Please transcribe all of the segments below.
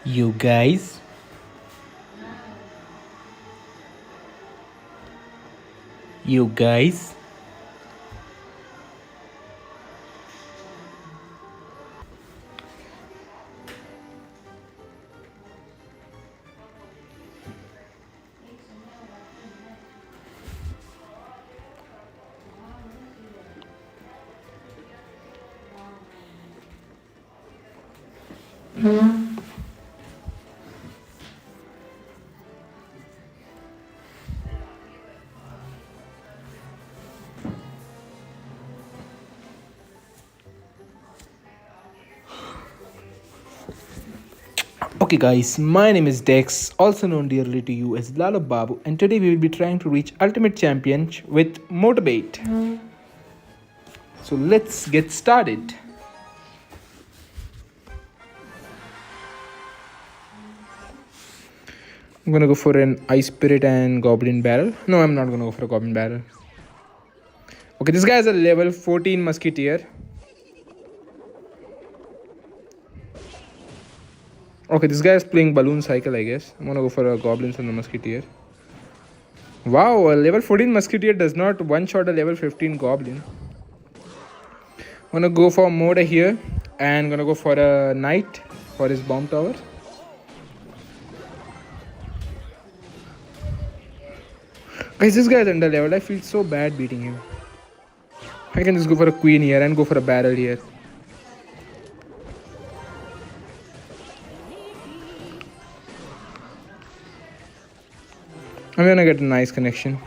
You guys, you guys, okay guys, my name is Dex, also known dearly to you as Lalo Babu, and today we will be trying to reach Ultimate Champion with Motorbait. So let's get started. I'm gonna go for an Ice Spirit and Goblin Barrel. No, I'm not gonna go for a Goblin Barrel. Okay, this guy is a level 14 Musketeer. Okay, this guy is playing Balloon Cycle, I guess. I'm gonna go for a Goblins and the Musketeer. Wow, a level 14 Musketeer does not one-shot a level 15 Goblin. I'm gonna go for Moda here and gonna go for a Knight for his Bomb Tower. Guys, this guy is under leveled. I feel so bad beating him. I can just go for a Queen here and go for a Barrel here. I'm gonna get a nice connection.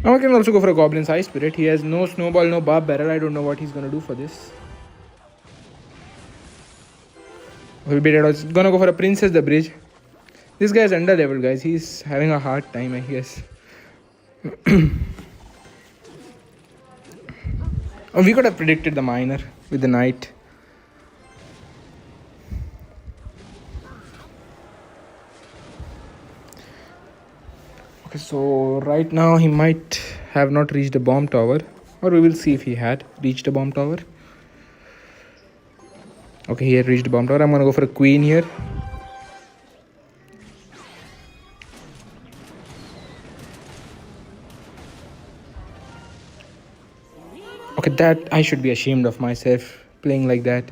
Now I can also go for a Goblin's Ice Spirit. He has no Snowball, no Barb Barrel. I don't know what he's gonna do for this. We'll be dead. Gonna go for a Princess the Bridge. This guy is under level, guys. He's having a hard time, I guess. Oh, we could have predicted the Miner with the Knight. Okay, so right now he might have not reached a Bomb Tower, or we will see if he had reached a Bomb Tower. Okay, he had reached a Bomb Tower. I'm gonna go for a Queen here. Okay, that I should be ashamed of myself playing like that.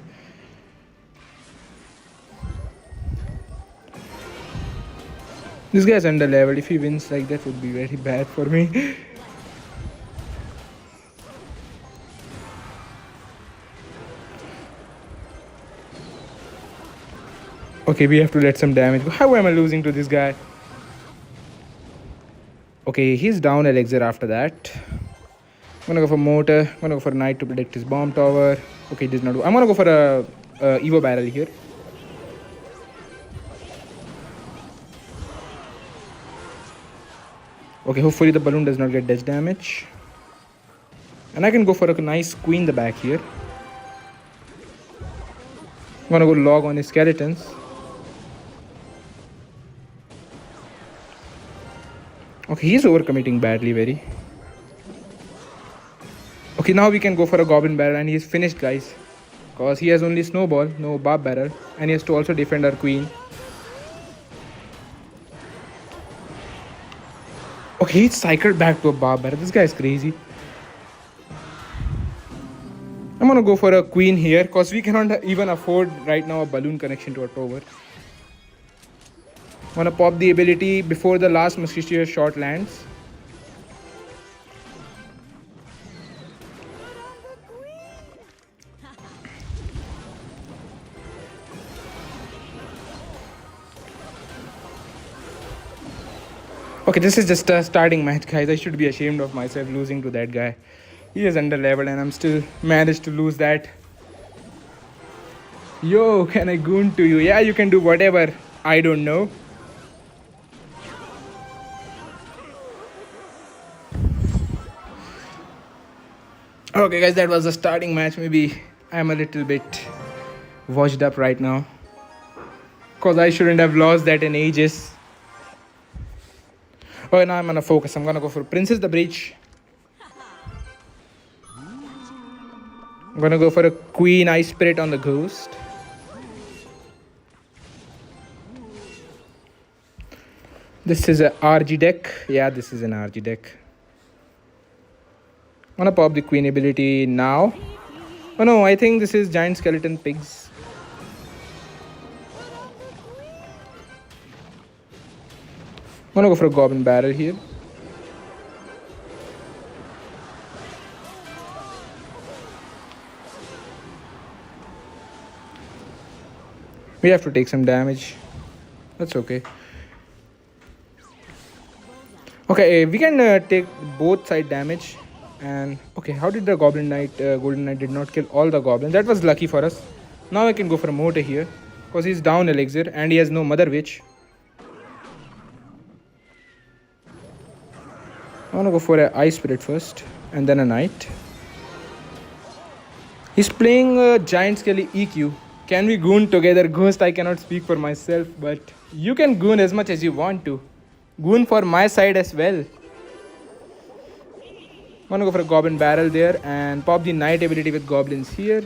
This guy's under level. If he wins like that, would be very bad for me. Okay, we have to let some damage go. How am I losing to this guy? Okay, he's down Elixir after that. I'm gonna go for Motor. I'm gonna go for Knight to protect his Bomb Tower. Okay, does not do. I'm gonna go for a Evo Barrel here. Okay, hopefully the balloon does not get dash damage. And I can go for a nice Queen the back here. I'm gonna go log on his skeletons. Okay, he's overcommitting badly very. Okay, now we can go for a Goblin Barrel and he's finished, guys. Because he has only Snowball, no Barb Barrel. And he has to also defend our Queen. Okay, he cycled back to a Barb Barrel. This guy is crazy. I'm gonna go for a Queen here because we cannot even afford right now a balloon connection to a tower. I'm gonna pop the ability before the last Musketeer shot lands. Okay, this is just a starting match, guys. I should be ashamed of myself losing to that guy. He is under leveled and I'm still managed to lose that. Yo, can I goon to you? Yeah, you can do whatever. I don't know. Okay, guys, that was the starting match. Maybe I'm a little bit washed up right now. Because I shouldn't have lost that in ages. Okay, now I'm gonna focus. I'm gonna go for Princess the Breach. I'm gonna go for a Queen Ice Spirit on the Ghost. This is a RG deck. Yeah, this is an RG deck. I'm gonna pop the Queen ability now. Oh no, I think this is Giant Skeleton Pigs. I'm gonna go for a Goblin Barrel here. We have to take some damage. That's okay. Okay, we can take both side damage. And okay, how did the Goblin Knight, Golden Knight did not kill all the goblins? That was lucky for us. Now I can go for a Mortar here. Because he's down Elixir and he has no Mother Witch. I wanna go for a Ice Spirit first. And then a Knight. He's playing a Giant Skelly EQ. Can we goon together? Ghost, I cannot speak for myself. But you can goon as much as you want to. Goon for my side as well. I'm gonna go for a Goblin Barrel there and pop the Knight ability with goblins here.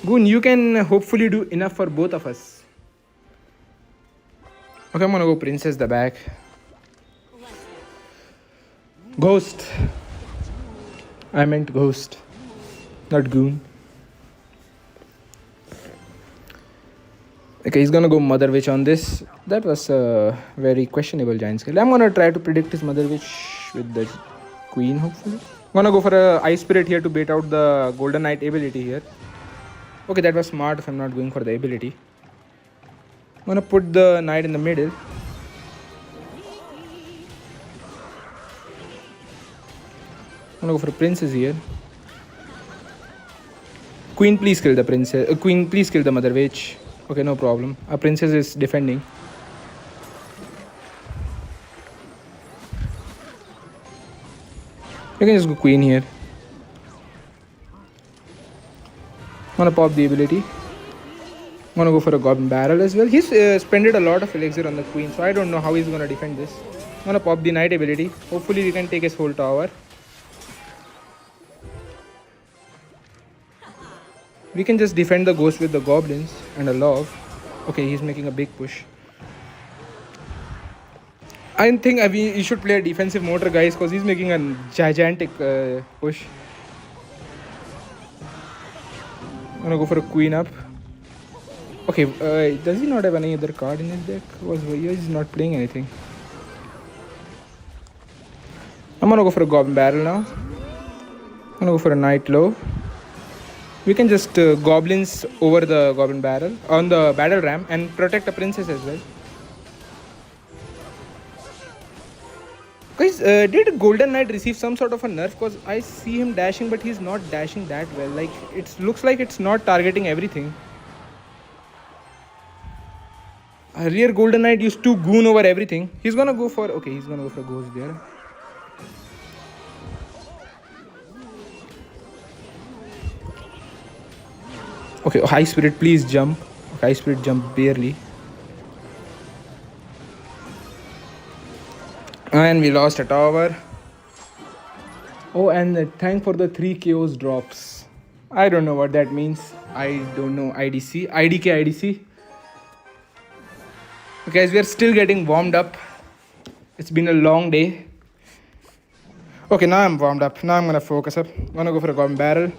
Goon, you can hopefully do enough for both of us. Okay, I'm gonna go Princess the back. Ghost. I meant Ghost, not Goon. Okay, he's gonna go Mother Witch on this. That was a very questionable Giant Scale. I'm gonna try to predict his Mother Witch with the Queen, hopefully. I'm gonna go for a Ice Spirit here to bait out the Golden Knight ability here. Okay, that was smart if I'm not going for the ability. I'm gonna put the Knight in the middle. I'm gonna go for a Princess here. Queen, please kill the Princess. Queen, please kill the Mother Witch. Okay, no problem. Our Princess is defending. You can just go Queen here. I'm gonna pop the ability. I'm gonna go for a Goblin Barrel as well. He's spended a lot of elixir on the Queen, so I don't know how he's gonna defend this. I'm gonna pop the Knight ability. Hopefully we can take his whole tower. We can just defend the Ghost with the Goblins and a Log. Okay, he's making a big push. I think you should play a defensive Mortar, guys, because he's making a gigantic push. I'm gonna go for a Queen up. Okay, does he not have any other card in his deck? He's not playing anything. I'm gonna go for a Goblin Barrel now. I'm gonna go for a Knight Low. We can just Goblins over the Goblin Barrel on the Battle Ram and protect a Princess as well. Guys, did Golden Knight receive some sort of a nerf? Because I see him dashing, but he's not dashing that well. Like, it looks like it's not targeting everything. Earlier, Golden Knight used to goon over everything. He's gonna go for... Okay, he's gonna go for a Ghost there. Okay, High Spirit, please jump. High Spirit jump barely. And we lost a tower. Oh, and thank for the 3 chaos drops. I don't know what that means. I don't know. IDC. IDK IDC. Okay, guys, we are still getting warmed up. It's been a long day. Okay, now I'm warmed up. Now I'm gonna focus up. I'm gonna go for a Goblin Barrel.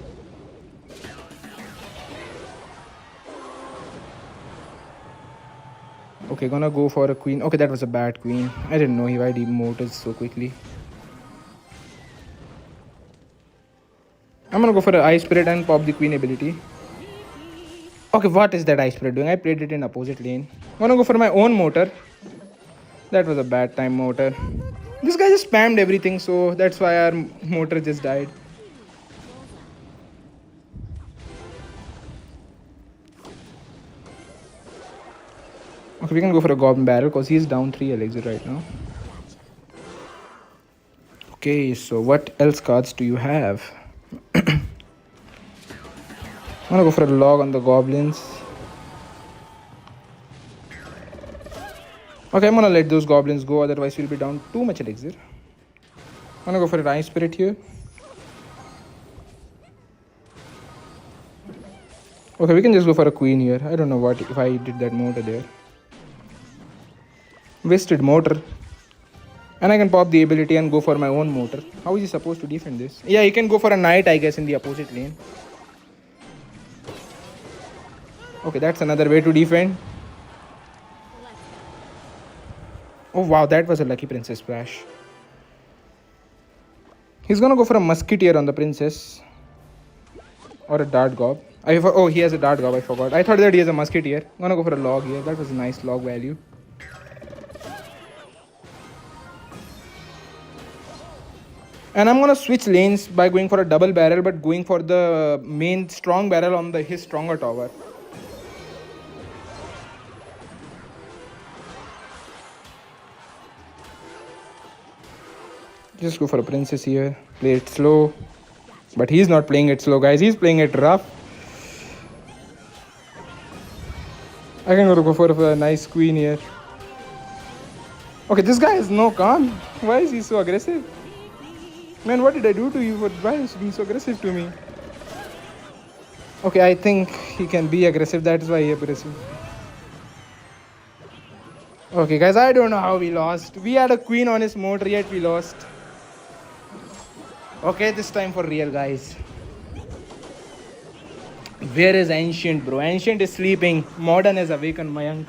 Okay, gonna go for a Queen. Okay, that was a bad Queen. I didn't know he had immortals so quickly. I'm gonna go for an Ice Spirit and pop the Queen ability. Okay, what is that Ice Spirit doing? I played it in opposite lane. I'm gonna go for my own Mortar. That was a bad time, motor. This guy just spammed everything, so that's why our motor just died. Okay, we can go for a goblin barrel because he's down 3 elixir right now. Okay, so what else cards do you have? I'm gonna go for a log on the goblins. Okay, I'm gonna let those goblins go, otherwise we'll be down too much elixir. I'm gonna go for a ice spirit here. Okay, we can just go for a queen here. I don't know what if I did that motor there. Wasted motor. And I can pop the ability and go for my own motor. How is he supposed to defend this? Yeah, he can go for a knight, I guess, in the opposite lane. Okay, that's another way to defend. Oh wow, that was a lucky princess splash. He's gonna go for a musketeer on the princess. Or a dart gob. Oh, he has a dart gob, I forgot. I thought that he has a musketeer. I'm gonna go for a log here. That was a nice log value. And I'm gonna switch lanes by going for a double barrel, but going for the main strong barrel on his stronger tower. Just go for a princess here. Play it slow. But he's not playing it slow, guys. He's playing it rough. I can go for a nice queen here. Okay, this guy has no calm. Why is he so aggressive? Man, what did I do to you? Why is he being so aggressive to me? Okay, I think he can be aggressive. That's why he's aggressive. Okay, guys, I don't know how we lost. We had a queen on his motor, yet we lost. Okay, this time for real, guys. Where is Ancient, bro? Ancient is sleeping. Modern is awakened, Mayank.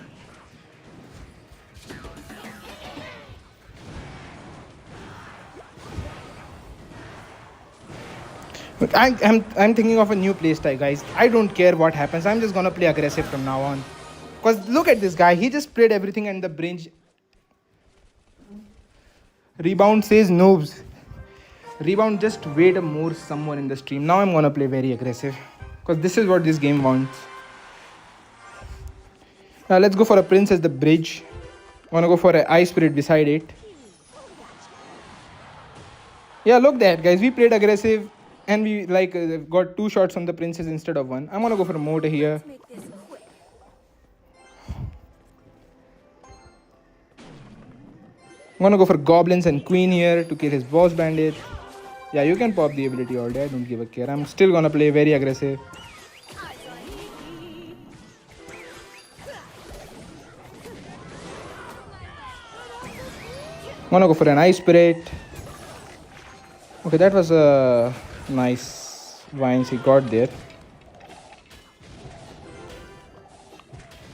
I'm thinking of a new playstyle, guys. I don't care what happens. I'm just gonna play aggressive from now on. Because look at this guy. He just played everything and the bridge. Rebound says noobs. Rebound, just wait a more somewhere in the stream. Now I'm gonna play very aggressive. Because this is what this game wants. Now let's go for a prince as the bridge. I'm gonna go for an ice spirit beside it. Yeah, look that, guys. We played aggressive. And we got 2 shots on the princess instead of 1. I'm gonna go for a motor here. I'm gonna go for goblins and queen here to kill his boss bandit. Yeah, you can pop the ability all day. I don't give a care. I'm still gonna play very aggressive. I'm gonna go for an ice spirit. Okay, that was a nice vines he got there.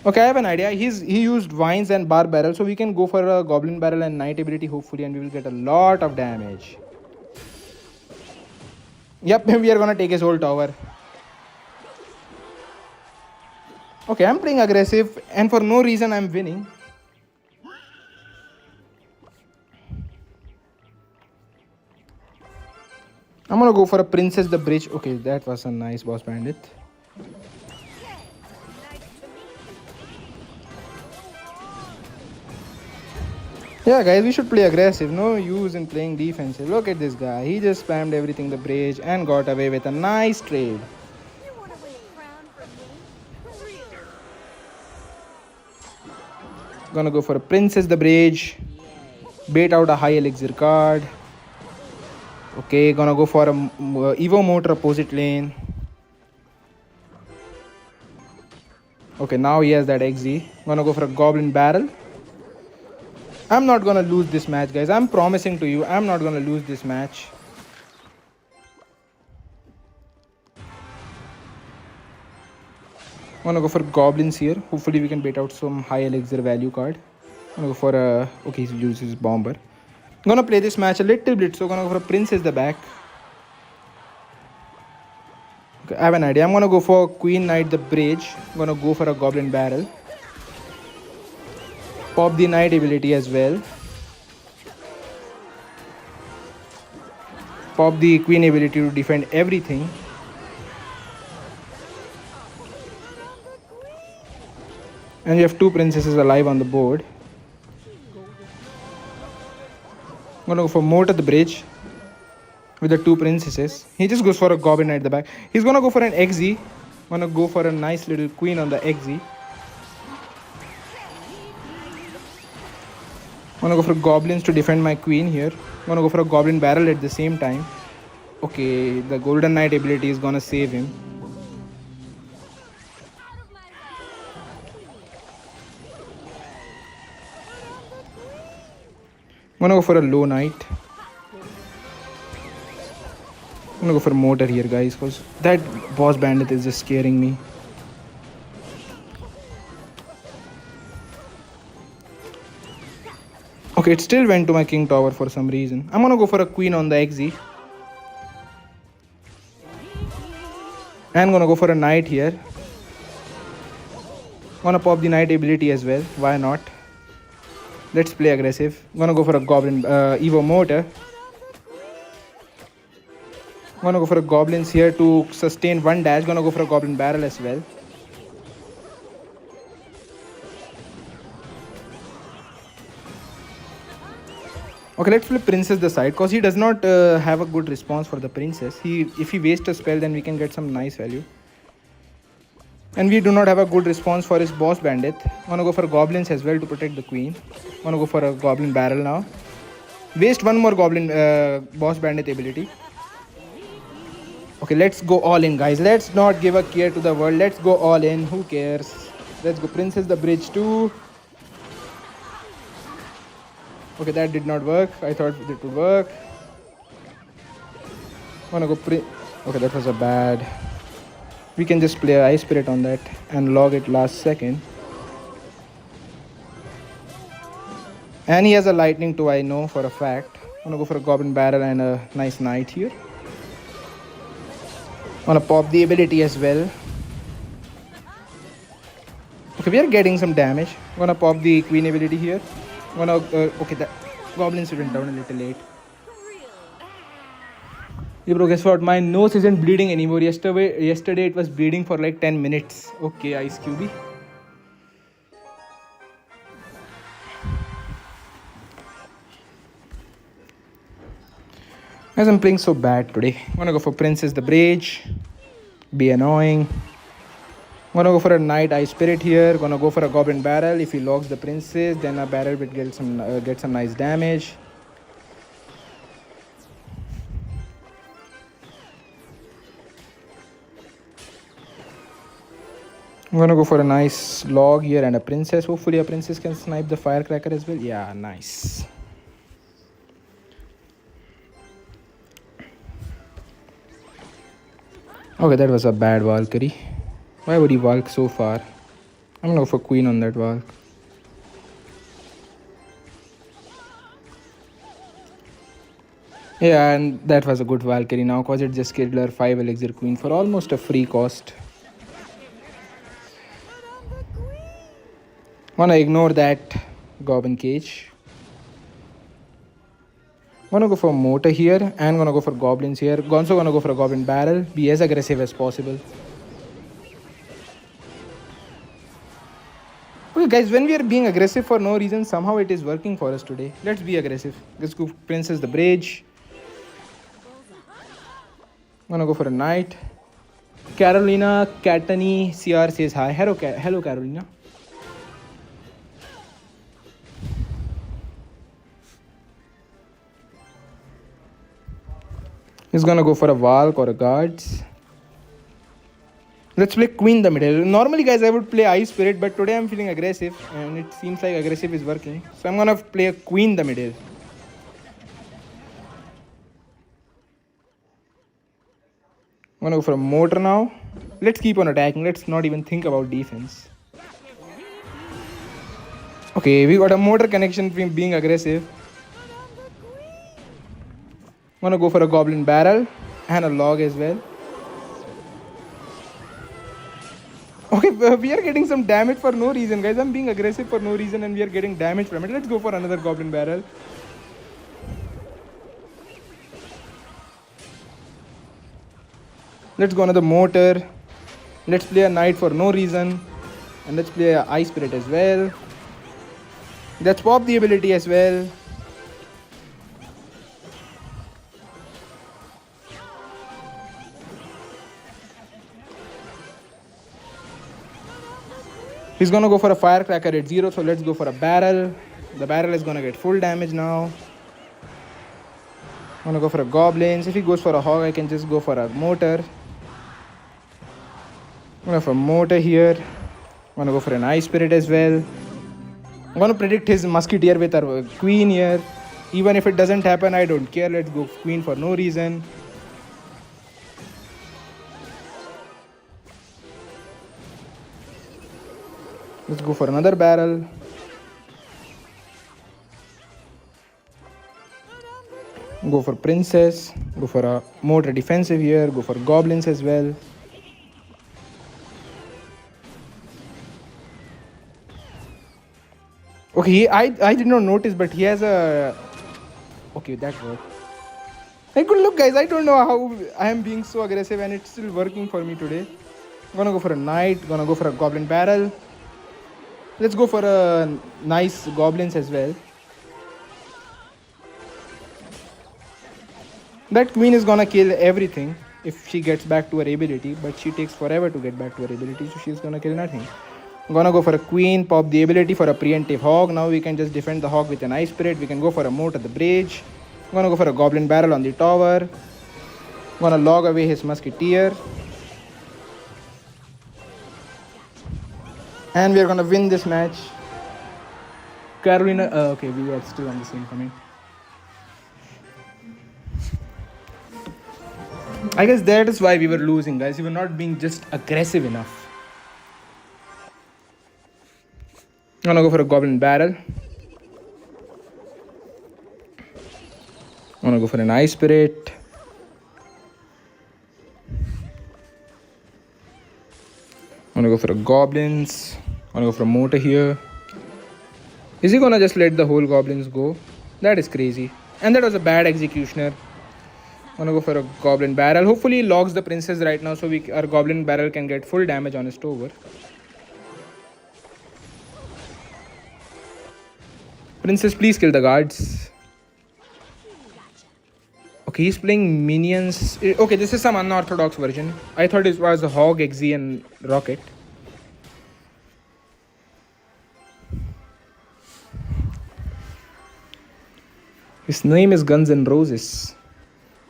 Okay, I have an idea. He used vines and bar barrel, so we can go for a goblin barrel and knight ability hopefully, and we will get a lot of damage. Yep, we are gonna take his whole tower. Okay, I'm playing aggressive, and for no reason I'm winning. I'm gonna go for a princess the bridge. Okay, that was a nice boss bandit. Yeah, guys, we should play aggressive. No use in playing defensive. Look at this guy. He just spammed everything the bridge and got away with a nice trade. Gonna go for a princess the bridge. Bait out a high elixir card. Okay, gonna go for a Evo motor opposite lane. Okay, now he has that XZ. Gonna go for a goblin barrel. I'm not gonna lose this match, guys. I'm promising to you, I'm not gonna lose this match. I'm gonna go for goblins here. Hopefully we can bait out some high elixir value card. I'm gonna go for a... Okay, he uses bomber. I'm gonna play this match a little bit, so I'm gonna go for a princess the back. Okay, I have an idea. I'm gonna go for queen knight the bridge. I'm gonna go for a goblin barrel. Pop the knight ability as well. Pop the queen ability to defend everything. And you have two princesses alive on the board. I'm gonna go for Moat at the bridge with the two princesses. He just goes for a goblin at the back. He's gonna go for an XZ. Gonna go for a nice little queen on the XZ. Gonna go for goblins to defend my queen here. Gonna go for a goblin barrel at the same time. Okay, the golden knight ability is gonna save him. Gonna go for a low knight. I'm gonna go for motor here, guys, because that boss bandit is just scaring me. Okay, it still went to my king tower for some reason. I'm gonna go for a queen on the XZ. And gonna go for a knight here. Gonna pop the knight ability as well. Why not? Let's play aggressive. Gonna go for a goblin Evo motor. Gonna go for a goblins here to sustain one dash. Gonna go for a goblin barrel as well. Okay, let's flip princess the side because he does not have a good response for the princess. If he wastes a spell, then we can get some nice value. And we do not have a good response for his boss bandit. Gonna go for goblins as well to protect the queen. Gonna go for a goblin barrel now. Waste one more goblin boss bandit ability. Okay, let's go all in, guys. Let's not give a care to the world. Let's go all in. Who cares? Let's go princess the bridge too. Okay, that did not work. I thought it would work. Wanna go okay, that was a bad. We can just play Ice Spirit on that and log it last second. And he has a lightning too, I know for a fact. Wanna go for a goblin barrel and a nice knight here. Wanna pop the ability as well. Okay, we are getting some damage. Gonna pop the queen ability here. Gonna okay, the goblins went down a little late. Hey bro, guess what? My nose isn't bleeding anymore. Yesterday it was bleeding for like 10 minutes. Okay, Ice QB. Guys, I'm playing so bad today. I'm gonna go for Princess the Bridge. Be annoying. I'm gonna go for a Knight Ice Spirit here. Gonna go for a Goblin Barrel. If he logs the Princess, then a Barrel will get some nice damage. I'm gonna go for a nice log here and a princess. Hopefully a princess can snipe the firecracker as well. Yeah, nice. Okay, that was a bad Valkyrie. Why would he walk so far? I'm gonna go for queen on that walk. Yeah, and that was a good Valkyrie now because it just killed her 5 elixir queen for almost a free cost. Wanna ignore that goblin cage. Gonna go for motor here and gonna go for goblins here. Also gonna go for a goblin barrel. Be as aggressive as possible. Okay guys, when we are being aggressive for no reason, somehow it is working for us today. Let's be aggressive. Let's go Princess the Bridge. Gonna go for a knight. Carolina Catani CR says hi. Hello Carolina. He's gonna go for a Valk or a Guards. Let's play Queen the middle. Normally guys I would play Ice Spirit, but today I'm feeling aggressive and it seems like aggressive is working. So I'm gonna play a Queen the middle. I'm gonna go for a motor now. Let's keep on attacking. Let's not even think about defense. Okay, we got a motor connection between being aggressive. I'm gonna go for a goblin barrel and a log as well. Okay, we are getting some damage for no reason, guys. I'm being aggressive for no reason and we are getting damage from it. Let's go for another goblin barrel. Let's go another mortar. Let's play a knight for no reason. And let's play a ice spirit as well. Let's pop the ability as well. He's gonna go for a firecracker at 0, so let's go for a barrel. The barrel is gonna get full damage now. I'm gonna go for a goblins. If he goes for a hog, I can just go for a mortar. I'm gonna go for a mortar here. I'm gonna go for an ice spirit as well. I'm gonna predict his musketeer with our queen here. Even if it doesn't happen, I don't care. Let's go queen for no reason. Let's go for another barrel. Go for princess. Go for a mortar defensive here. Go for goblins as well. Okay, I did not notice, but he has a... Okay, that worked. Hey, good look, guys. I don't know how I am being so aggressive and it's still working for me today. I'm gonna go for a knight. Gonna go for a goblin barrel. Let's go for a nice goblins as well. That queen is gonna kill everything if she gets back to her ability, but she takes forever to get back to her ability, so she's gonna kill nothing. I'm gonna go for a queen, pop the ability for a preemptive hog. Now we can just defend the hog with an ice spirit. We can go for a moat at the bridge. I'm gonna go for a goblin barrel on the tower. I'm gonna log away his musketeer. And we are gonna win this match. Carolina, okay, we are still on the same comment. I guess that is why we were losing, guys. We were not being just aggressive enough. I'm gonna go for a goblin barrel. I'm gonna go for an ice spirit. I'm gonna go for a goblins. I'm gonna go for a mortar here. Is he gonna just let the whole goblins go? That is crazy. And that was a bad executioner. I'm gonna go for a goblin barrel. Hopefully he logs the princess right now so our goblin barrel can get full damage on his tower. Princess, please kill the guards. Okay, he's playing minions. Okay, this is some unorthodox version. I thought it was a hog, Exy, and rocket. His name is Guns N' Roses.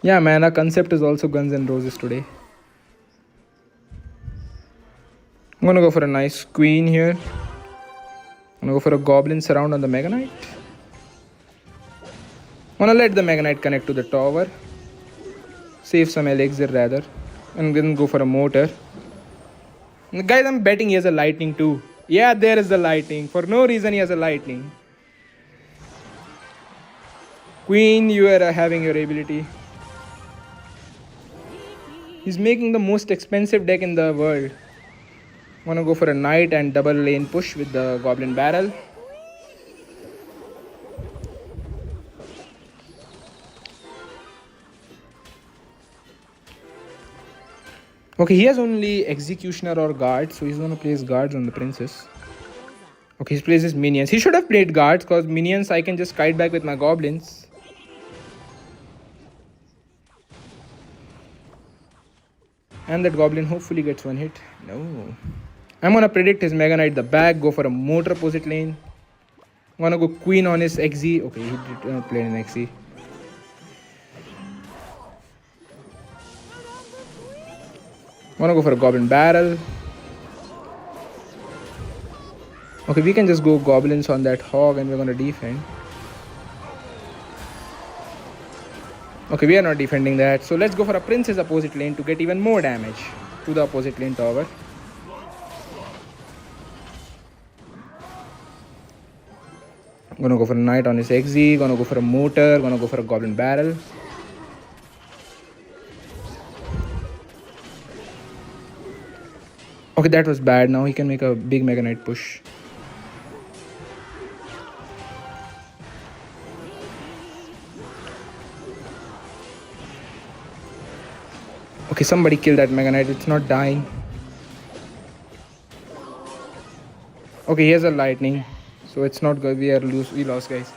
Yeah, man, our concept is also Guns N' Roses today. I'm gonna go for a nice queen here. I'm gonna go for a goblin surround on the Mega Knight. I'm gonna let the Mega Knight connect to the tower. Save some elixir rather. And then go for a mortar. Guys, I'm betting he has a lightning too. Yeah, there is the lightning. For no reason he has a lightning. Queen, you are having your ability. He's making the most expensive deck in the world. I'm gonna go for a knight and double lane push with the goblin barrel. Okay, he has only executioner or guard, so he's gonna place guards on the princess. Okay, he plays his minions. He should have played guards because minions I can just kite back with my goblins. And that goblin hopefully gets one hit. No. I'm gonna predict his Mega Knight the back, go for a mortar opposite lane. I'm gonna go queen on his XZ. Okay, he did play an XZ. I'm gonna go for a goblin barrel. Okay, we can just go goblins on that hog and we're gonna defend. Okay, we are not defending that. So let's go for a princess opposite lane to get even more damage to the opposite lane tower. I'm gonna go for a knight on his XZ, gonna go for a mortar, gonna go for a goblin barrel. Okay, that was bad. Now he can make a big Mega Knight push. Okay, somebody kill that Mega Knight. It's not dying. Okay, he has a lightning. So it's not good. We lost, guys.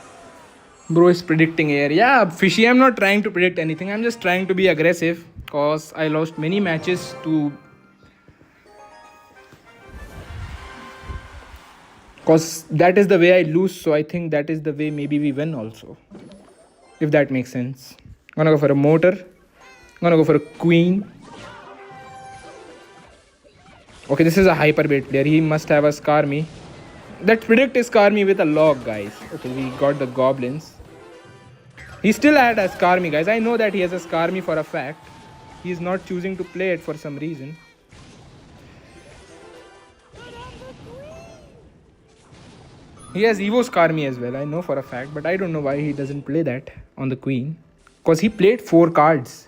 Bro is predicting air. Yeah, Fishy, I'm not trying to predict anything. I'm just trying to be aggressive. Cause I lost many matches to... Cause that is the way I lose. So I think that is the way maybe we win also. If that makes sense. I'm gonna go for a motor. I'm gonna go for a queen. Okay, this is a hyper bait player. He must have a Skarmy. That predict is Skarmy with a log, guys. Okay, we got the goblins. He still had a Skarmy, guys. I know that he has a Skarmy for a fact. He is not choosing to play it for some reason. He has Evo Skarmy as well. I know for a fact. But I don't know why he doesn't play that on the queen. Because he played 4 cards.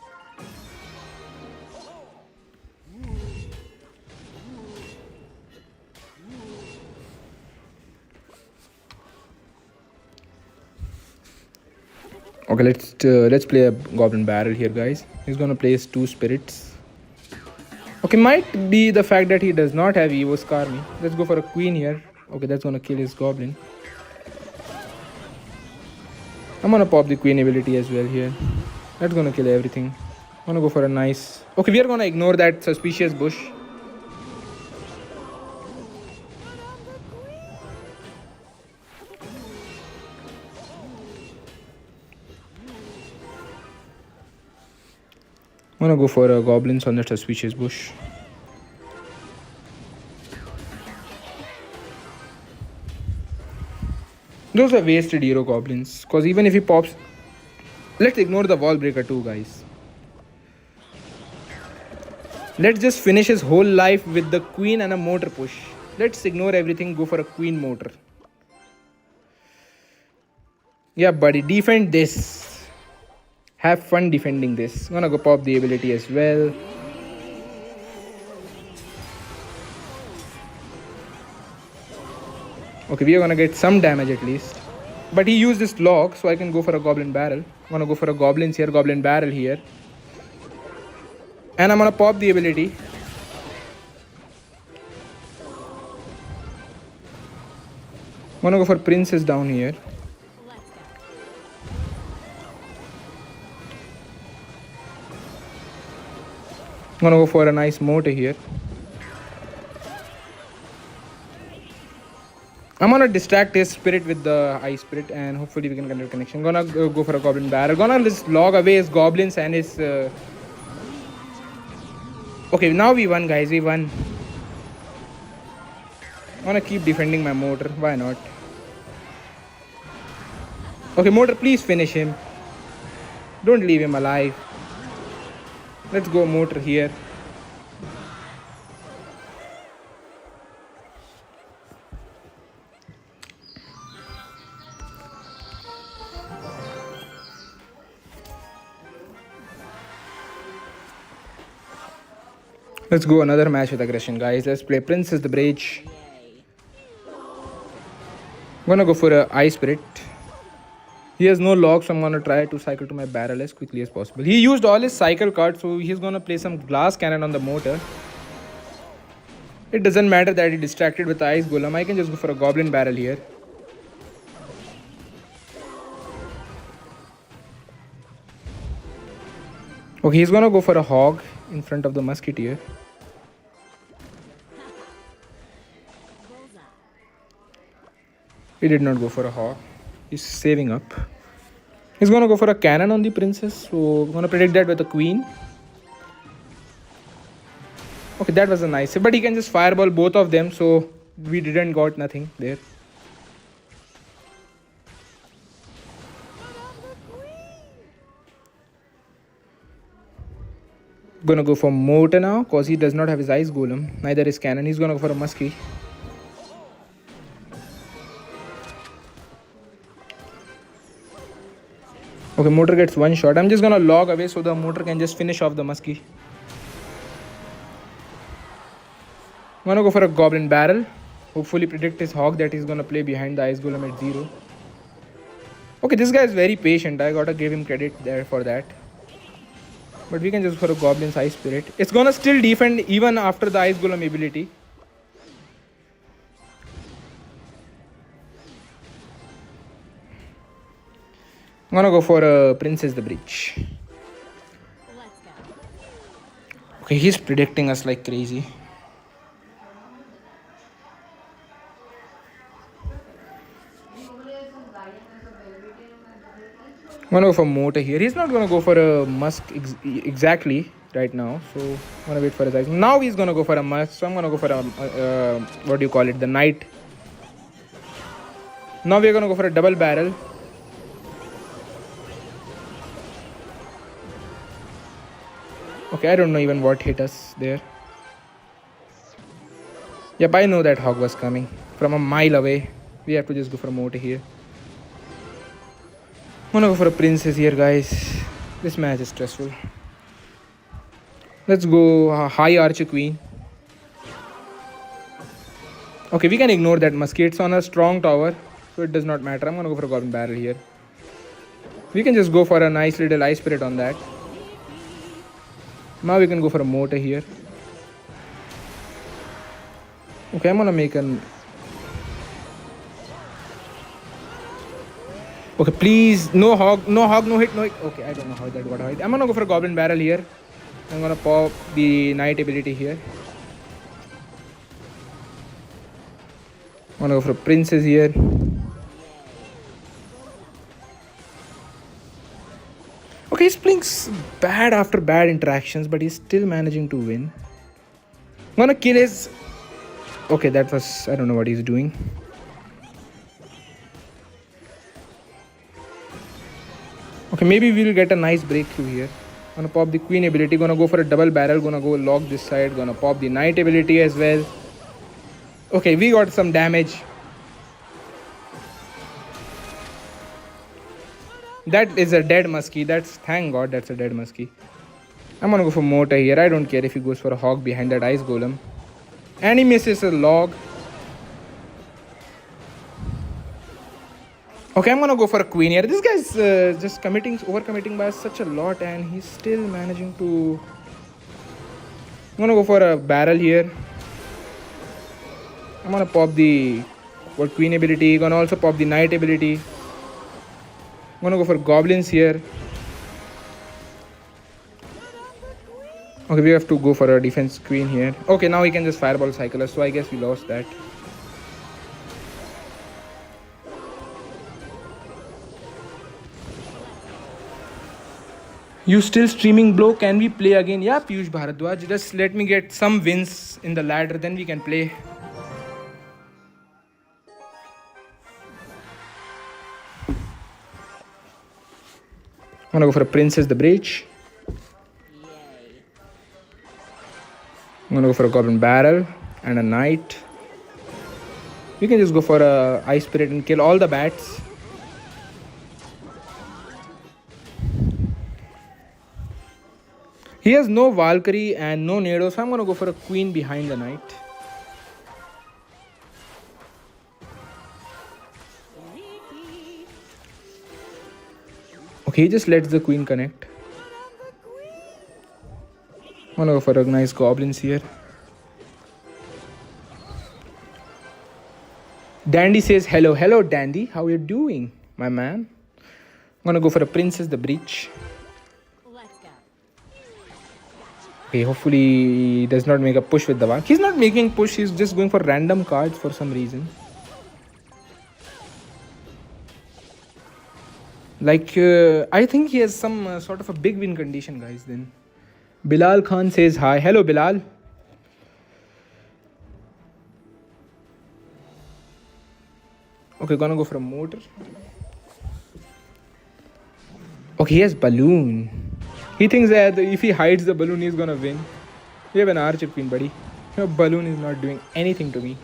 Okay, let's play a goblin barrel here, guys. He's gonna place 2 spirits. Okay, might be the fact that he does not have Evo Skarmy. Let's go for a queen here. Okay, that's gonna kill his goblin. I'm gonna pop the queen ability as well here. That's gonna kill everything. I'm gonna go for a nice... Okay, we are gonna ignore that suspicious bush. I'm gonna go for a goblins on that suspicious bush. Those are wasted hero goblins. Because even if he pops... Let's ignore the wall breaker too, guys. Let's just finish his whole life with the queen and a motor push. Let's ignore everything, go for a queen motor. Yeah, buddy, defend this. Have fun defending this. I'm gonna go pop the ability as well. Okay, we are gonna get some damage at least. But he used this log, so I can go for a goblin barrel. I'm gonna go for a goblins here, goblin barrel here. And I'm gonna pop the ability. I'm gonna go for princess down here. I'm gonna go for a nice motor here. I'm gonna distract his spirit with the ice spirit and hopefully we can get a connection. Gonna go for a goblin barrel. Gonna just log away his goblins and his... Okay, now we won, guys. We won. I'm gonna keep defending my motor. Why not? Okay, motor, please finish him. Don't leave him alive. Let's go motor here. Let's go another match with aggression, guys. Let's play Princess the Bridge. I'm gonna go for a ice spirit. He has no log, so I'm gonna try to cycle to my barrel as quickly as possible. He used all his cycle cards, so he's gonna play some glass cannon on the motor. It doesn't matter that he distracted with the ice golem. I can just go for a goblin barrel here. Okay, he's gonna go for a hog in front of the musketeer. He did not go for a hog. He's saving up. He's gonna go for a cannon on the princess. So I'm gonna predict that with a queen. Okay, that was a nice. But he can just fireball both of them. So we didn't got nothing there. Gonna go for mortar now because he does not have his ice golem. Neither his cannon. He's gonna go for a muskie. Okay, motor gets one shot. I'm just gonna log away so the motor can just finish off the muskie. I'm gonna go for a goblin barrel. Hopefully predict his hog that he's gonna play behind the ice golem at 0. Okay, this guy is very patient. I gotta give him credit there for that. But we can just go for a goblin's ice spirit. It's gonna still defend even after the ice golem ability. I'm gonna go for a Princess the Bridge. Okay, he's predicting us like crazy. I'm gonna go for Motor here. He's not gonna go for a Musk exactly right now, so I'm gonna wait for his eyes. Now he's gonna go for a Musk, so I'm gonna go for a what do you call it? The Knight. Now we're gonna go for a double barrel. Okay, I don't know even what hit us there. Yep, I know that hog was coming from a mile away. We have to just go for a Motor here. I'm gonna go for a Princess here, guys. This match is stressful. Let's go High Archer Queen. Okay, we can ignore that musket. It's on a strong tower, so it does not matter. I'm gonna go for a Goblin Barrel here. We can just go for a nice little Ice Spirit on that. Now we can go for a Motor here. Okay, I'm gonna make an... Okay, please, no hog, no hit, no hit. Okay, I don't know how that got hit. I'm gonna go for a Goblin Barrel here. I'm gonna pop the Knight ability here. I'm gonna go for a Princess here. Okay, he's playing bad after bad interactions, but he's still managing to win. I'm gonna kill his... Okay, that was... I don't know what he's doing. Okay, maybe we'll get a nice breakthrough here. Gonna pop the Queen ability, gonna go for a double barrel, gonna go lock this side, gonna pop the Knight ability as well. Okay, we got some damage. That is a dead muskie. Thank God that's a dead muskie. I'm gonna go for Motor here. I don't care if he goes for a hog behind that ice golem. And he misses a log. Okay, I'm gonna go for a Queen here. This guy's just overcommitting by such a lot, and he's still managing to... I'm gonna go for a barrel here. I'm gonna pop the Queen ability. Gonna also pop the Knight ability. I'm gonna go for goblins here. Okay, we have to go for a defense Queen here. Okay, now we can just fireball cycle us, so I guess we lost that. You still streaming, bro? Can we play again? Yeah, Piyush Bharadwaj. Just let me get some wins in the ladder, then we can play. I'm gonna go for a Princess the Bridge. I'm gonna go for a Goblin Barrel and a Knight. We can just go for a Ice Spirit and kill all the bats. He has no Valkyrie and no Nado, so I'm gonna go for a Queen behind the Knight. Okay, he just lets the Queen connect. I'm gonna go for a nice Goblins here. Dandy says hello. Hello, Dandy. How you doing, my man? I'm gonna go for a Princess the Bridge. Okay, hopefully he does not make a push with the one. He's not making push, he's just going for random cards for some reason. Like, I think he has some sort of a big win condition, guys, then. Bilal Khan says hi. Hello, Bilal. Okay, gonna go for a Motor. Okay, he has Balloon. He thinks that if he hides the balloon, he's gonna win. We have an Archer Queen, buddy. Your balloon is not doing anything to me.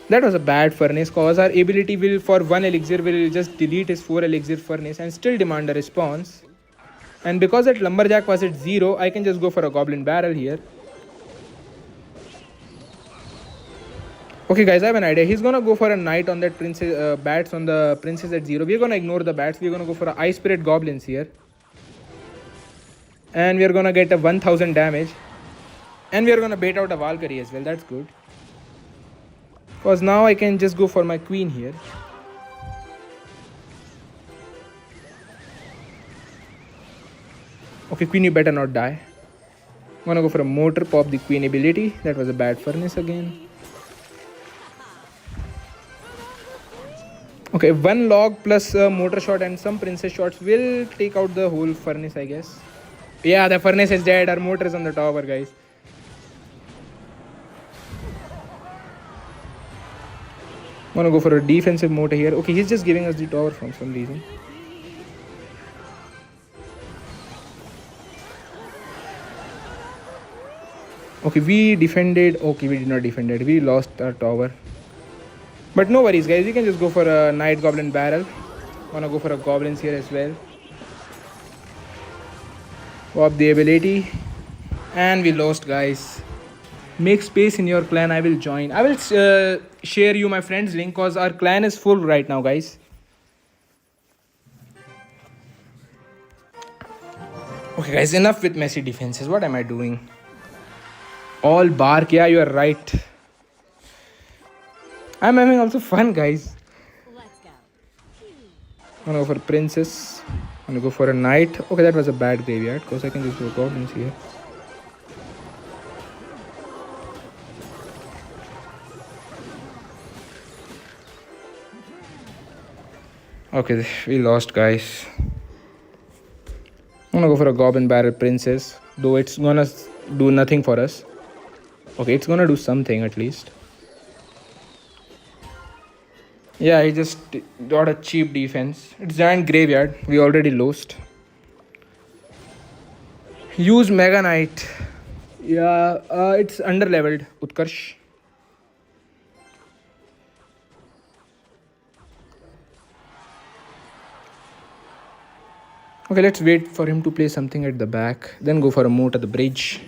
That was a bad furnace, cause our ability will, for 1 elixir, will just delete his 4 elixir furnace and still demand a response. And because that Lumberjack was at 0, I can just go for a Goblin Barrel here. Okay, guys, I have an idea. He's gonna go for a knight on that princess bats on the princess at 0. We're gonna ignore the bats. We're gonna go for a ice spirit goblins here, and we're gonna get a 1000 damage, and we're gonna bait out a Valkyrie as well. That's good, cause now I can just go for my queen here. Okay, queen, you better not die. I'm gonna go for a mortar, pop the queen ability. That was a bad furnace again. Okay, one log plus mortar shot and some princess shots will take out the whole furnace, I guess. Yeah, the furnace is dead. Our mortar is on the tower, guys. I'm gonna go for a defensive mortar here. Okay, he's just giving us the tower from some reason. Okay, we defended. Okay, we did not defend it. We lost our tower. But no worries, guys. We can just go for a Night Goblin barrel. Wanna go for a goblins here as well. Pop the ability. And we lost, guys. Make space in your clan. I will join. I will share you my friend's link because our clan is full right now, guys. Okay, guys. Enough with messy defenses. What am I doing? All bark. Yeah, you are right. I'm having also fun, guys. Let's go. I'm gonna go for princess. I'm gonna go for a knight. Okay, that was a bad graveyard because I can just go goblins here. Okay, we lost, guys. I'm gonna go for a goblin barrel princess, though it's gonna do nothing for us. Okay, it's gonna do something at least. Yeah, he just got a cheap defense. It's giant graveyard. We already lost. Use Mega Knight. Yeah, it's under leveled. Utkarsh. Okay, let's wait for him to play something at the back. Then go for a moat at the bridge.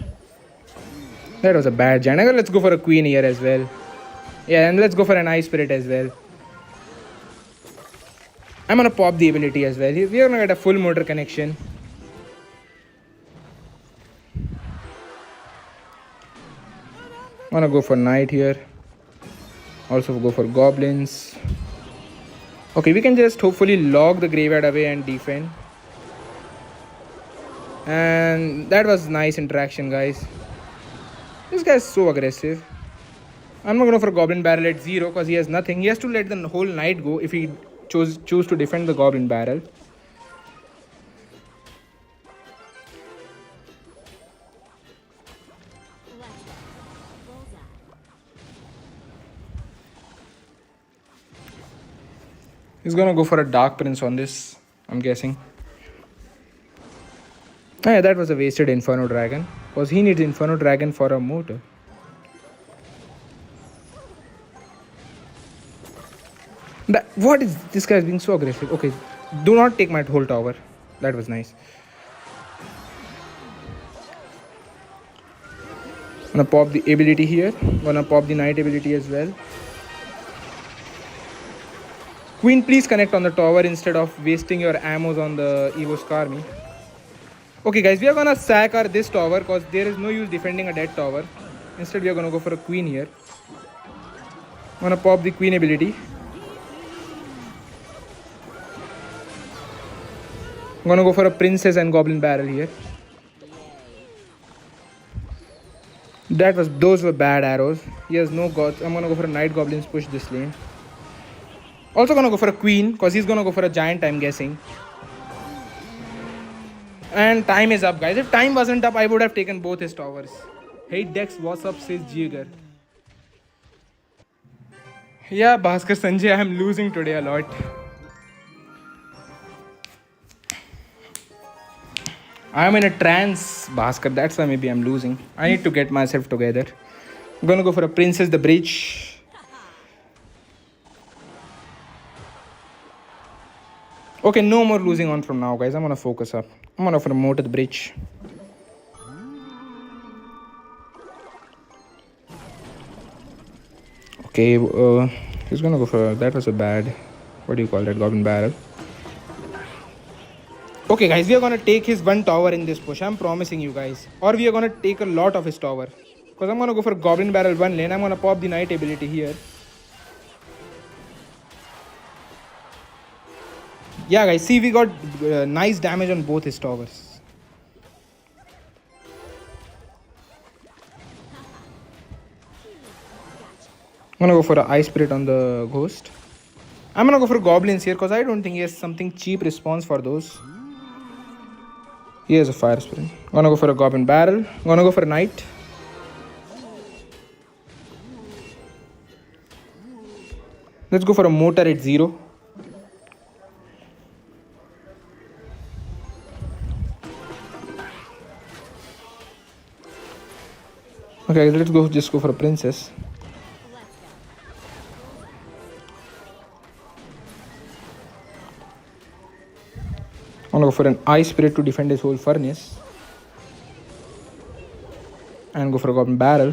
That was a bad giant. Okay, let's go for a queen here as well. Yeah, and let's go for an ice spirit as well. I'm gonna pop the ability as well. We're gonna get a full motor connection. I'm gonna go for knight here. Also go for goblins. Okay, we can just hopefully log the graveyard away and defend. And that was nice interaction, guys. This guy is so aggressive. I'm not gonna go for a goblin barrel at 0 because he has nothing. He has to let the whole knight go if he choose to defend the goblin barrel. Let's go. Bullseye. He's gonna go for a dark prince on this, I'm guessing. Oh, yeah, that was a wasted inferno dragon because he needs inferno dragon for a motor. What is this guy is being so aggressive? Okay, do not take my whole tower. That was nice. Gonna pop the ability here. Gonna pop the knight ability as well. Queen, please connect on the tower instead of wasting your ammos on the Evo Skarmy. Okay, guys, we are gonna sack our this tower because there is no use defending a dead tower. Instead, we are gonna go for a queen here. I'm gonna pop the queen ability. I'm gonna go for a princess and goblin barrel here. Those were bad arrows. He has no gods. I'm gonna go for a knight goblins push this lane. Also gonna go for a queen because he's gonna go for a giant, I'm guessing. And time is up, guys. If time wasn't up, I would have taken both his towers. Hey Dex, what's up, says Jigar. Yeah, Bhaskar Sanjay, I'm losing today a lot. I'm in a trance, Bhaskar. That's why maybe I'm losing. I need to get myself together. I'm gonna go for a princess the bridge. Okay, no more losing on from now, guys. I'm gonna focus up. I'm gonna for a moat at the bridge. Okay, he's gonna go for that. Was a bad. What do you call that? Goblin barrel. Okay, guys, we are gonna take his one tower in this push. I'm promising you guys. Or we are gonna take a lot of his tower. Because I'm gonna go for Goblin Barrel one lane. I'm gonna pop the Knight ability here. Yeah, guys, see, we got nice damage on both his towers. I'm gonna go for an Ice Spirit on the Ghost. I'm gonna go for Goblins here because I don't think he has something cheap response for those. He has a Fire Spirit. I'm gonna go for a Goblin Barrel. I'm gonna go for a Knight. Let's go for a Motor at 0. Okay, let's go. Just go for a Princess. Let's go. I'm gonna go for an Ice Spirit to defend his whole furnace. And go for a Goblin Barrel.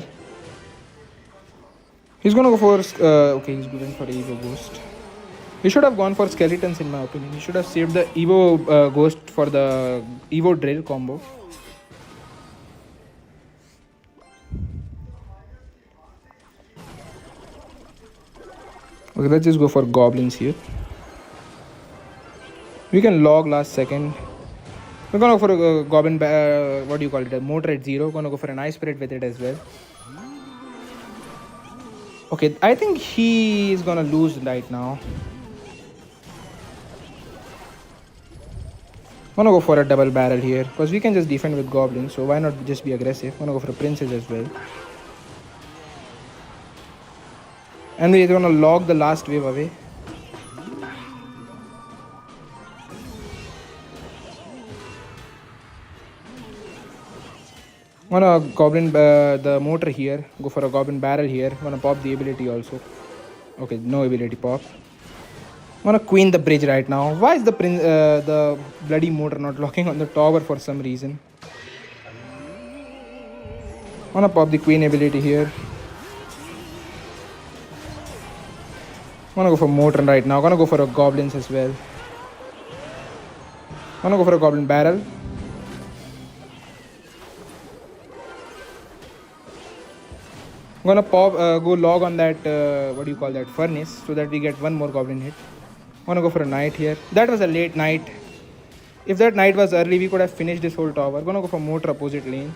He's gonna go for. Okay, he's going for Evo Ghost. He should have gone for Skeletons in my opinion. He should have saved the Evo Ghost for the Evo Drill combo. Okay, let's just go for Goblins here. We can log last second. We're gonna go for a Goblin, what do you call it? A Motor at 0. Gonna go for an Ice Spirit with it as well. Okay, I think he is gonna lose right now. Gonna go for a double barrel here because we can just defend with goblins, so why not just be aggressive? Gonna go for a princess as well. And we're gonna log the last wave away. Gonna goblin the motor here. Go for a goblin barrel here. Gonna pop the ability also. Okay, no ability pop. Gonna queen the bridge right now. Why is the bloody motor not locking on the tower for some reason? Gonna pop the queen ability here. Gonna go for motor right now. Gonna go for a goblins as well. Gonna go for a goblin barrel. Gonna pop go log on that what do you call that, furnace, so that we get one more goblin hit. Gonna go for a knight here. That was a late knight. If that knight was early, we could have finished this whole tower. Gonna go for motor opposite lane.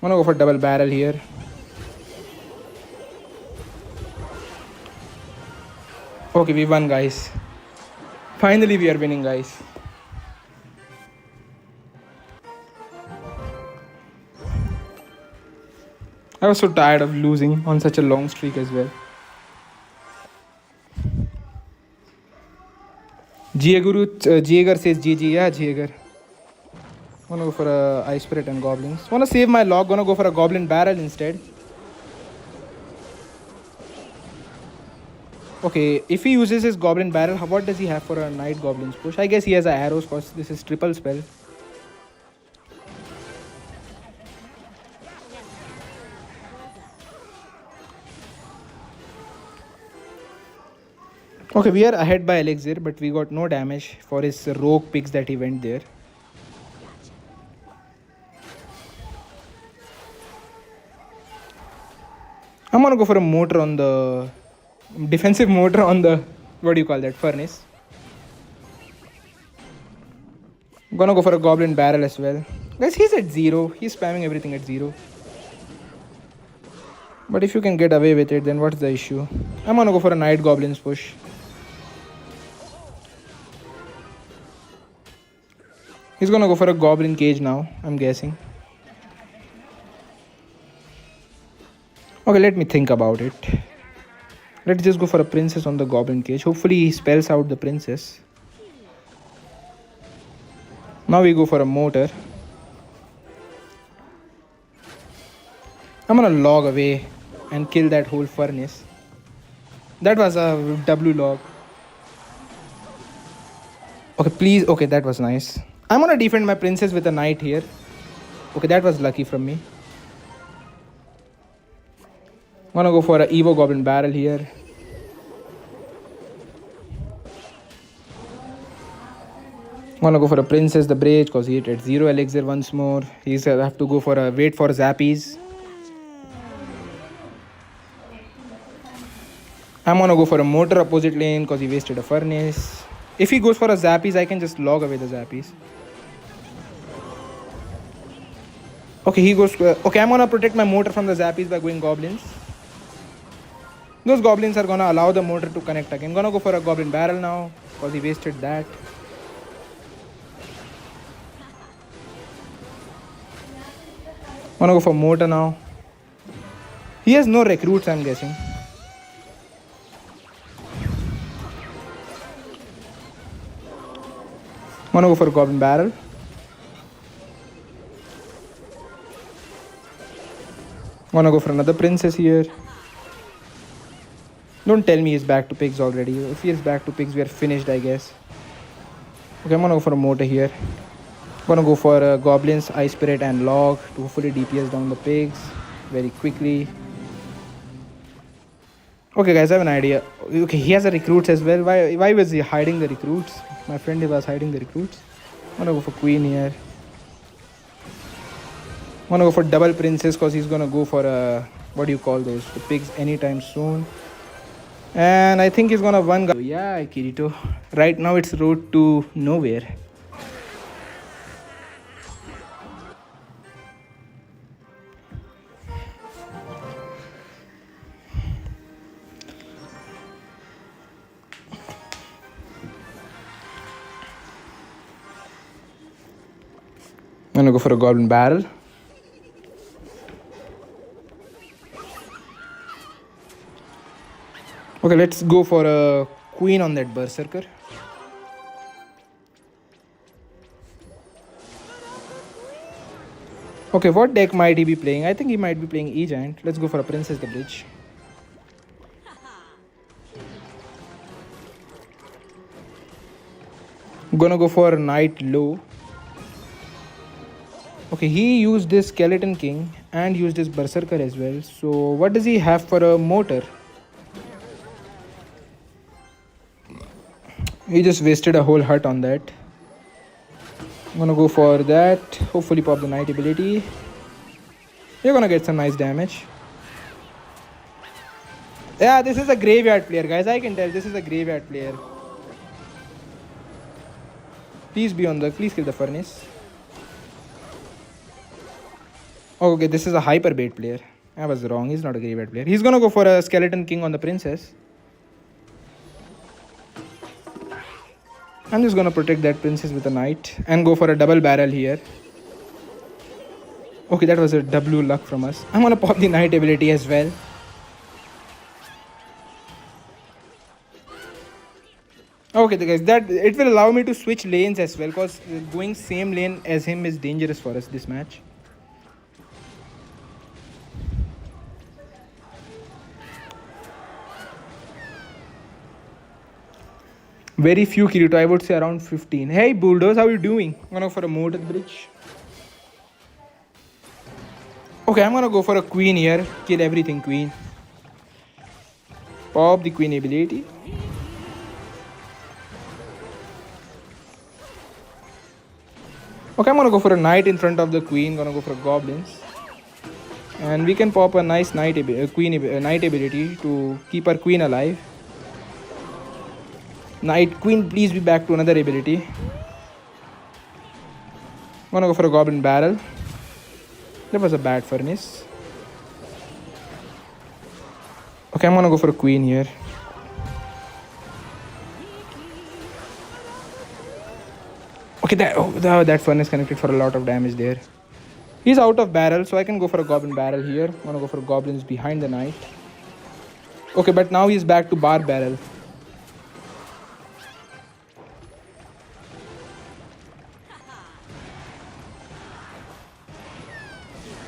Gonna go for double barrel here. Okay, we won, guys. Finally we are winning, guys. I was so tired of losing on such a long streak as well. Jaeger says GG. Yeah, Jaeger. Wanna go for a Ice Spirit and Goblins. Wanna save my log. Gonna go for a Goblin Barrel instead. Okay, if he uses his Goblin Barrel, what does he have for a Night Goblins push? I guess he has arrows because this is triple spell. Okay, we are ahead by Elixir, but we got no damage for his rogue picks that he went there. I'm gonna go for a motor on the defensive motor on the, what do you call that, furnace. I'm gonna go for a goblin barrel as well. Guys, he's at 0. He's spamming everything at 0. But if you can get away with it, then what's the issue? I'm gonna go for a night goblins push. He's gonna go for a goblin cage now, I'm guessing. Okay, let me think about it. Let's just go for a princess on the goblin cage. Hopefully he spells out the princess. Now we go for a motor. I'm gonna log away and kill that whole furnace. That was a W log. Okay, please. Okay, that was nice. I'm gonna defend my princess with a knight here. Okay, that was lucky from me. Gonna go for a Evo Goblin Barrel here. Gonna go for a Princess the Bridge because he hit at 0 elixir once more. He's gonna have to go for a wait for Zappies. I'm gonna go for a Motor opposite lane because he wasted a Furnace. If he goes for a Zappies, I can just log away the Zappies. Okay, he goes. Okay, I'm gonna protect my Motor from the Zappies by going Goblins. Those Goblins are gonna allow the Motor to connect again. Gonna go for a Goblin Barrel now because he wasted that. Gonna go for Motor now. He has no recruits, I'm guessing. Gonna go for a Goblin Barrel. Gonna go for another Princess here. Don't tell me he's back to pigs already. If he is back to pigs, we are finished, I guess. Okay, I'm gonna go for a Motor here. Gonna go for Goblins, Ice Spirit and Log to hopefully DPS down the pigs very quickly. Okay guys, I have an idea. Okay, he has the recruits as well. Why was he hiding the recruits? My friend was hiding the recruits. I'm gonna go for Queen here. I'm gonna go for double Princess because he's gonna go for what do you call those? The pigs anytime soon. And I think he's gonna one guy. Yeah, Kirito. Right now it's road to nowhere. I'm gonna go for a Goblin Barrel. Okay, let's go for a Queen on that Berserker. Okay, what deck might he be playing? I think he might be playing E-Giant. Let's go for a Princess the Bridge. I'm gonna go for a Knight Low. Okay, he used this Skeleton King and used this Berserker as well. So what does he have for a Motor? He just wasted a whole hut on that. I'm gonna go for that. Hopefully pop the Knight ability. You're gonna get some nice damage. Yeah, this is a graveyard player, guys. I can tell this is a graveyard player. Please kill the Furnace. Okay, this is a Hyper Bait player. I was wrong. He's not a graveyard player. He's gonna go for a Skeleton King on the Princess. I'm just gonna protect that Princess with a Knight and go for a double barrel here. Okay, that was a W luck from us. I'm gonna pop the Knight ability as well. Okay, guys, that it will allow me to switch lanes as well because going same lane as him is dangerous for us this match. Very few Kirito, I would say around 15. Hey Bulldoze, how are you doing? I'm gonna go for a Motor Bridge. Okay, I'm gonna go for a Queen here. Kill everything, Queen. Pop the Queen ability. Okay, I'm gonna go for a Knight in front of the Queen. Gonna go for Goblins. And we can pop a nice Knight ability to keep our Queen alive. Knight Queen, please be back to another ability. I'm gonna go for a Goblin Barrel. That was a bad Furnace. Okay, I'm gonna go for a Queen here. Okay, that Furnace connected for a lot of damage there. He's out of barrel, so I can go for a Goblin Barrel here. I'm gonna go for Goblins behind the Knight. Okay, but now he's back to Bar Barrel.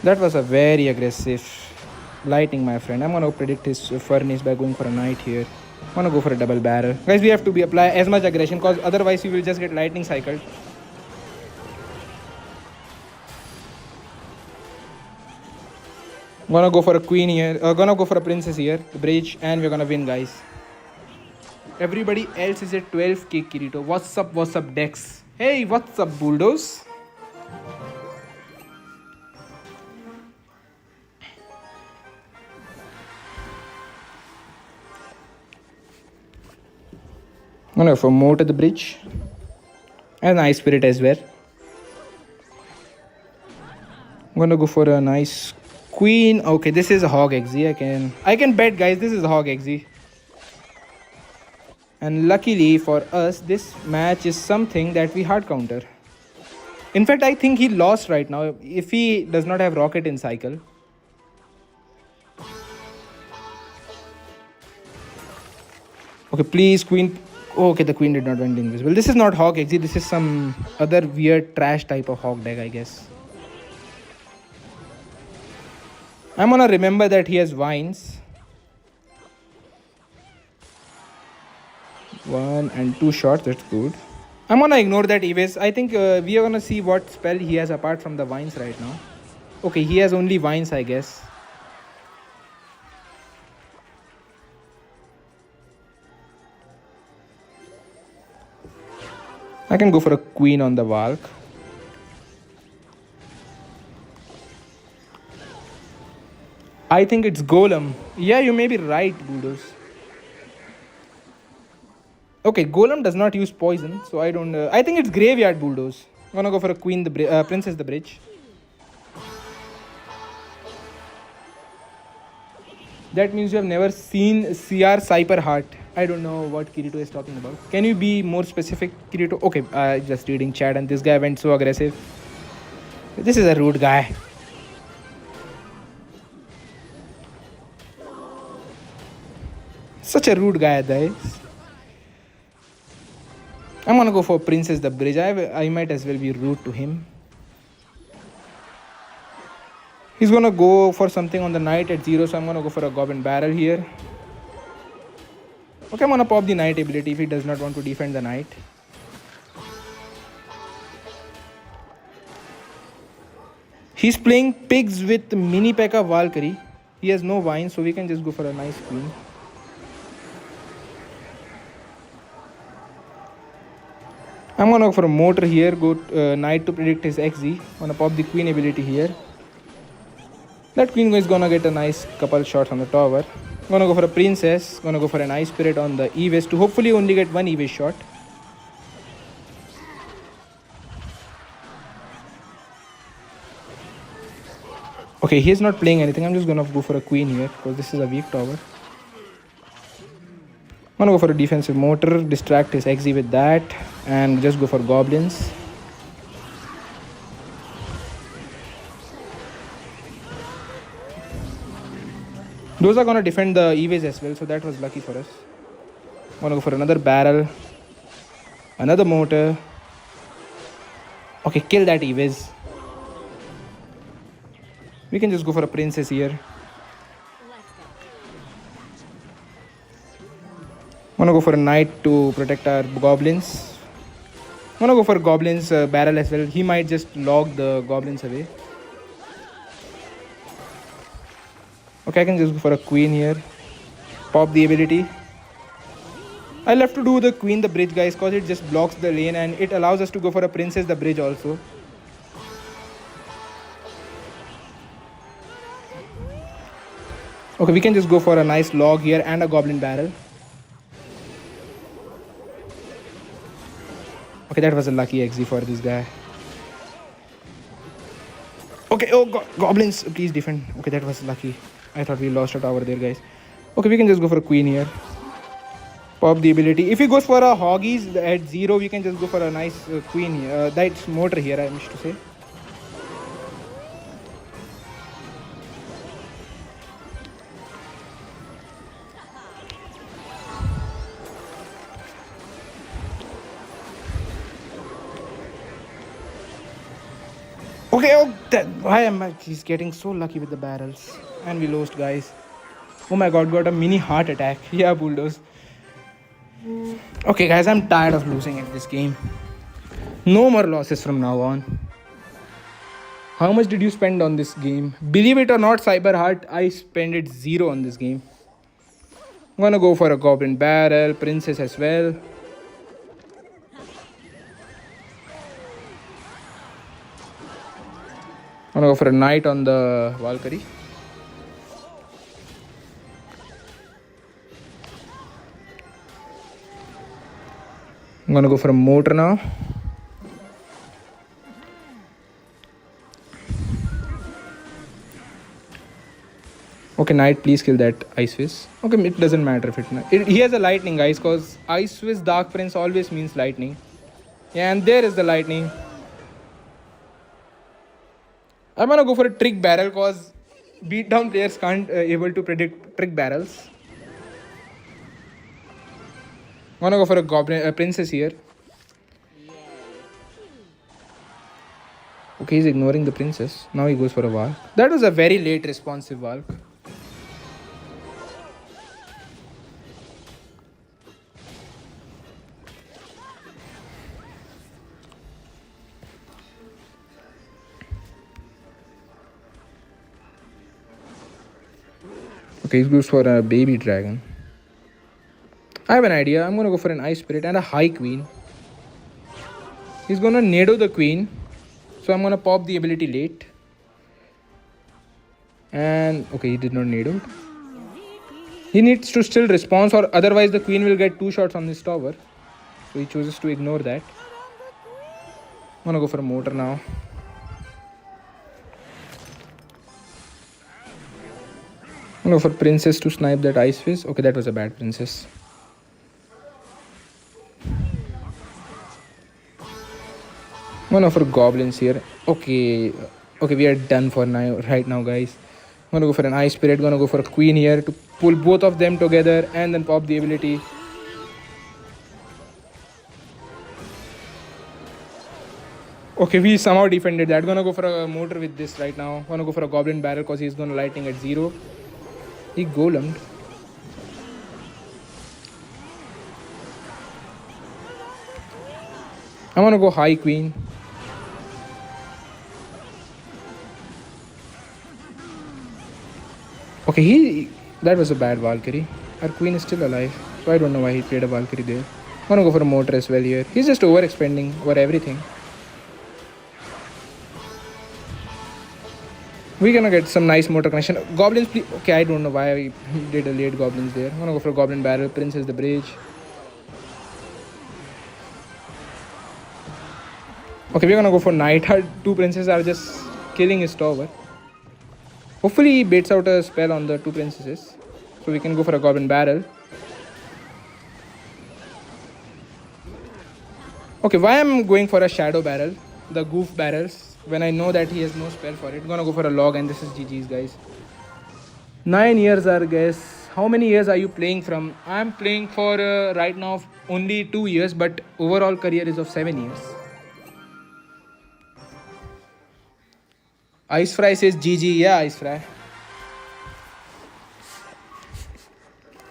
That was a very aggressive lightning, my friend. I'm gonna predict his Furnace by going for a Knight here. I'm gonna go for a double barrel. Guys, we have to apply as much aggression because otherwise we will just get lightning cycled. Gonna go for a queen here. Gonna go for a princess here. The bridge, and we're gonna win, guys. Everybody else is at 12k Kirito. What's up? What's up, Dex? Hey, what's up, Bulldoze? I'm gonna go for moat at the bridge. And an ice spirit as well. I'm gonna go for a nice queen. Okay, this is a hog XZ. I can bet, guys, this is a hog XZ. And luckily for us, this match is something that we hard counter. In fact, I think he lost right now if he does not have rocket in cycle. Okay, please, queen. Oh, okay, the queen did not went invisible. This is not hog XZ. This is some other weird trash type of hog deck, I guess. I'm gonna remember that he has vines. 1 and 2 shots, that's good. I'm gonna ignore that evase. I think we are gonna see what spell he has apart from the vines right now. Okay, he has only vines, I guess. I can go for a queen on the Valk. I think it's Golem. Yeah, you may be right, Bulldoze. Okay, Golem does not use poison, so I don't... I think it's Graveyard, Bulldoze. I'm gonna go for a queen, princess the bridge. That means you have never seen CR Cyper Heart. I don't know what Kirito is talking about. Can you be more specific, Kirito? Okay, just reading chat and this guy went so aggressive. This is a rude guy. Such a rude guy, guys. I'm gonna go for Princess the Bridge. I might as well be rude to him. He's gonna go for something on the knight at 0, so I'm gonna go for a Goblin Barrel here. Okay, I'm gonna pop the knight ability if he does not want to defend the knight. He's playing pigs with Mini P.E.K.K.A Valkyrie. He has no vine, so we can just go for a nice queen. I'm gonna go for a motor here, go knight to predict his XZ. Gonna pop the queen ability here. That queen is gonna get a nice couple shots on the tower. Gonna go for a princess. Gonna go for an ice spirit on the E-West to hopefully only get one E-West shot. Okay, he's not playing anything. I'm just gonna go for a queen here because this is a weak tower. I'm gonna go for a defensive motor, distract his XZ with that, and just go for goblins. Those are gonna defend the E-Ways as well, so that was lucky for us. I'm gonna go for another barrel, another motor. Okay, kill that E-Ways. We can just go for a princess here. I'm gonna go for a knight to protect our goblins. I'm gonna go for goblins barrel as well. He might just log the goblins away. Okay, I can just go for a queen here. Pop the ability. I'll have to do the queen the bridge, guys, because it just blocks the lane and it allows us to go for a princess the bridge also. Okay, we can just go for a nice log here and a goblin barrel. Okay, that was a lucky XZ for this guy. Okay, oh, goblins, please defend. Okay, that was lucky. I thought we lost a tower there, guys. Okay, we can just go for a queen here. Pop the ability. If he goes for a hoggies at 0, we can just go for a nice queen here. That's motor here, I wish to say. Okay, oh, why am I? He's getting so lucky with the barrels. And we lost, guys. Oh my god, got a mini heart attack. Yeah, Bulldoze. Okay, guys, I'm tired of losing at this game. No more losses from now on. How much did you spend on this game? Believe it or not, Cyberheart, I spent it zero on this game. I'm gonna go for a goblin barrel, princess as well. I'm gonna go for a knight on the Valkyrie. I'm gonna go for a motor now. Okay, knight, please kill that ice fist. Okay, it doesn't matter if he has a lightning, guys, because ice fist dark prince always means lightning. Yeah, and there is the lightning. I'm gonna go for a trick barrel because beatdown players can't able to predict trick barrels. I'm gonna go for a goblin princess here. Okay, he's ignoring the princess. Now he goes for a Valk. That was a very late responsive Valk. Okay, he goes for a baby dragon. I have an idea. I'm gonna go for an ice spirit and a high queen. He's gonna nado the queen. So I'm gonna pop the ability late. And okay, he did not nado. He needs to still respond, or otherwise the queen will get 2 shots on this tower. So he chooses to ignore that. I'm gonna go for a motor now. I'm gonna go for princess to snipe that ice fist. Okay, that was a bad princess. I'm gonna go for goblins here. Okay, we are done for now. Right now, guys. I'm gonna go for an ice spirit. Gonna go for a queen here to pull both of them together and then pop the ability. Okay, we somehow defended that. Gonna go for a motor with this right now. Gonna go for a goblin barrel because he's gonna lightning at 0. He golemed. I'm gonna go high queen. Okay, that was a bad Valkyrie. Our queen is still alive, so I don't know why he played a Valkyrie there. I'm gonna go for a motor as well here. He's just overexpending over everything. We're gonna get some nice motor connection. Goblins, please. Okay, I don't know why I did a late goblins there. I'm gonna go for a goblin barrel. Princess the bridge. Okay, we're gonna go for knight. Our 2 princes are just killing his tower. Hopefully he baits out a spell on the 2 princesses. So we can go for a goblin barrel. Okay, why I'm going for a shadow barrel? The goof barrels. When I know that he has no spell for it. I'm gonna go for a log and this is GG's, guys. 9 years are, guys. How many years are you playing from? I'm playing for right now only 2 years, but overall career is of 7 years. Ice Fry says GG. Yeah, Ice Fry.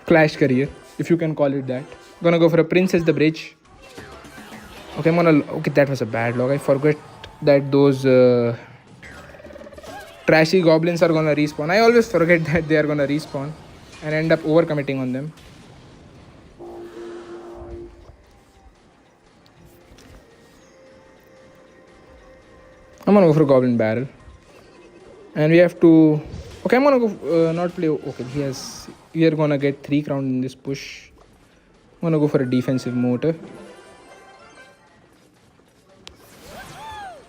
Clash career, if you can call it that. Gonna go for a princess the bridge. Okay, okay, that was a bad log. I forgot that those trashy goblins are gonna respawn. I always forget that they are gonna respawn and end up overcommitting on them. I'm gonna go for a goblin barrel. And we have to... Okay, I'm gonna go not play... Okay, we are gonna get 3 crown in this push. I'm gonna go for a defensive motor.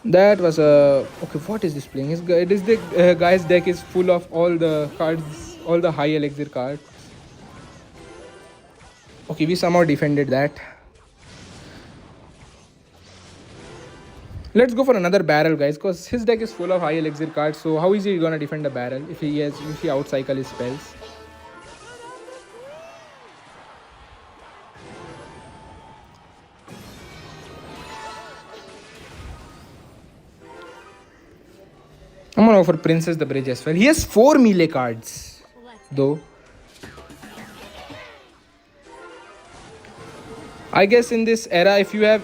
That was a... Okay, what is this playing? The guy's deck is full of all the cards, all the high elixir cards. Okay, we somehow defended that. Let's go for another barrel, guys, because his deck is full of high elixir cards. So how is he gonna defend a barrel if he outcycle his spells? I'm gonna go for Princess the Bridge as well. He has 4 melee cards, though. I guess in this era, if you have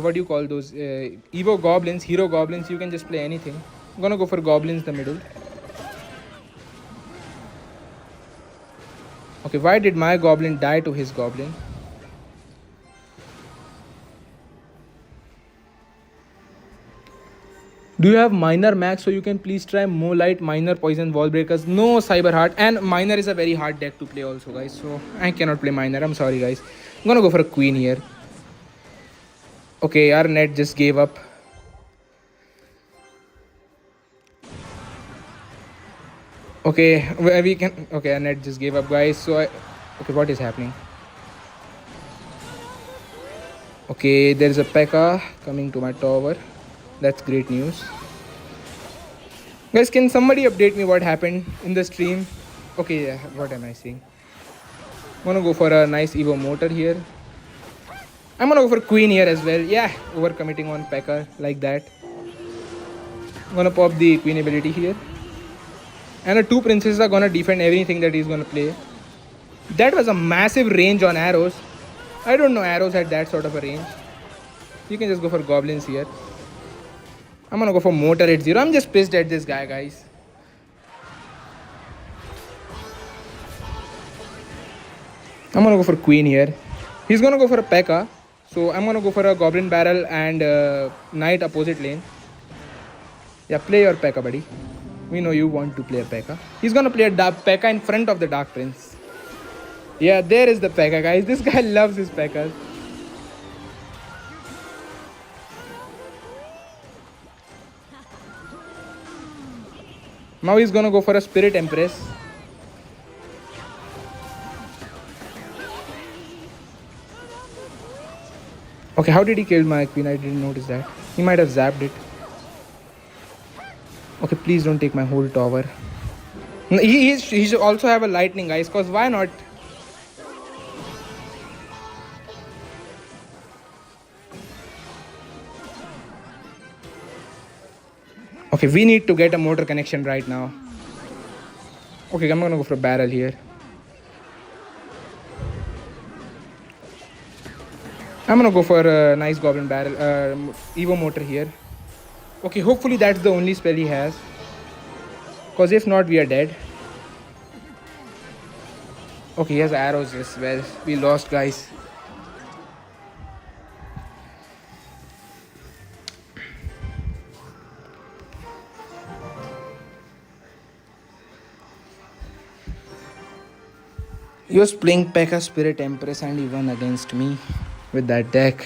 what do you call those Evo goblins, hero goblins, you can just play anything. Gonna go for goblins in the middle. Okay, why did my goblin die to his goblin? Do you have miner max so you can please try more light miner poison wall breakers? No, cyber heart, and miner is a very hard deck to play also, guys, so I cannot play miner. I'm sorry, guys. I'm gonna go for a queen here. Okay, our net just gave up. Okay, we can. Okay, our net just gave up, guys. So okay, what is happening? Okay, there's a P.E.K.K.A coming to my tower. That's great news. Guys, can somebody update me what happened in the stream? Okay, yeah, what am I seeing? I'm gonna go for a nice Evo motor here. I'm gonna go for queen here as well. Yeah, overcommitting on P.E.K.K.A like that. I'm gonna pop the queen ability here. And the two princes are gonna defend everything that he's gonna play. That was a massive range on arrows. I don't know arrows had that sort of a range. You can just go for goblins here. I'm gonna go for motor at 0. I'm just pissed at this guy, guys. I'm gonna go for queen here. He's gonna go for a P.E.K.K.A. So I'm gonna go for a goblin barrel and knight opposite lane. Yeah, play your P.E.K.K.A, buddy. We know you want to play a P.E.K.K.A. He's gonna play a P.E.K.K.A in front of the Dark Prince. Yeah, there is the P.E.K.K.A, guys. This guy loves his P.E.K.K.A. Now he's gonna go for a Spirit Empress. Okay, how did he kill my queen? I didn't notice that. He might have zapped it. Okay, please don't take my whole tower. He should also have a lightning, guys, because why not? Okay, we need to get a motor connection right now. Okay, I'm gonna go for a barrel here. I'm gonna go for a nice goblin barrel, Evo motor here. Okay, hopefully that's the only spell he has. Because if not, we are dead. Okay, he has arrows as well. We lost, guys. He was playing P.E.K.K.A Spirit Empress and he won against me with that deck.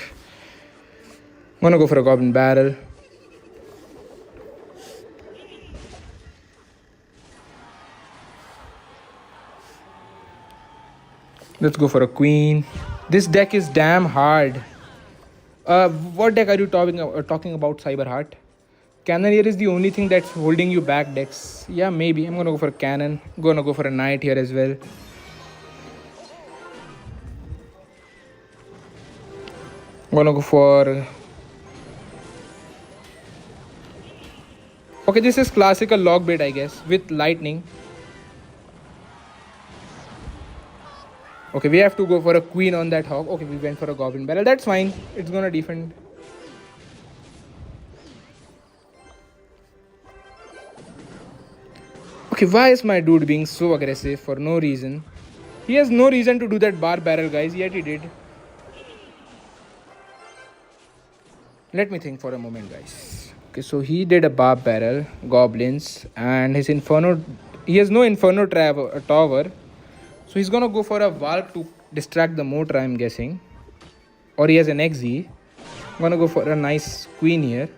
I'm gonna go for a goblin barrel. Let's go for a queen. This deck is damn hard. What deck are you talking about, Cyberheart? Cannoneer is the only thing that's holding you back decks. Yeah, maybe. I'm gonna go for a cannon. I'm gonna go for a knight here as well. I'm gonna go for... Okay, this is classical log bait, I guess, with lightning. Okay, we have to go for a queen on that hog. Okay, we went for a goblin barrel. That's fine. It's gonna defend. Okay, why is my dude being so aggressive for no reason? He has no reason to do that bar barrel, guys, yet he did. Let me think for a moment, guys. Okay, so he did a bar barrel, goblins, and his inferno... He has no inferno tower. So he's gonna go for a Valk to distract the motor, I'm guessing. Or he has an XZ. I'm gonna go for a nice queen here.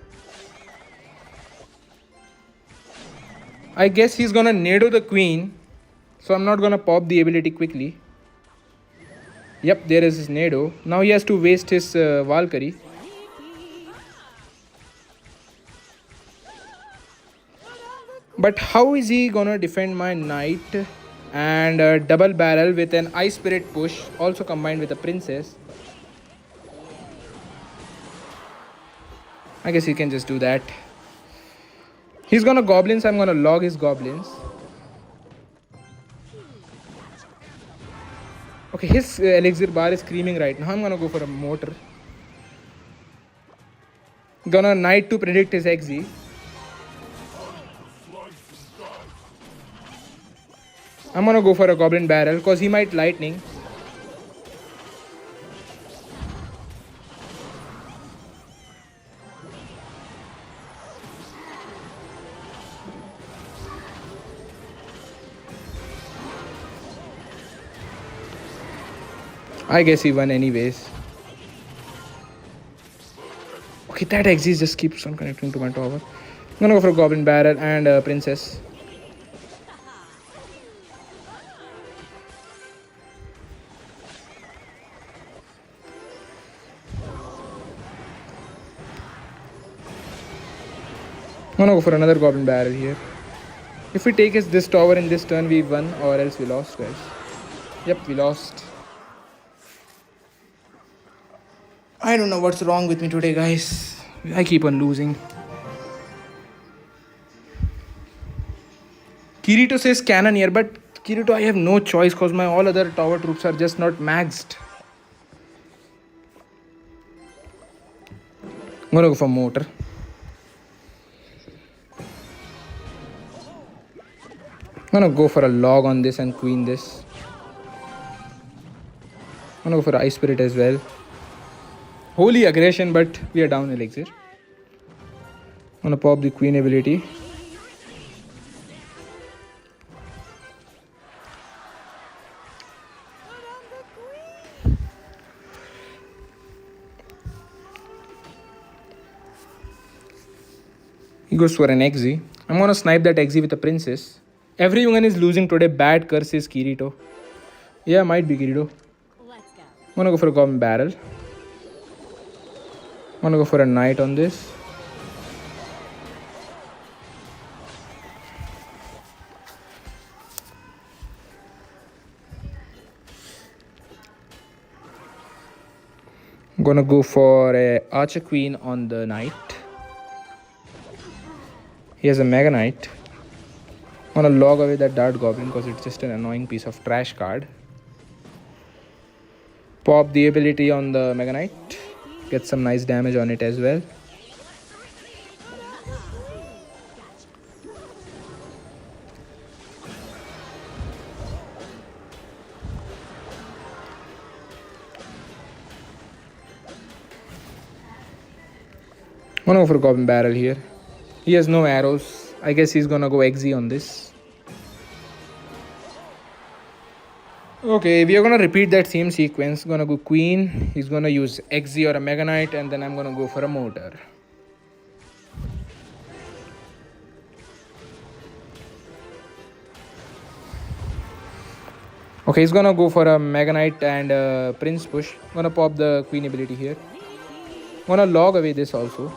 I guess he's gonna nado the queen. So I'm not gonna pop the ability quickly. Yep, there is his nado. Now he has to waste his Valkyrie. But how is he gonna defend my knight and double barrel with an ice spirit push, also combined with a princess? I guess he can just do that. He's gonna goblins, I'm gonna log his goblins. Okay, his elixir bar is screaming right now. I'm gonna go for a motor. Gonna knight to predict his XZ. I'm gonna go for a goblin barrel because he might lightning. I guess he won anyways. Okay, that exit just keeps on connecting to my tower. I'm gonna go for a goblin barrel and a princess. I'm gonna go for another goblin barrel here. If we take this tower in this turn, we won, or else we lost, guys. Yep, we lost. I don't know what's wrong with me today, guys. I keep on losing. Kirito says cannon here, but Kirito, I have no choice because my all other tower troops are just not maxed. I'm gonna go for mortar. I'm gonna go for a log on this and queen this. I'm gonna go for ice spirit as well. Holy aggression, but we are down elixir. I'm gonna pop the queen ability. He goes for an XZ. I'm gonna snipe that XZ with a princess. Everyone is losing today. Bad curse is Kirito. Yeah, might be Kirito. Let's go. I'm gonna go for a goblin barrel. I'm gonna go for a knight on this. I'm gonna go for a archer queen on the knight. He has a mega knight. I'm gonna log away that dart goblin because it's just an annoying piece of trash card. Pop the ability on the mega knight. Get some nice damage on it as well. I'm gonna go for a goblin barrel here. He has no arrows. I guess he's gonna go XZ on this. Okay, we are gonna repeat that same sequence. Gonna go queen. He's gonna use XZ or a mega knight, and then I'm gonna go for a mortar. Okay, he's gonna go for a mega knight and a prince push. Gonna pop the queen ability here. Gonna log away this also.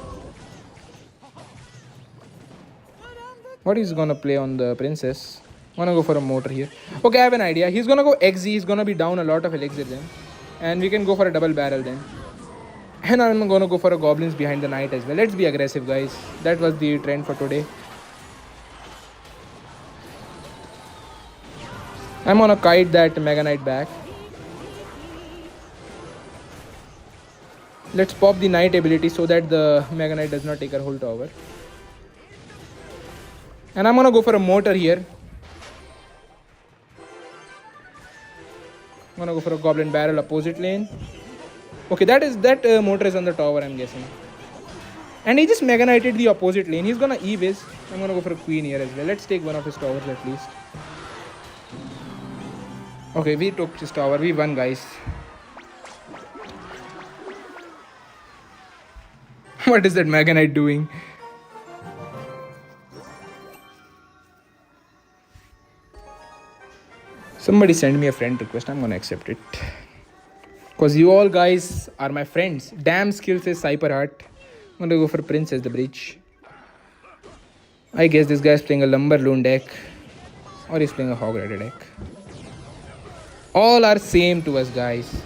What is gonna play on the princess? I'm gonna go for a mortar here. Okay, I have an idea. He's gonna go XZ. He's gonna be down a lot of elixir then. And we can go for a double barrel then. And I'm gonna go for a goblins behind the knight as well. Let's be aggressive, guys. That was the trend for today. I'm gonna kite that mega knight back. Let's pop the knight ability so that the mega knight does not take our whole tower. And I'm gonna go for a mortar here. I'm gonna go for a goblin barrel opposite lane. Okay, that mortar is on the tower, I'm guessing. And he just mega knighted the opposite lane. He's gonna E-Wiz. I'm gonna go for a queen here as well. Let's take one of his towers at least. Okay, we took his tower. We won, guys. What is that mega knight doing? Somebody send me a friend request. I'm gonna accept it. Because you all guys are my friends. Damn skill says Cyper Heart. I'm gonna go for Prince as the bridge. I guess this guy is playing a Lumberloon deck. Or he's playing a Hog Rider deck. All are same to us, guys.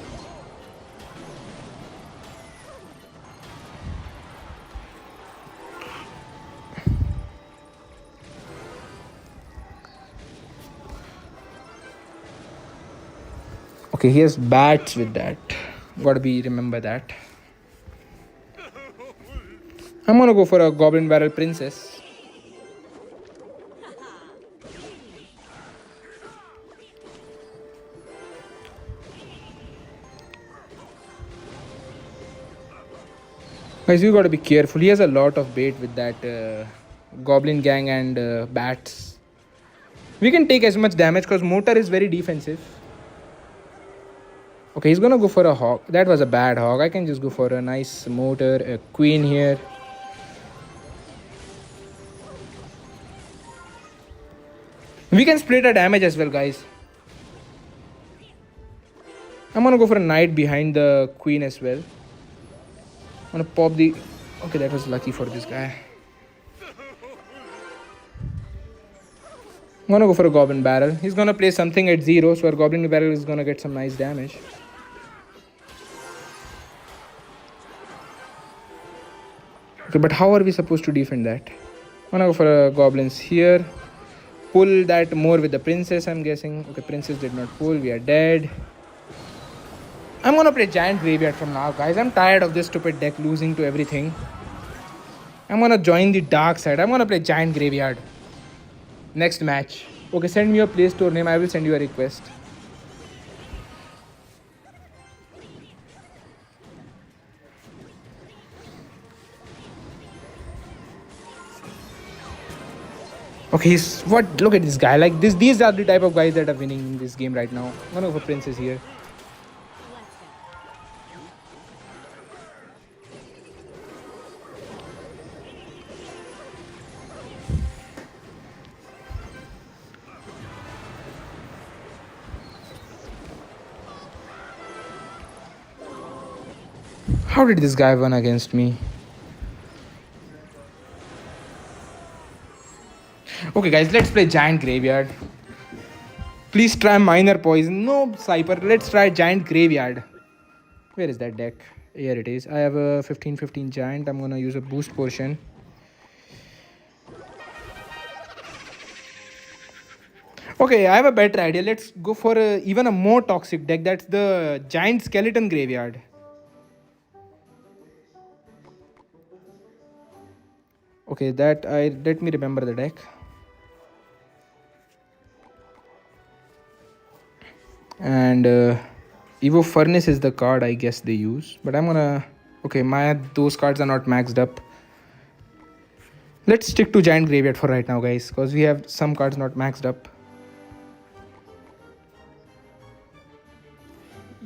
Okay, he has bats with that. Gotta be remember that. I'm gonna go for a Goblin Barrel Princess. Guys, you gotta be careful. He has a lot of bait with that goblin gang and bats. We can take as much damage because motor is very defensive. Okay, he's gonna go for a hawk. That was a bad hawk. I can just go for a nice motor, a queen here. We can split our damage as well, guys. I'm gonna go for a knight behind the queen as well. I'm gonna pop the... Okay, that was lucky for this guy. I'm gonna go for a goblin barrel. He's gonna play something at 0, so our goblin barrel is gonna get some nice damage. Okay, but how are we supposed to defend that? I'm gonna go for a goblins here. Pull that more with the princess, I'm guessing. Okay, princess did not pull. We are dead. I'm gonna play giant graveyard from now, guys. I'm tired of this stupid deck losing to everything. I'm gonna join the dark side. I'm gonna play giant graveyard. Next match. Okay, send me your play store name. I will send you a request. Okay, he's what? Look at this guy. Like this, these are the type of guys that are winning in this game right now. I'm gonna go for princess here. How did this guy win against me? Okay, guys, let's play giant graveyard. Please try minor poison. No, Cyper. Let's try giant graveyard. Where is that deck? Here it is. I have a 15-15 giant. I'm gonna use a boost portion. Okay, I have a better idea. Let's go for even a more toxic deck. That's the giant skeleton graveyard. Okay, that I let me remember the deck. And Evo Furnace is the card I guess they use. But I'm gonna... Okay, those cards are not maxed up. Let's stick to giant graveyard for right now, guys, because we have some cards not maxed up.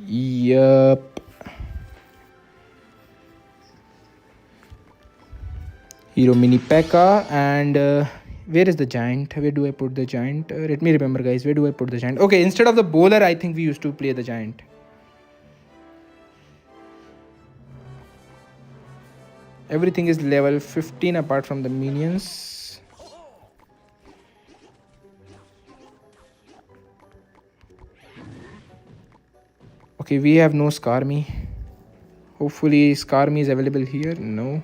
Yup. Hero Mini P.E.K.K.A. and where is the giant? Where do I put the giant? Let me remember, guys. Where do I put the giant? Okay, instead of the bowler, I think we used to play the giant. Everything is level 15 apart from the minions. Okay, we have no Skarmy. Hopefully Skarmy is available here. No.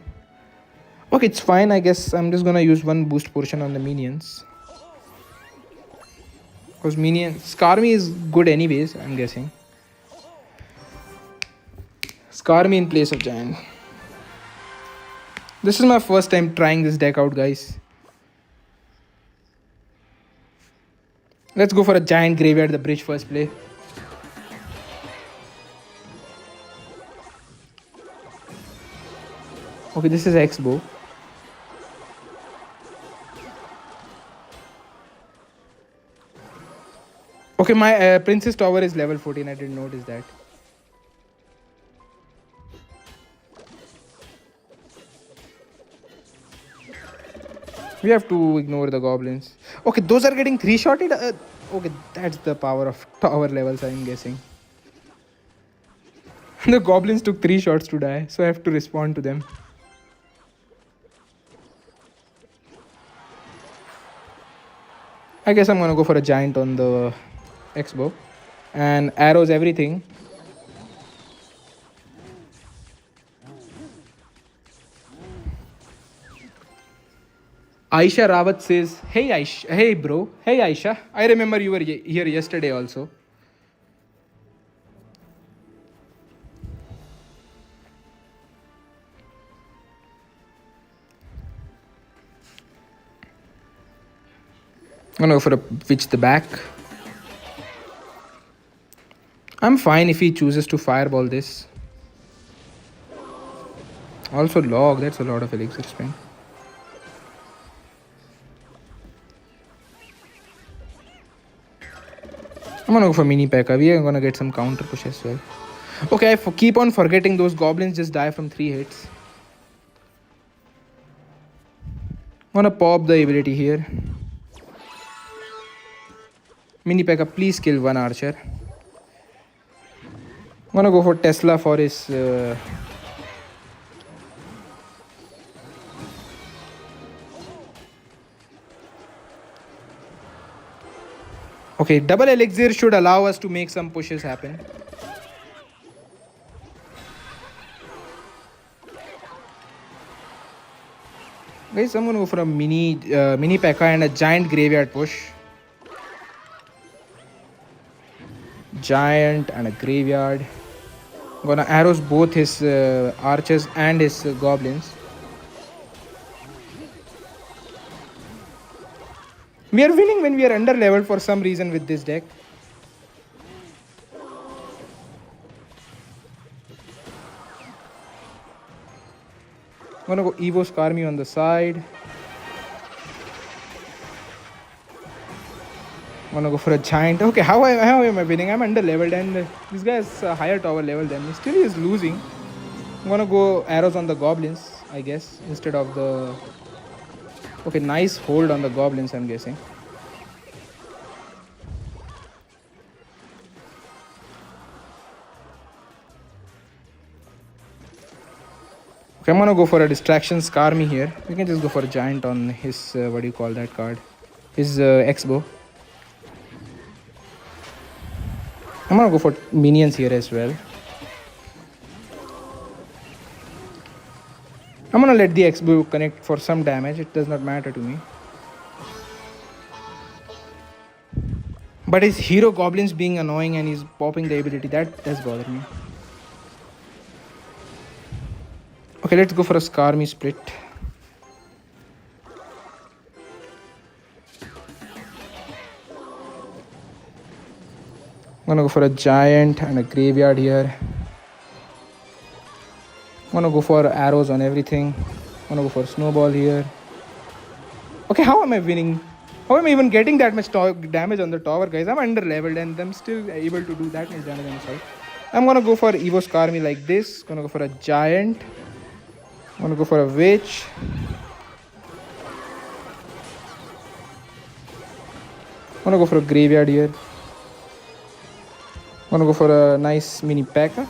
Okay, it's fine. I guess I'm just gonna use one boost portion on the minions. Because Skarmy is good anyways, I'm guessing. Skarmy in place of giant. This is my first time trying this deck out, guys. Let's go for a giant graveyard, the bridge first play. Okay, this is X-Bow. Okay, my Princess Tower is level 14. I didn't notice that. We have to ignore the goblins. Okay, those are getting 3-shotted. Okay, that's the power of tower levels, I'm guessing. The goblins took 3 shots to die, so I have to respond to them. I guess I'm gonna go for a giant on the X-Bow. And arrows everything. Aisha Rawat says, "Hey Aisha, hey bro, hey Aisha. I remember you were here yesterday also." I'm gonna go for a witch the back. I'm fine if he chooses to fireball this. Also log, that's a lot of elixir spent. I'm gonna go for mini P.E.K.K.A. We are gonna get some counter push as well. Okay, keep on forgetting those goblins just die from 3 hits. I'm gonna pop the ability here. Mini P.E.K.K.A. please kill one archer. I'm gonna go for Tesla for his okay, double elixir should allow us to make some pushes happen. Guys, I'm gonna go for a mini P.E.K.K.A. and a giant graveyard push. Giant and a graveyard. I'm gonna arrows both his archers and his goblins. We are winning when we are under leveled for some reason with this deck. I'm gonna go Evo Skarmy on the side. I'm gonna go for a giant. Okay, how am I winning? I'm under leveled and this guy is a higher tower level than me. Still he is losing. I'm gonna go arrows on the goblins, I guess, instead of the... Okay, nice hold on the goblins, I'm guessing. Okay, I'm gonna go for a distraction Skarmy here. We can just go for a giant on his, what do you call that card? His X-bow. I'm gonna go for minions here as well. I'm gonna let the X-bow connect for some damage. It does not matter to me. But his hero goblins being annoying and he's popping the ability, that does bother me. Okay, let's go for a Skarmy split. I'm gonna go for a giant and a graveyard here. I'm gonna go for arrows on everything. I'm gonna go for snowball here. Okay, how am I winning? How am I even getting that much damage on the tower, guys? I'm under leveled and I'm still able to do that much damage on the side. I'm gonna go for Evo Skarmy like this. Gonna go for a giant. I'm gonna go for a witch. I'm gonna go for a graveyard here. I'm gonna go for a nice mini P.E.K.K.A.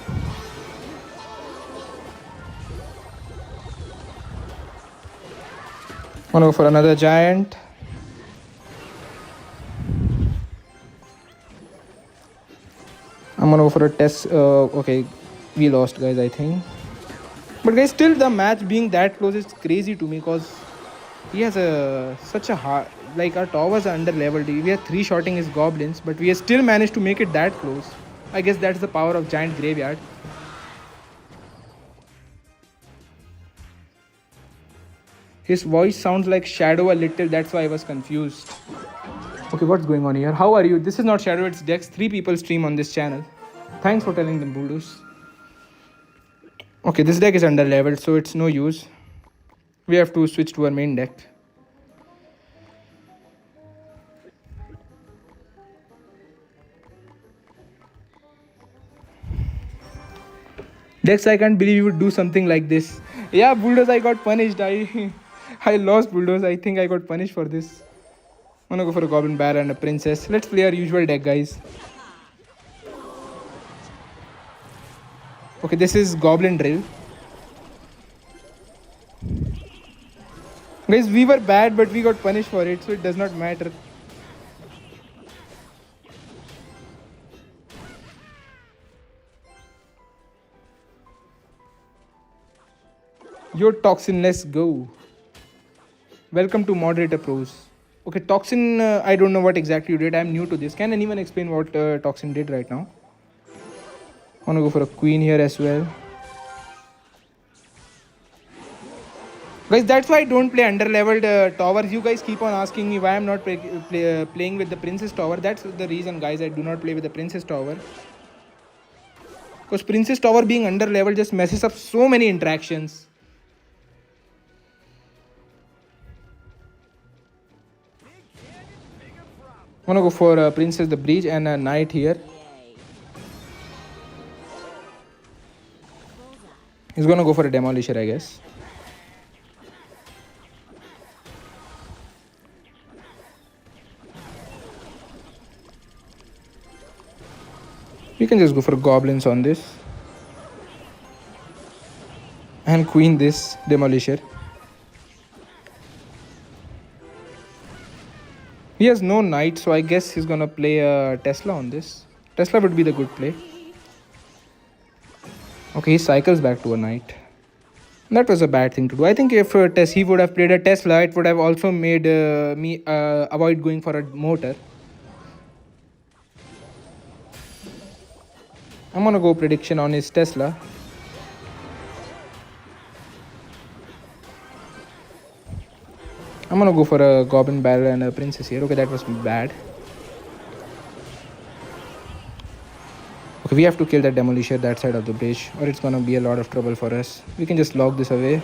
I'm gonna go for another giant. I'm gonna go for a test. Okay, we lost, guys, I think. But guys, still the match being that close is crazy to me because he has such a hard... Like our towers are under leveled. We are 3-shotting his goblins, but we have still managed to make it that close. I guess that's the power of giant graveyard. His voice sounds like Shadow a little, that's why I was confused. Okay, what's going on here? How are you? This is not Shadow, it's Dex. 3 people stream on this channel. Thanks for telling them, Bulldoze. Okay, this deck is under leveled, so it's no use. We have to switch to our main deck. Dex, I can't believe you would do something like this. Yeah, Bulldoze, I got punished. I lost, Bulldoze. I think I got punished for this. I'm gonna go for a Goblin Bear and a Princess. Let's play our usual deck, guys. Okay, this is Goblin Drill. Guys, we were bad, but we got punished for it, so it does not matter. Yo, Toxin, let's go. Welcome to Moderator Pros. Okay, Toxin, I don't know what exactly you did. I'm new to this. Can anyone explain what Toxin did right now? I want to go for a Queen here as well. Guys, that's why I don't play under-leveled towers. You guys keep on asking me why I'm not playing with the Princess Tower. That's the reason, guys. I do not play with the Princess Tower. Because Princess Tower being under-leveled just messes up so many interactions. I'm gonna go for Princess the Breach and a Knight here. Yay. Bullseye. He's gonna go for a Demolisher, I guess. We can just go for Goblins on this. And Queen this Demolisher. He has no Knight, so I guess he's gonna play a Tesla on this. Tesla would be the good play. Okay, he cycles back to a Knight. That was a bad thing to do. I think if he would have played a Tesla, it would have also made me avoid going for a motor. I'm gonna go prediction on his Tesla. I'm gonna go for a Goblin Barrel and a Princess here. Okay, that was bad. Okay, we have to kill that Demolisher that side of the bridge, or it's gonna be a lot of trouble for us. We can just lock this away.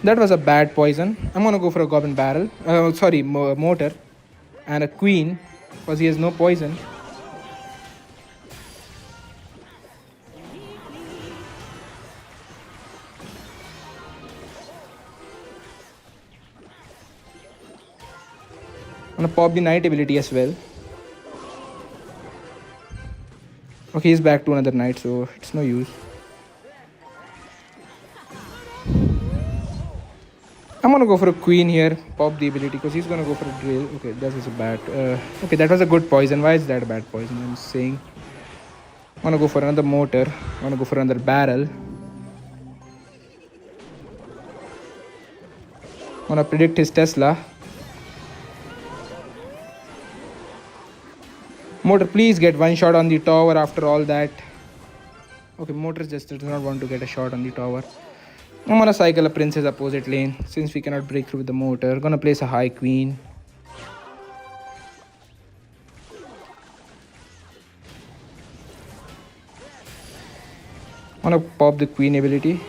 That was a bad poison. I'm gonna go for a Goblin Barrel. Sorry, Motor. And a Queen, because he has no poison. I'm gonna pop the Knight ability as well. Okay, he's back to another Knight, so it's no use. I'm gonna go for a Queen here, pop the ability, because he's gonna go for a Drill. Okay, that was a bad. Okay, that was a good poison. Why is that a bad poison? I'm saying. I'm gonna go for another Motor. I'm gonna go for another Barrel. I'm gonna predict his Tesla. Motor, please get one shot on the tower after all that. Okay, Motor just does not want to get a shot on the tower. I'm gonna cycle a Princess opposite lane since we cannot break through with the Motor. Gonna place a High Queen. I'm gonna pop the Queen ability.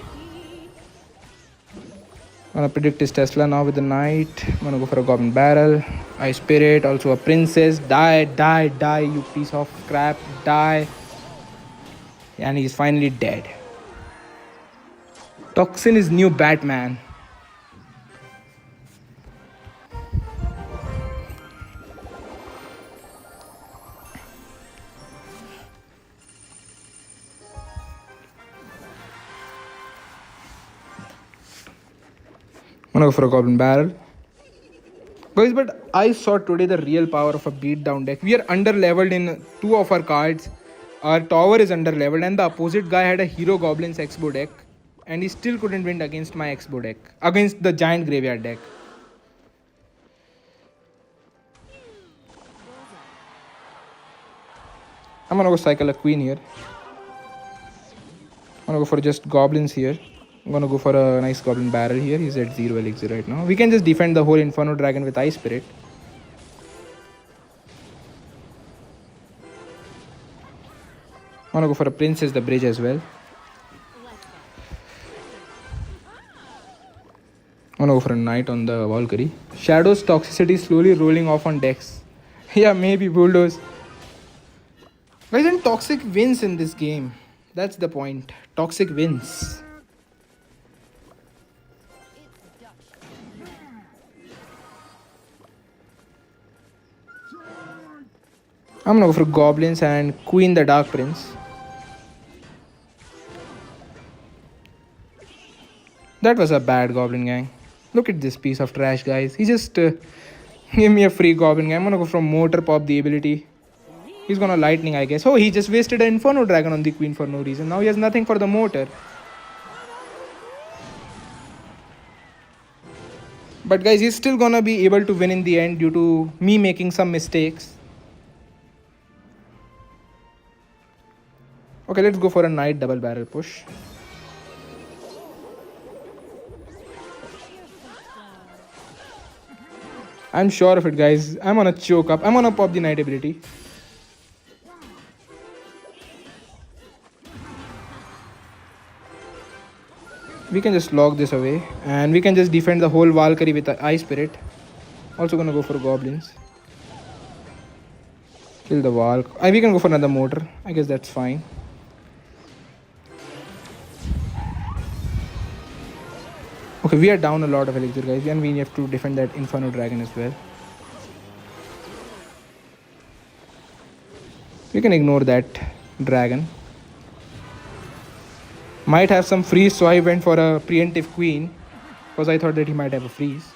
I'm gonna predict his Tesla now with the Knight. I'm gonna go for a Goblin Barrel. Ice Spirit, also a Princess. Die, die, die, you piece of crap. Die. And he's finally dead. Toxin is new Batman. I'm gonna go for a Goblin Barrel. Guys, but I saw today the real power of a beatdown deck. We are under leveled in 2 of our cards. Our tower is under leveled, and the opposite guy had a Hero Goblins Expo deck, and he still couldn't win against my Expo deck, against the Giant Graveyard deck. I'm gonna go cycle a Queen here. I'm gonna go for just Goblins here. I'm gonna go for a nice Goblin Barrel here. He's at 0 elixir right now. We can just defend the whole Inferno Dragon with Ice Spirit. I'm gonna go for a Princess the Bridge as well. Let's go. I'm gonna go for a Knight on the Valkyrie. Shadow's toxicity slowly rolling off on decks. Yeah, maybe Bulldoze. Guys, and Toxic wins in this game. That's the point. Toxic wins. I'm gonna go for Goblins and Queen the Dark Prince. That was a bad Goblin gang. Look at this piece of trash, guys. He just gave me a free Goblin gang. I'm gonna go from Motor, pop the ability. He's gonna Lightning, I guess. Oh, he just wasted an Inferno Dragon on the Queen for no reason. Now he has nothing for the Motor. But guys, he's still gonna be able to win in the end due to me making some mistakes. Okay, let's go for a Knight double barrel push. I'm sure of it, guys. I'm gonna choke up. I'm gonna pop the Knight ability. We can just lock this away, and we can just defend the whole Valkyrie with the Ice Spirit. Also gonna go for Goblins. Kill the wall. We can go for another mortar. I guess that's fine. Okay, we are down a lot of elixir, guys, and we have to defend that Inferno Dragon as well. We can ignore that dragon. Might have some freeze, so I went for a preemptive queen because I thought that he might have a freeze.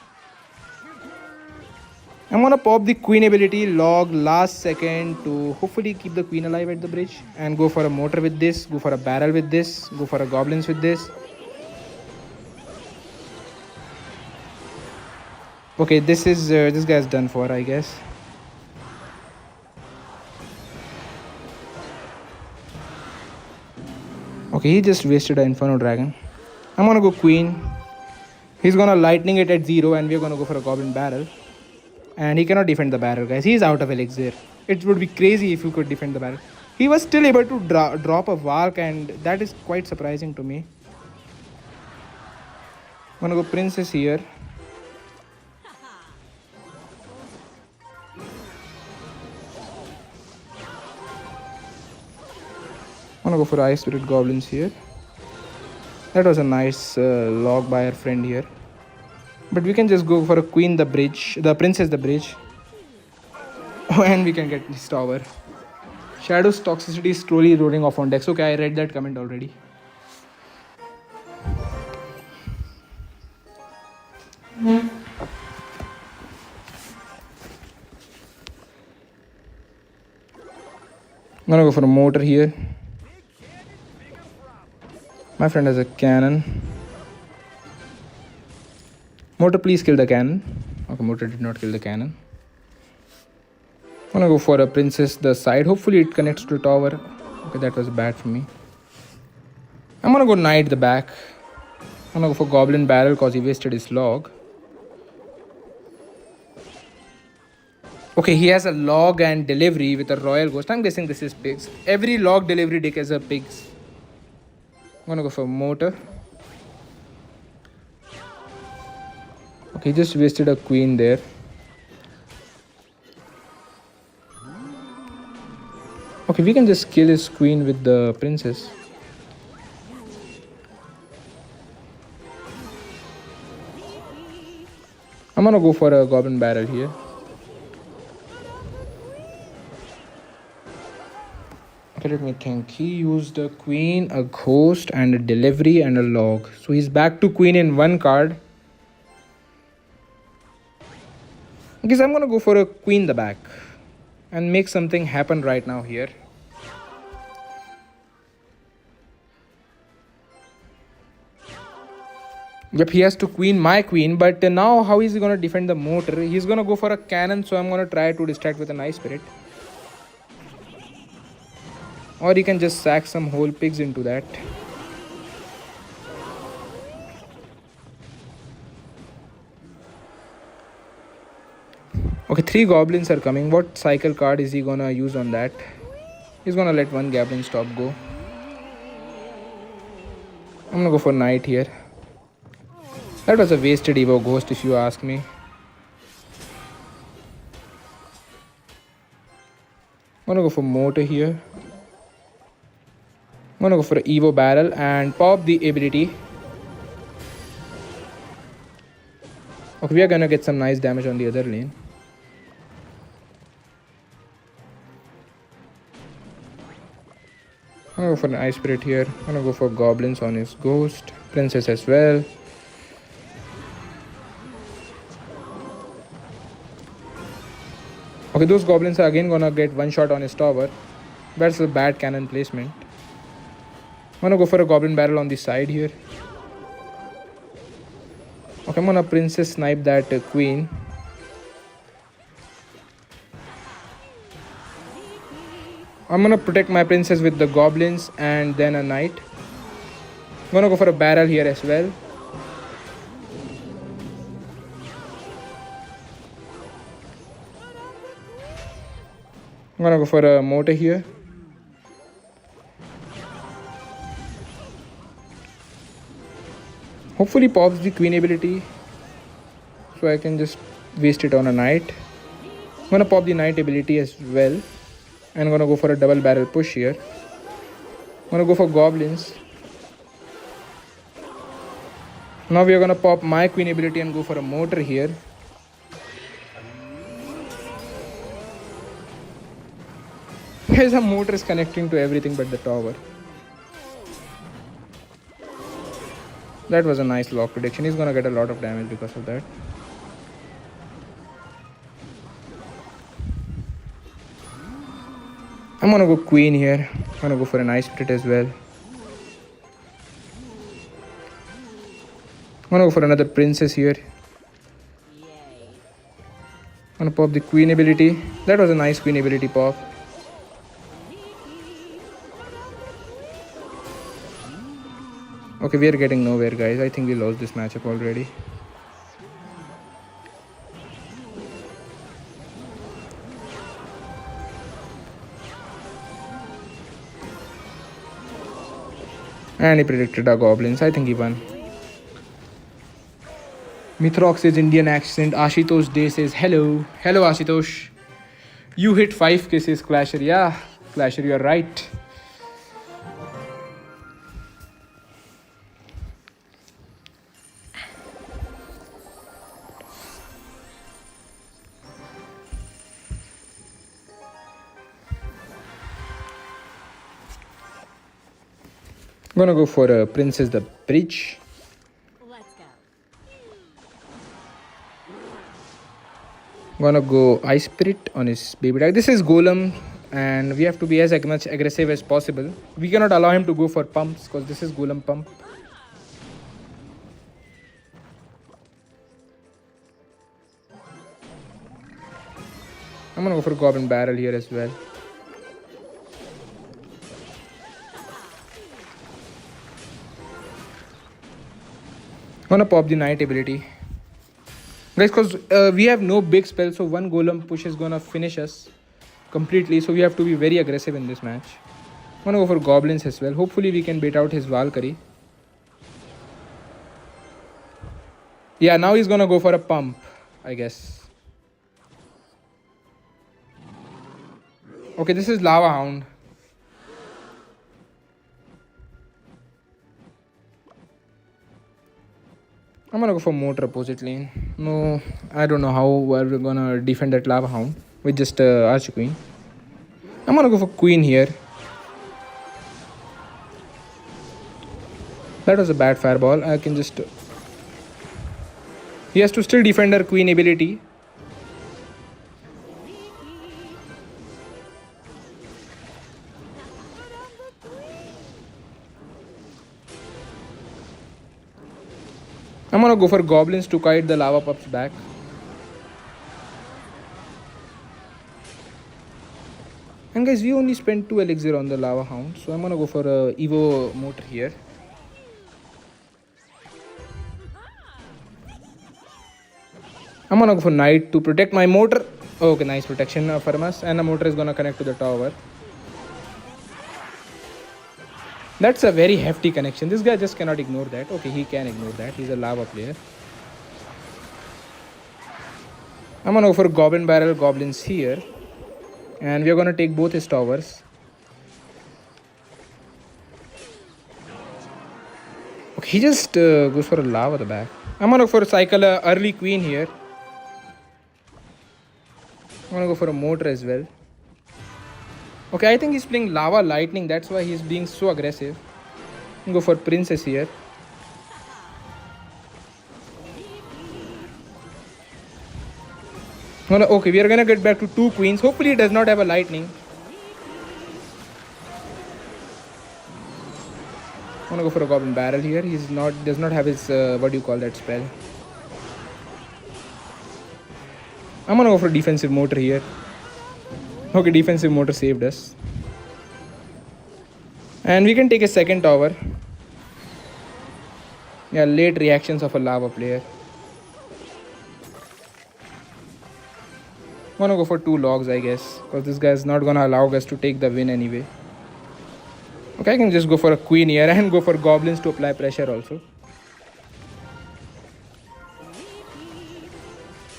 I'm gonna pop the queen ability log last second to hopefully keep the queen alive at the bridge and go for a mortar with this, go for a barrel with this, go for a goblins with this. Okay, this guy's done for, I guess. Okay, he just wasted an Inferno Dragon. I'm gonna go Queen. He's gonna lightning it at 0 and we're gonna go for a Goblin Barrel. And he cannot defend the barrel, guys. He's out of elixir. It would be crazy if you could defend the barrel. He was still able to drop a Valk, and that is quite surprising to me. I'm gonna go Princess here. I'm gonna go for Ice Spirit Goblins here. That was a nice log by our friend here. But we can just go for a Queen the bridge, the Princess the bridge. And we can get this tower. Shadow's toxicity is slowly rolling off on decks. Okay, I read that comment already. I'm gonna go for a mortar here. My friend has a cannon. Mortar, please kill the cannon. Okay, mortar did not kill the cannon. I'm gonna go for a princess the side. Hopefully it connects to the tower. Okay, that was bad for me. I'm gonna go knight the back. I'm gonna go for goblin barrel because he wasted his log. Okay, he has a log and delivery with a royal ghost. I'm guessing this is pigs. Every log delivery deck has a pigs. I'm gonna go for mortar. Okay, he just wasted a queen there. Okay, we can just kill his queen with the princess. I'm gonna go for a goblin barrel here. Okay, let me think. He used a queen, a ghost, and a delivery and a log. So he's back to queen in one card. I guess I'm gonna go for a queen the back and make something happen right now here. Yep, he has to queen my queen, but now how is he gonna defend the mortar? He's gonna go for a cannon, so I'm gonna try to distract with an ice spirit. Or he can just sack some whole pigs into that. Okay, 3 goblins are coming. What cycle card is he gonna use on that? He's gonna let one goblin stop go. I'm gonna go for knight here. That was a wasted Evo ghost if you ask me. I'm gonna go for mortar here. I'm gonna go for an Evo barrel and pop the ability. Okay, we are gonna get some nice damage on the other lane. I'm gonna go for an ice spirit here. I'm gonna go for goblins on his ghost, princess as well. Okay, those goblins are again gonna get one shot on his tower. That's a bad cannon placement. I'm gonna go for a goblin barrel on the side here. Okay, I'm gonna princess snipe that queen. I'm gonna protect my princess with the goblins and then a knight. I'm gonna go for a barrel here as well. I'm gonna go for a mortar here. Hopefully pops the queen ability, so I can just waste it on a knight. I'm gonna pop the knight ability as well. And I'm gonna go for a double barrel push here. I'm gonna go for goblins. Now we are gonna pop my queen ability and go for a mortar here. Guys, a mortar is connecting to everything but the tower. That was a nice lock prediction. He's gonna get a lot of damage because of that. I'm gonna go queen here. I'm gonna go for an ice spirit as well. I'm gonna go for another princess here. I'm gonna pop the queen ability. That was a nice queen ability pop. Okay, we are getting nowhere, guys. I think we lost this matchup already. And he predicted our goblins. I think he won. Mithrox says Indian accent. Ashutosh Day says hello. Hello, Ashutosh. You hit 5k, says Clasher. Yeah, Clasher, you are right. I'm gonna go for a Princess the Bridge. Let's go. I'm gonna go Ice Spirit on his baby tag. This is Golem, and we have to be as much aggressive as possible. We cannot allow him to go for pumps because this is Golem pump. I'm gonna go for Goblin Barrel here as well. I'm gonna pop the Knight ability. Guys, because we have no big spell, so one Golem push is gonna finish us completely. So we have to be very aggressive in this match. I'm gonna go for Goblins as well. Hopefully we can bait out his Valkyrie. Yeah, now he's gonna go for a pump, I guess. Okay, this is Lava Hound. I'm gonna go for Mortar opposite lane. No, I don't know how we're gonna defend that Lava Hound with just Archer Queen. I'm gonna go for Queen here. That was a bad fireball. I can just... He has to still defend her Queen ability. I'm gonna go for Goblins to kite the Lava Pups back. And guys, we only spent 2 elixir on the Lava Hound, so I'm gonna go for a Evo Motor here. I'm gonna go for Knight to protect my Motor. Okay, nice protection from us, and the Motor is gonna connect to the tower. That's a very hefty connection. This guy just cannot ignore that. Okay, he can ignore that. He's a lava player. I'm gonna go for Goblin Barrel Goblins here. And we're gonna take both his towers. Okay, he just goes for a lava at the back. I'm gonna go for a cycle early queen here. I'm gonna go for a mortar as well. Okay, I think he's playing lava lightning. That's why he's being so aggressive. Go for princess here. Okay, we are gonna get back to 2 queens. Hopefully he does not have a lightning. I'm gonna go for a goblin barrel here. Does not have his what do you call that spell. I'm gonna go for a defensive mortar here. Okay, defensive mortar saved us. And we can take a second tower. Yeah, late reactions of a lava player. I'm gonna go for 2 logs, I guess, because this guy is not gonna allow us to take the win anyway. Okay, I can just go for a queen here and go for goblins to apply pressure also.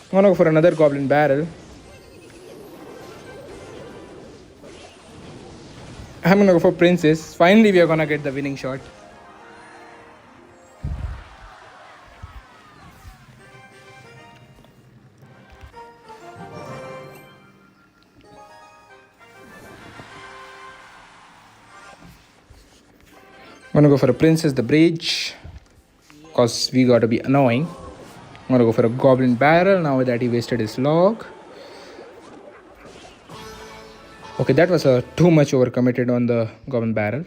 I'm gonna go for another goblin barrel. I'm gonna go for princess. Finally, we are gonna get the winning shot. I'm gonna go for a princess, the bridge, cause we gotta be annoying. I'm gonna go for a goblin barrel now that he wasted his log. Okay, that was too much overcommitted on the goblin barrel.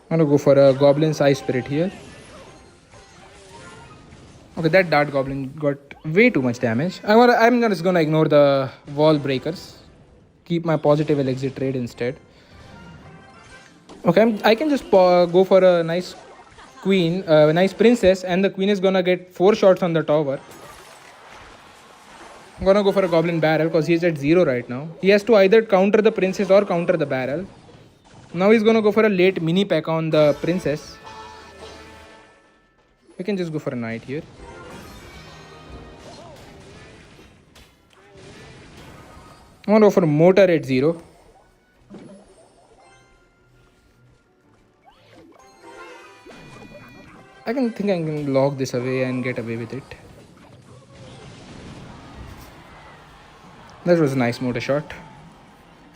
I'm gonna go for a goblin size spirit here. Okay, that dart goblin got way too much damage. I'm just gonna ignore the wall breakers. Keep my positive elixir trade instead. Okay, I can just go for a nice queen, a nice princess, and the queen is gonna get 4 shots on the tower. I'm gonna go for a goblin barrel because he's at 0 right now. He has to either counter the princess or counter the barrel. Now he's gonna go for a late mini pack on the princess. We can just go for a knight here. I'm gonna go for a mortar at 0. I can log this away and get away with it. That was a nice mortar shot.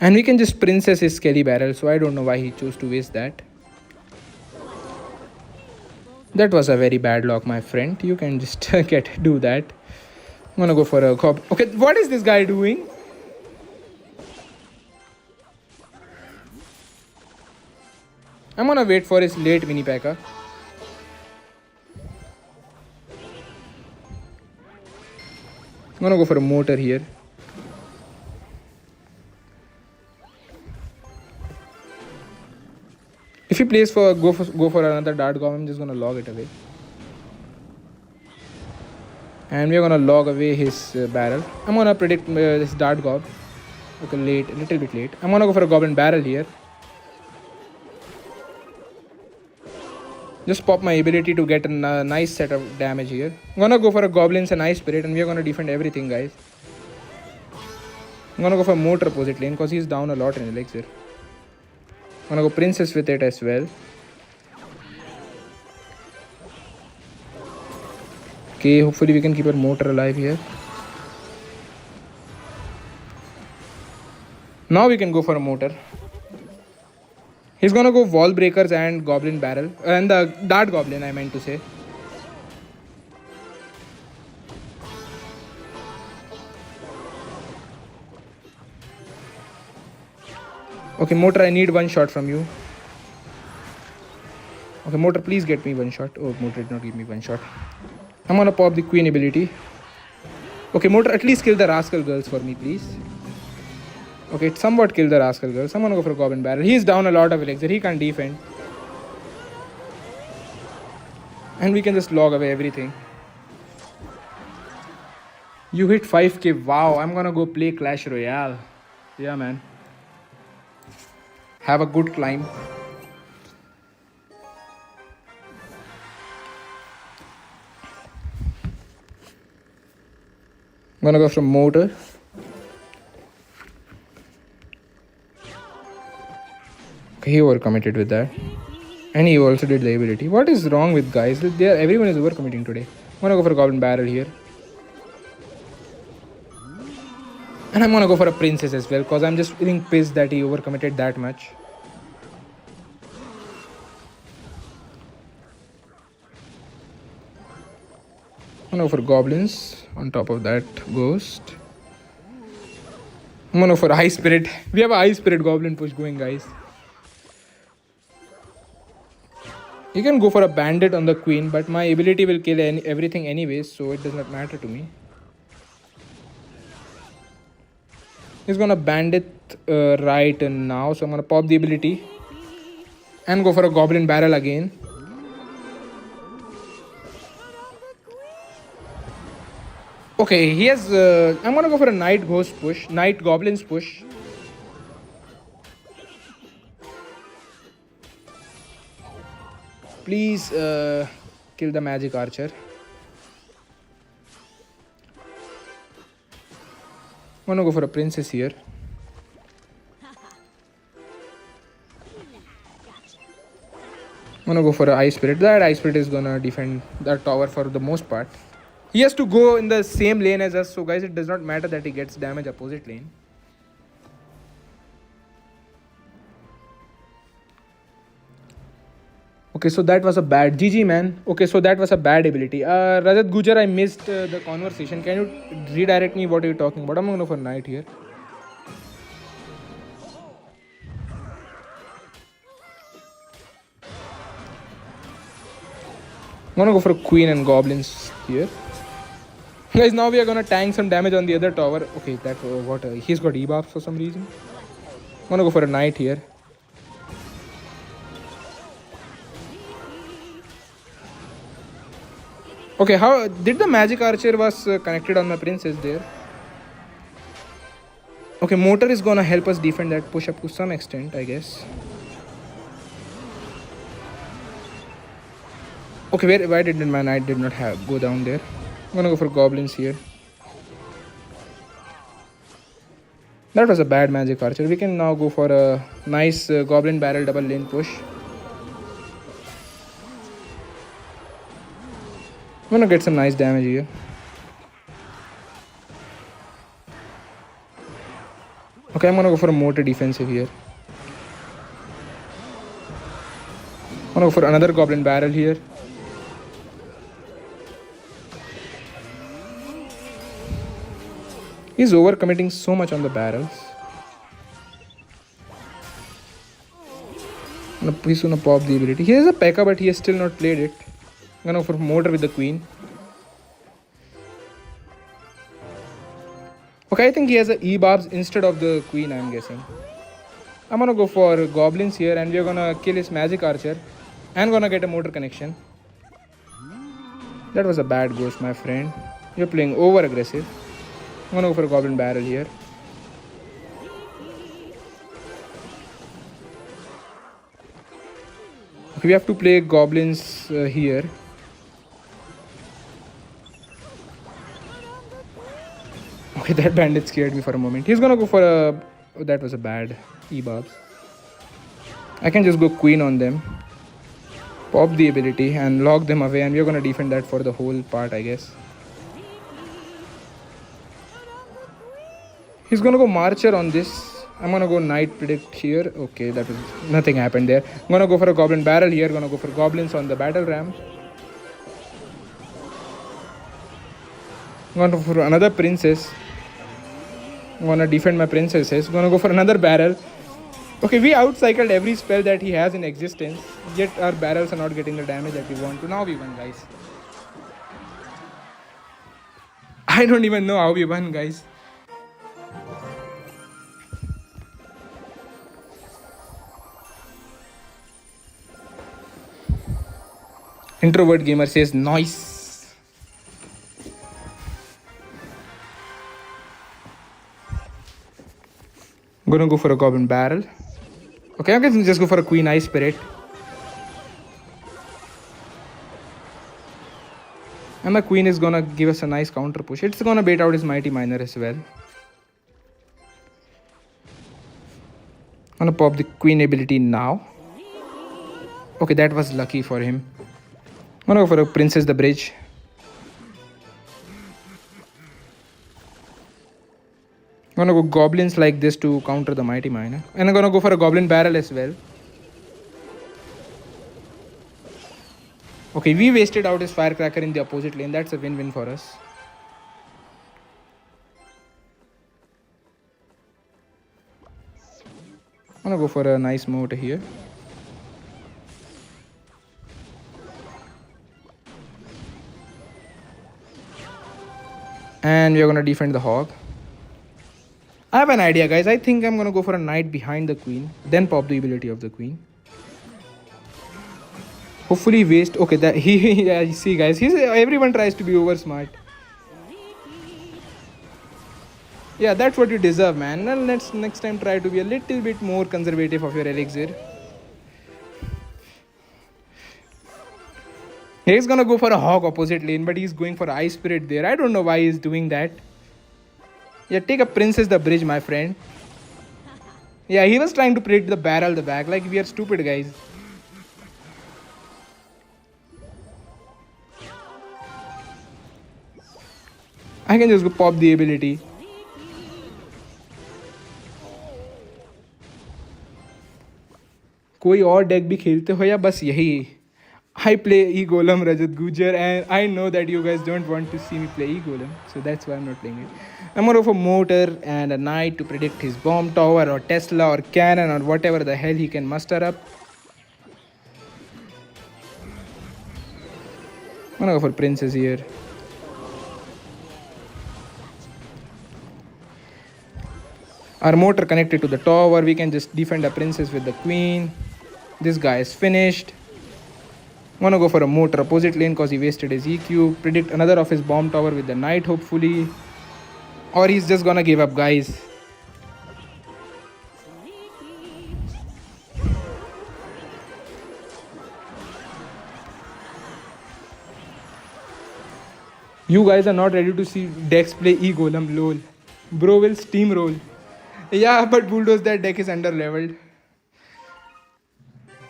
And we can just princess his skelly barrel, so I don't know why he chose to waste that. That was a very bad lock, my friend. You can just do that. I'm gonna go for a cop. Okay, what is this guy doing? I'm gonna wait for his late mini packer. I'm gonna go for a mortar here. If he plays for go for another dart goblin, I'm just gonna log it away. And we're gonna log away his barrel. I'm gonna predict this dart gob. Okay, late, a little bit late. I'm gonna go for a goblin barrel here. Just pop my ability to get a nice set of damage here. I'm gonna go for a goblin's and ice spirit, and we're gonna defend everything, guys. I'm gonna go for a mortar opposite lane because he's down a lot in elixir. I'm gonna go princess with it as well. Okay, hopefully we can keep our mortar alive here. Now we can go for a mortar. He's gonna go wall breakers and goblin barrel. And the dart goblin, I meant to say. Okay, mortar, I need 1 shot from you. Okay, mortar, please get me 1 shot. Oh, mortar did not give me 1 shot. I'm gonna pop the queen ability. Okay, mortar, at least kill the rascal girls for me, please. Okay, it somewhat killed the rascal girls. I'm gonna go for a goblin barrel. He's down a lot of elixir. He can't defend. And we can just log away everything. You hit 5k. Wow, I'm gonna go play Clash Royale. Yeah, man. Have a good climb. I'm gonna go from mortar. Okay, he overcommitted with that. And he also did the ability. What is wrong with guys? Everyone is overcommitting today. I'm gonna go for a goblin barrel here. And I'm gonna go for a princess as well because I'm just feeling pissed that he overcommitted that much. I'm gonna go for goblins. On top of that, ghost. I'm gonna go for high spirit. We have a high spirit goblin push going, guys. You can go for a bandit on the queen, but my ability will kill everything anyways, so it does not matter to me. He's gonna bandit right now, so I'm gonna pop the ability and go for a goblin barrel again. Okay, he has. I'm gonna go for a night ghost push, night goblins push. Please kill the magic archer. I'm gonna go for a princess here. I'm gonna go for a Ice Spirit. That Ice Spirit is gonna defend that tower for the most part. He has to go in the same lane as us, so guys, it does not matter that he gets damage opposite lane. Okay, so that was a bad GG, man. Okay, so that was a bad ability. Rajat Gujar, I missed the conversation. Can you redirect me what are you talking about? I'm gonna go for knight here. I'm gonna go for queen and goblins here. Guys, now we are gonna tank some damage on the other tower. Okay, that what he's got ebuffs for some reason. I'm gonna go for a knight here. Okay, how did the magic archer was connected on my princess there? Okay, motor is gonna help us defend that push up to some extent, I guess. Okay, why did my knight did not have go down there? I'm gonna go for goblins here. That was a bad magic archer. We can now go for a nice goblin barrel double lane push. I'm gonna get some nice damage here. Okay, I'm gonna go for a motor defensive here. I'm gonna go for another goblin barrel here. He's overcommitting so much on the barrels. He's gonna pop the ability. He has a P.E.K.K.A, but he has still not played it. I'm gonna go for motor with the queen. Okay, I think he has a E-barbs instead of the queen, I'm guessing. I'm gonna go for goblins here and we're gonna kill his magic archer and gonna get a motor connection. That was a bad ghost, my friend. You're playing over aggressive. I'm gonna go for a goblin barrel here. Okay, we have to play goblins here. Okay, that bandit scared me for a moment. He's gonna go for a... Oh, that was a bad E-barbs. I can just go queen on them. Pop the ability and lock them away and we're gonna defend that for the whole part, I guess. He's gonna go marcher on this. I'm gonna go knight predict here. Okay, that was... Nothing happened there. I'm gonna go for a goblin barrel here. Gonna go for goblins on the battle ram. I'm gonna go for another princess. I'm gonna defend my princesses. I'm gonna go for another barrel. Okay, we outcycled every spell that he has in existence, yet our barrels are not getting the damage that we want to. Now we won, guys. I don't even know how we won, guys. Introvert gamer says nice. I'm gonna go for a goblin barrel. Okay, I'm gonna just go for a queen ice spirit. And the queen is gonna give us a nice counter push. It's gonna bait out his mighty miner as well. I'm gonna pop the queen ability now. Okay, that was lucky for him. I'm gonna go for a princess the bridge. I'm gonna go goblins like this to counter the mighty miner. And I'm gonna go for a goblin barrel as well. Okay, we wasted out his firecracker in the opposite lane. That's a win-win for us. I'm gonna go for a nice motor here. And we're gonna defend the hog. I have an idea, guys. I think I'm gonna go for a knight behind the queen, then pop the ability of the queen. Hopefully waste. Okay, that yeah, you see, guys, everyone tries to be over smart. Yeah, that's what you deserve, man. Well, let's next time try to be a little bit more conservative of your elixir. He's gonna go for a hog opposite lane, but he's going for ice spirit there. I don't know why he's doing that. Yeah, take a princess the bridge, my friend. Yeah, he was trying to predict the barrel the back. Like, we are stupid, guys. I can just go pop the ability. कोई और deck भी खेलते हो या बस यही? I play E-Golem Rajat Gujar and I know that you guys don't want to see me play E-Golem, so that's why I'm not playing it. I'm more of a motor and a knight to predict his bomb tower or Tesla or cannon or whatever the hell he can muster up. I'm gonna go for princess here. Our motor connected to the tower, we can just defend a princess with the queen. This guy is finished. Wanna go for a motor opposite lane because he wasted his EQ. Predict another of his bomb tower with the knight, hopefully. Or he's just gonna give up, guys. You guys are not ready to see decks play E-Golem, lol. Bro will steamroll. Yeah, but Bulldoze, that deck is under leveled.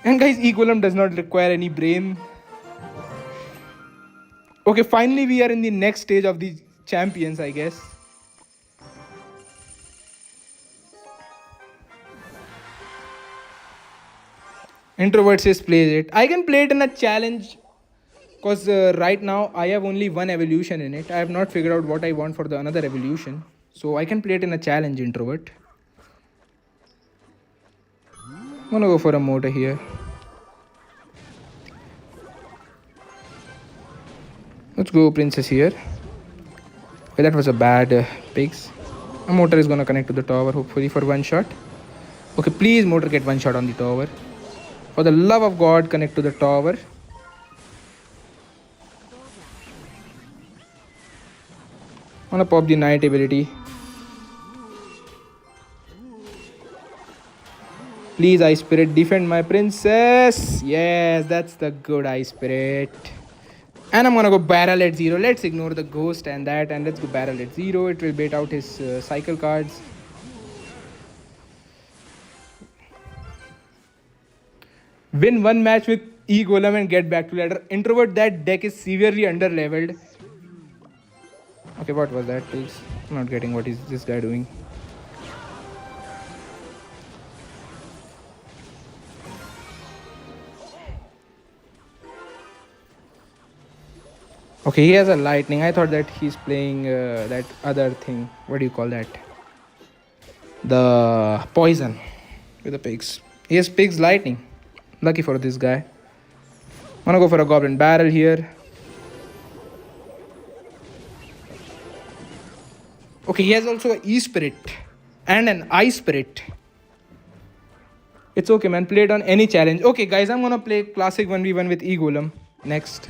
And guys, E-Golem does not require any brain. Okay, finally we are in the next stage of the champions, I guess. Introvert says plays it. I can play it in a challenge because right now I have only one evolution in it. I have not figured out what I want for the another evolution. So I can play it in a challenge, introvert. I'm gonna go for a motor here. Let's go princess here. Okay, that was a bad pigs. A motor is gonna connect to the tower, hopefully for one shot. Okay, please motor get one shot on the tower. For the love of God, connect to the tower. I'm gonna pop the knight ability. Please, Ice Spirit, defend my princess. Yes, that's the good Ice Spirit. And I'm gonna go barrel at 0. Let's ignore the ghost and that, and let's go barrel at 0. It will bait out his cycle cards. Win one match with E-Golem and get back to ladder. Introvert, that deck is severely under leveled. Okay, what was that, please? I'm not getting what is this guy doing. Okay, he has a lightning. I thought that he's playing that other thing. What do you call that? The poison with the pigs. He has pigs lightning. Lucky for this guy. I'm gonna go for a goblin barrel here. Okay, he has also an E-Spirit and an I-Spirit. It's okay, man. Play it on any challenge. Okay, guys, I'm gonna play classic 1v1 with E-Golem next.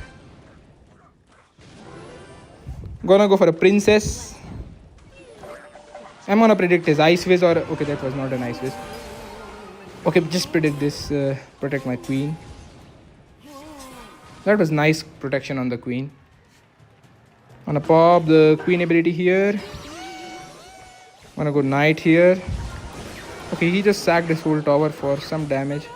Gonna go for a princess. I'm gonna predict his ice whiz or okay, that was not an ice whiz. Okay, just predict this. Protect my queen. That was nice protection on the queen. Gonna pop the queen ability here. Gonna go knight here. Okay, he just sacked his whole tower for some damage.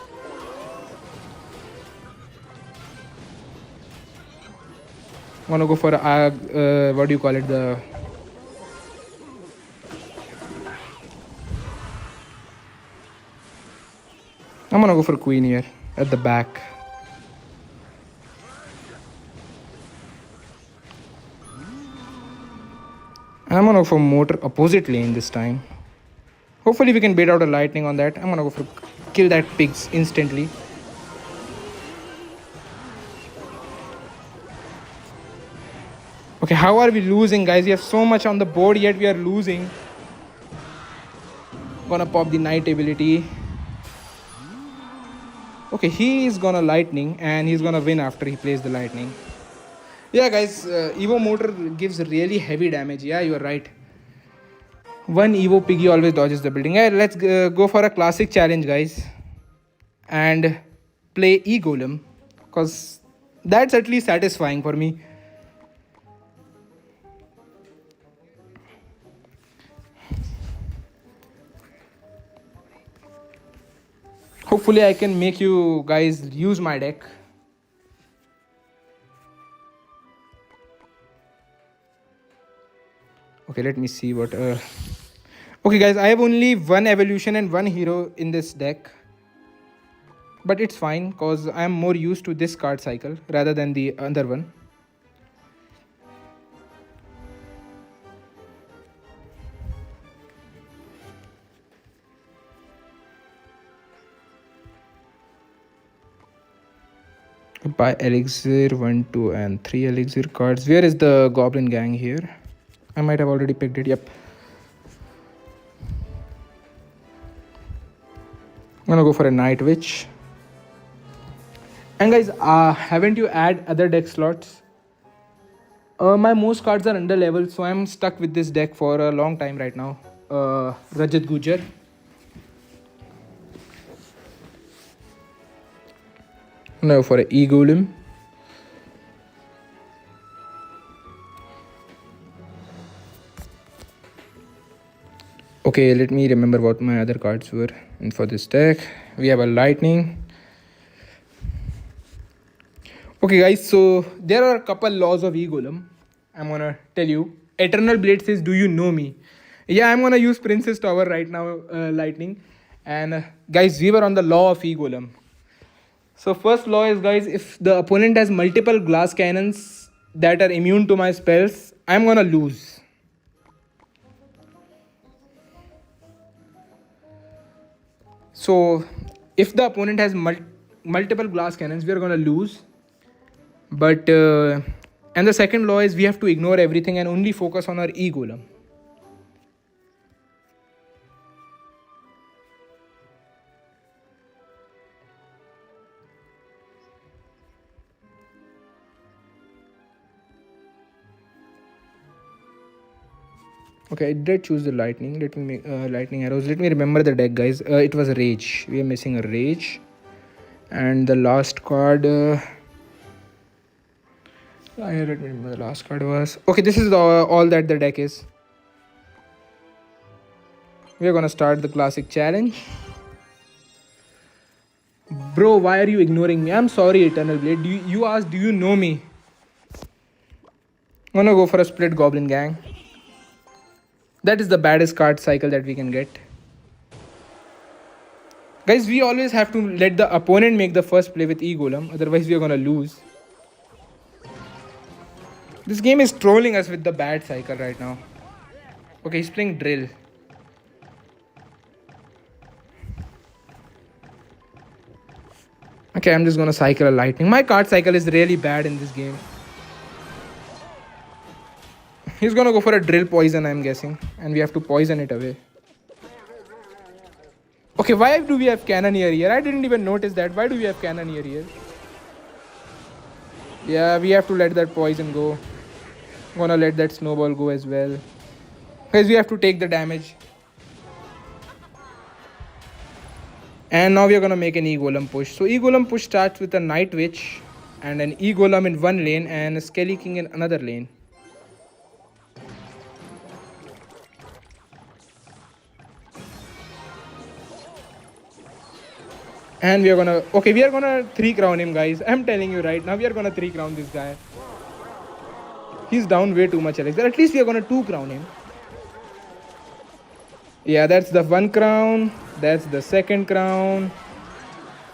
Gonna go for what do you call it? I'm gonna go for queen here at the back. And I'm gonna go for motor opposite lane this time. Hopefully we can bait out a lightning on that. I'm gonna go for kill that pigs instantly. Okay, how are we losing, guys? We have so much on the board, yet we are losing. Gonna pop the knight ability. Okay, he is gonna lightning and he's gonna win after he plays the lightning. Yeah, guys, Evo motor gives really heavy damage. Yeah, you are right. One Evo piggy always dodges the building. Yeah, let's go for a classic challenge, guys, and play E-Golem, because that's at least satisfying for me. Hopefully I can make you guys use my deck. Okay, let me see what. Okay, guys, I have only one evolution and one hero in this deck, but it's fine because I am more used to this card cycle rather than the other one. Buy elixir 1, 2, and 3 elixir cards. Where is the goblin gang here? I might have already picked it. Yep. I'm gonna go for a night witch. And guys, haven't you add other deck slots? My most cards are under level, so I'm stuck with this deck for a long time right now. Rajat Gujar. Now for a E-Golem. Okay, let me remember what my other cards were. And for this deck, we have a lightning. Okay guys, so there are a couple laws of E-Golem. I'm gonna tell you. Eternal Blade says, do you know me? Yeah, I'm gonna use Princess Tower right now, lightning. And guys, we were on the law of E-Golem. So first law is, guys, if the opponent has multiple glass cannons that are immune to my spells, I'm gonna lose. So if the opponent has multiple glass cannons, we are gonna lose. But and the second law is we have to ignore everything and only focus on our E-Golem. Okay, I did choose the lightning. Let me make lightning arrows. Let me remember the deck, guys. It was a rage. We are missing a rage. And the last card. Let me remember the last card was. Okay, this is all that the deck is. We are gonna start the classic challenge. Bro, why are you ignoring me? I'm sorry, Eternal Blade. You asked, do you know me? I'm gonna go for a split goblin gang. That is the baddest card cycle that we can get. Guys, we always have to let the opponent make the first play with E-Golem. Otherwise, we are gonna lose. This game is trolling us with the bad cycle right now. Okay, he's playing drill. Okay, I'm just gonna cycle a lightning. My card cycle is really bad in this game. He's gonna go for a drill poison, I'm guessing. And we have to poison it away. Okay, why do we have cannoneer here? I didn't even notice that. Why do we have cannoneer here? Yeah, we have to let that poison go. I'm gonna let that snowball go as well. Guys, we have to take the damage. And now we are gonna make an E-Golem push. So E-Golem push starts with a Night Witch and an E-Golem in one lane and a Skelly King in another lane. And we are gonna, okay, we are gonna 3-crown him, guys. I'm telling you right now, we are gonna 3-crown this guy. He's down way too much, Alex. At least we are gonna 2-crown him. Yeah, that's the 1 crown. That's the 2nd crown.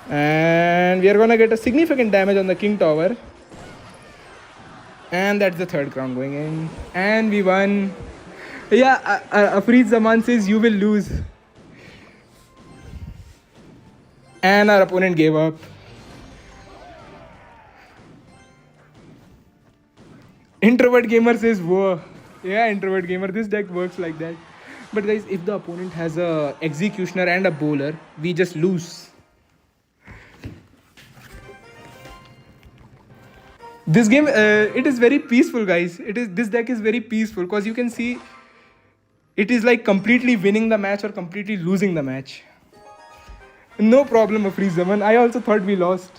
And we are gonna get a significant damage on the King Tower. And that's the 3rd crown going in. And we won. Yeah, Afreed Zaman says you will lose. And our opponent gave up. Introvert Gamer says, whoa. Yeah, Introvert Gamer, this deck works like that. But guys, if the opponent has a executioner and a bowler, we just lose. This game, it is very peaceful, guys. This deck is very peaceful because you can see it is like completely winning the match or completely losing the match. No problem, Afreed Zaman. I also thought we lost.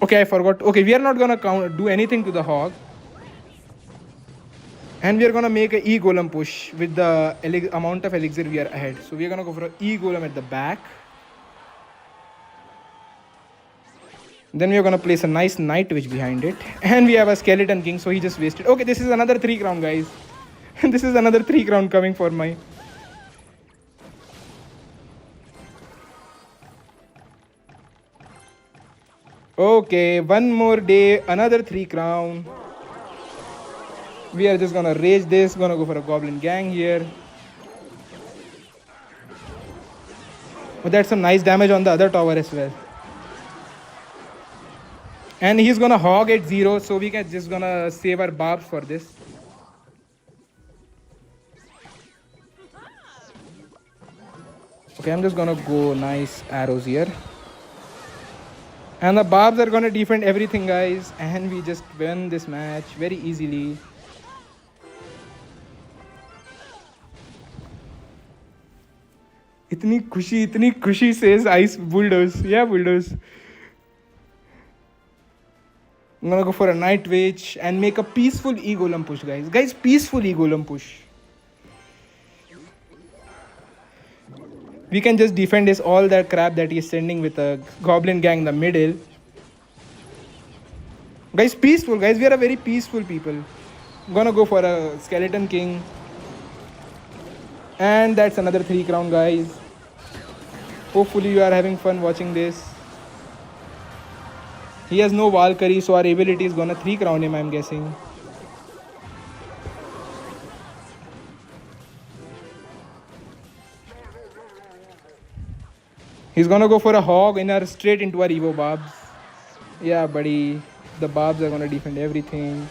Okay, I forgot. Okay, we are not gonna do anything to the hog. And we are gonna make an E-Golem push with the amount of elixir we are ahead. So we are gonna go for an E-Golem at the back. Then we are gonna place a nice Night Witch behind it. And we have a Skeleton King, so he just wasted. Okay, this is another 3 crown, guys. This is another 3 crown coming for my. Okay, one more day, another 3 crown. We are just gonna rage this, gonna go for a Goblin Gang here. But that's some nice damage on the other tower as well. And he's gonna hog at 0, so we can just gonna save our barbs for this. Okay, I'm just gonna go nice arrows here. And the barbs are gonna defend everything, guys. And we just win this match very easily. इतनी खुशी says Ice Bulldoze. Yeah, Bulldoze. I'm gonna go for a Night Witch and make a peaceful E-Golem push, guys. Guys, peaceful E-Golem push. We can just defend this all that crap that he's sending with a Goblin Gang in the middle. Guys, peaceful, guys. We are a very peaceful people. I'm gonna go for a Skeleton King. And that's another 3 crown, guys. Hopefully you are having fun watching this. He has no Valkyrie, so our ability is gonna 3 crown him, I'm guessing. He's gonna go for a hog in our straight into our Evo barbs. Yeah, buddy. The barbs are gonna defend everything.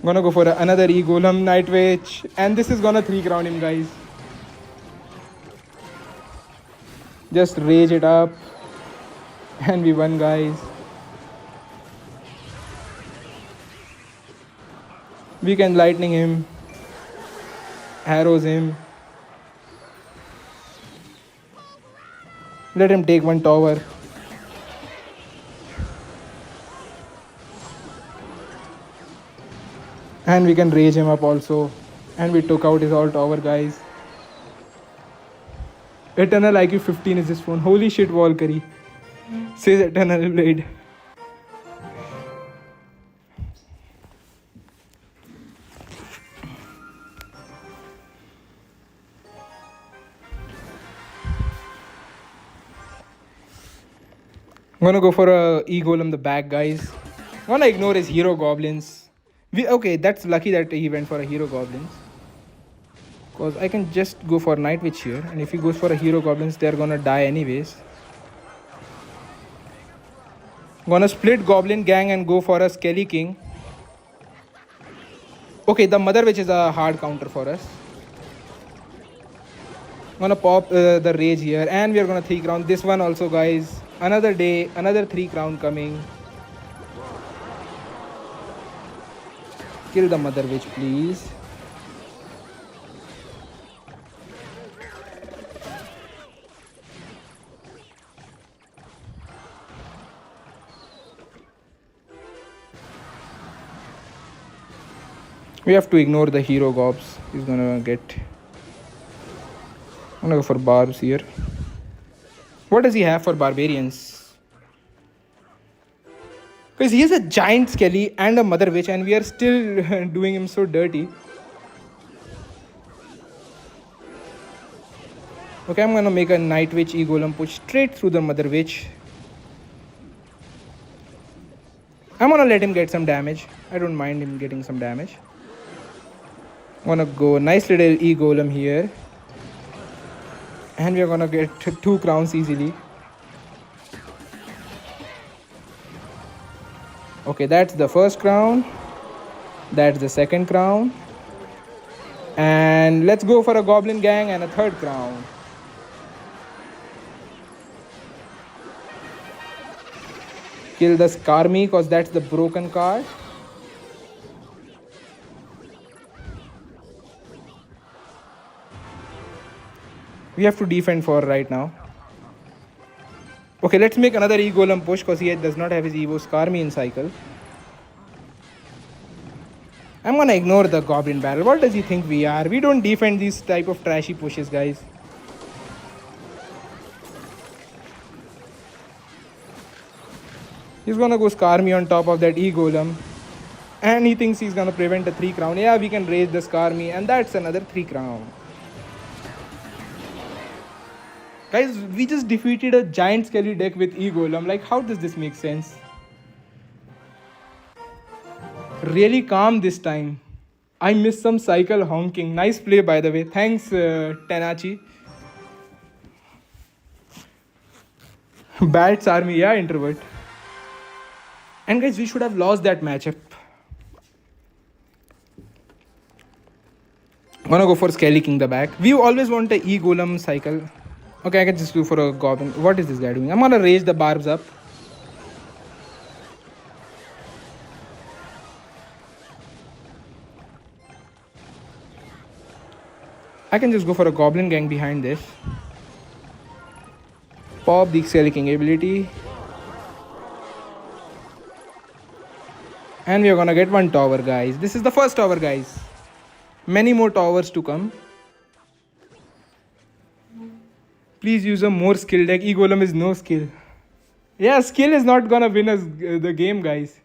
Gonna go for another E-Golem Night Witch. And this is gonna 3 crown him, guys. Just rage it up. And we won, guys. We can lightning him. Arrows him. Let him take one tower. And we can rage him up also. And we took out his all tower, guys. Eternal IQ 15 is this phone. Holy shit, Valkyrie. Says Eternal Blade. I'm gonna go for a E-Golem the back, guys. I'm gonna ignore his hero goblins. Okay, that's lucky that he went for a hero goblins. Because I can just go for Night Witch here. And if he goes for a hero goblins, they're gonna die anyways. I'm gonna split Goblin Gang and go for a Skelly King. Okay, the Mother Witch is a hard counter for us. I'm gonna pop the Rage here. And we are gonna 3 crown this one also, guys. Another day, another 3 crown coming. Kill the Mother Witch, please. We have to ignore the hero gobs. He's gonna get. I'm gonna go for barbs here. What does he have for barbarians? Because he is a giant skelly and a Mother Witch, and we are still doing him so dirty. Okay, I'm gonna make a Night Witch E-Golem push straight through the Mother Witch. I'm gonna let him get some damage. I don't mind him getting some damage. I'm gonna go nice little E-Golem here. And we're gonna get 2 crowns easily. Okay, that's the first crown. That's the second crown. And let's go for a Goblin Gang and a 3rd crown. Kill the Skarmy because that's the broken card. We have to defend for right now. Okay, let's make another E-Golem push because he does not have his Evo Skarmy in cycle. I'm gonna ignore the Goblin Barrel. What does he think we are? We don't defend these type of trashy pushes, guys. He's gonna go Scar me on top of that E-Golem. And he thinks he's gonna prevent a 3 crown. Yeah, we can raise the Scar me, and that's another 3 crown. Guys, we just defeated a giant skelly deck with E-Golem. Like, how does this make sense? Really calm this time. I missed some cycle honking. Nice play, by the way. Thanks, Tenachi. Bats army, yeah, introvert. And guys, we should have lost that matchup. I'm gonna go for Skelly King the back. We always want a E-Golem cycle. Okay, I can just do for a Goblin. What is this guy doing? I'm gonna raise the barbs up. I can just go for a Goblin gang behind this. Pop the Skelly King ability. And we are gonna get one tower, guys. This is the first tower, guys. Many more towers to come. Please use a more skill deck. E-Golem is no skill. Yeah, skill is not gonna win us the game, guys.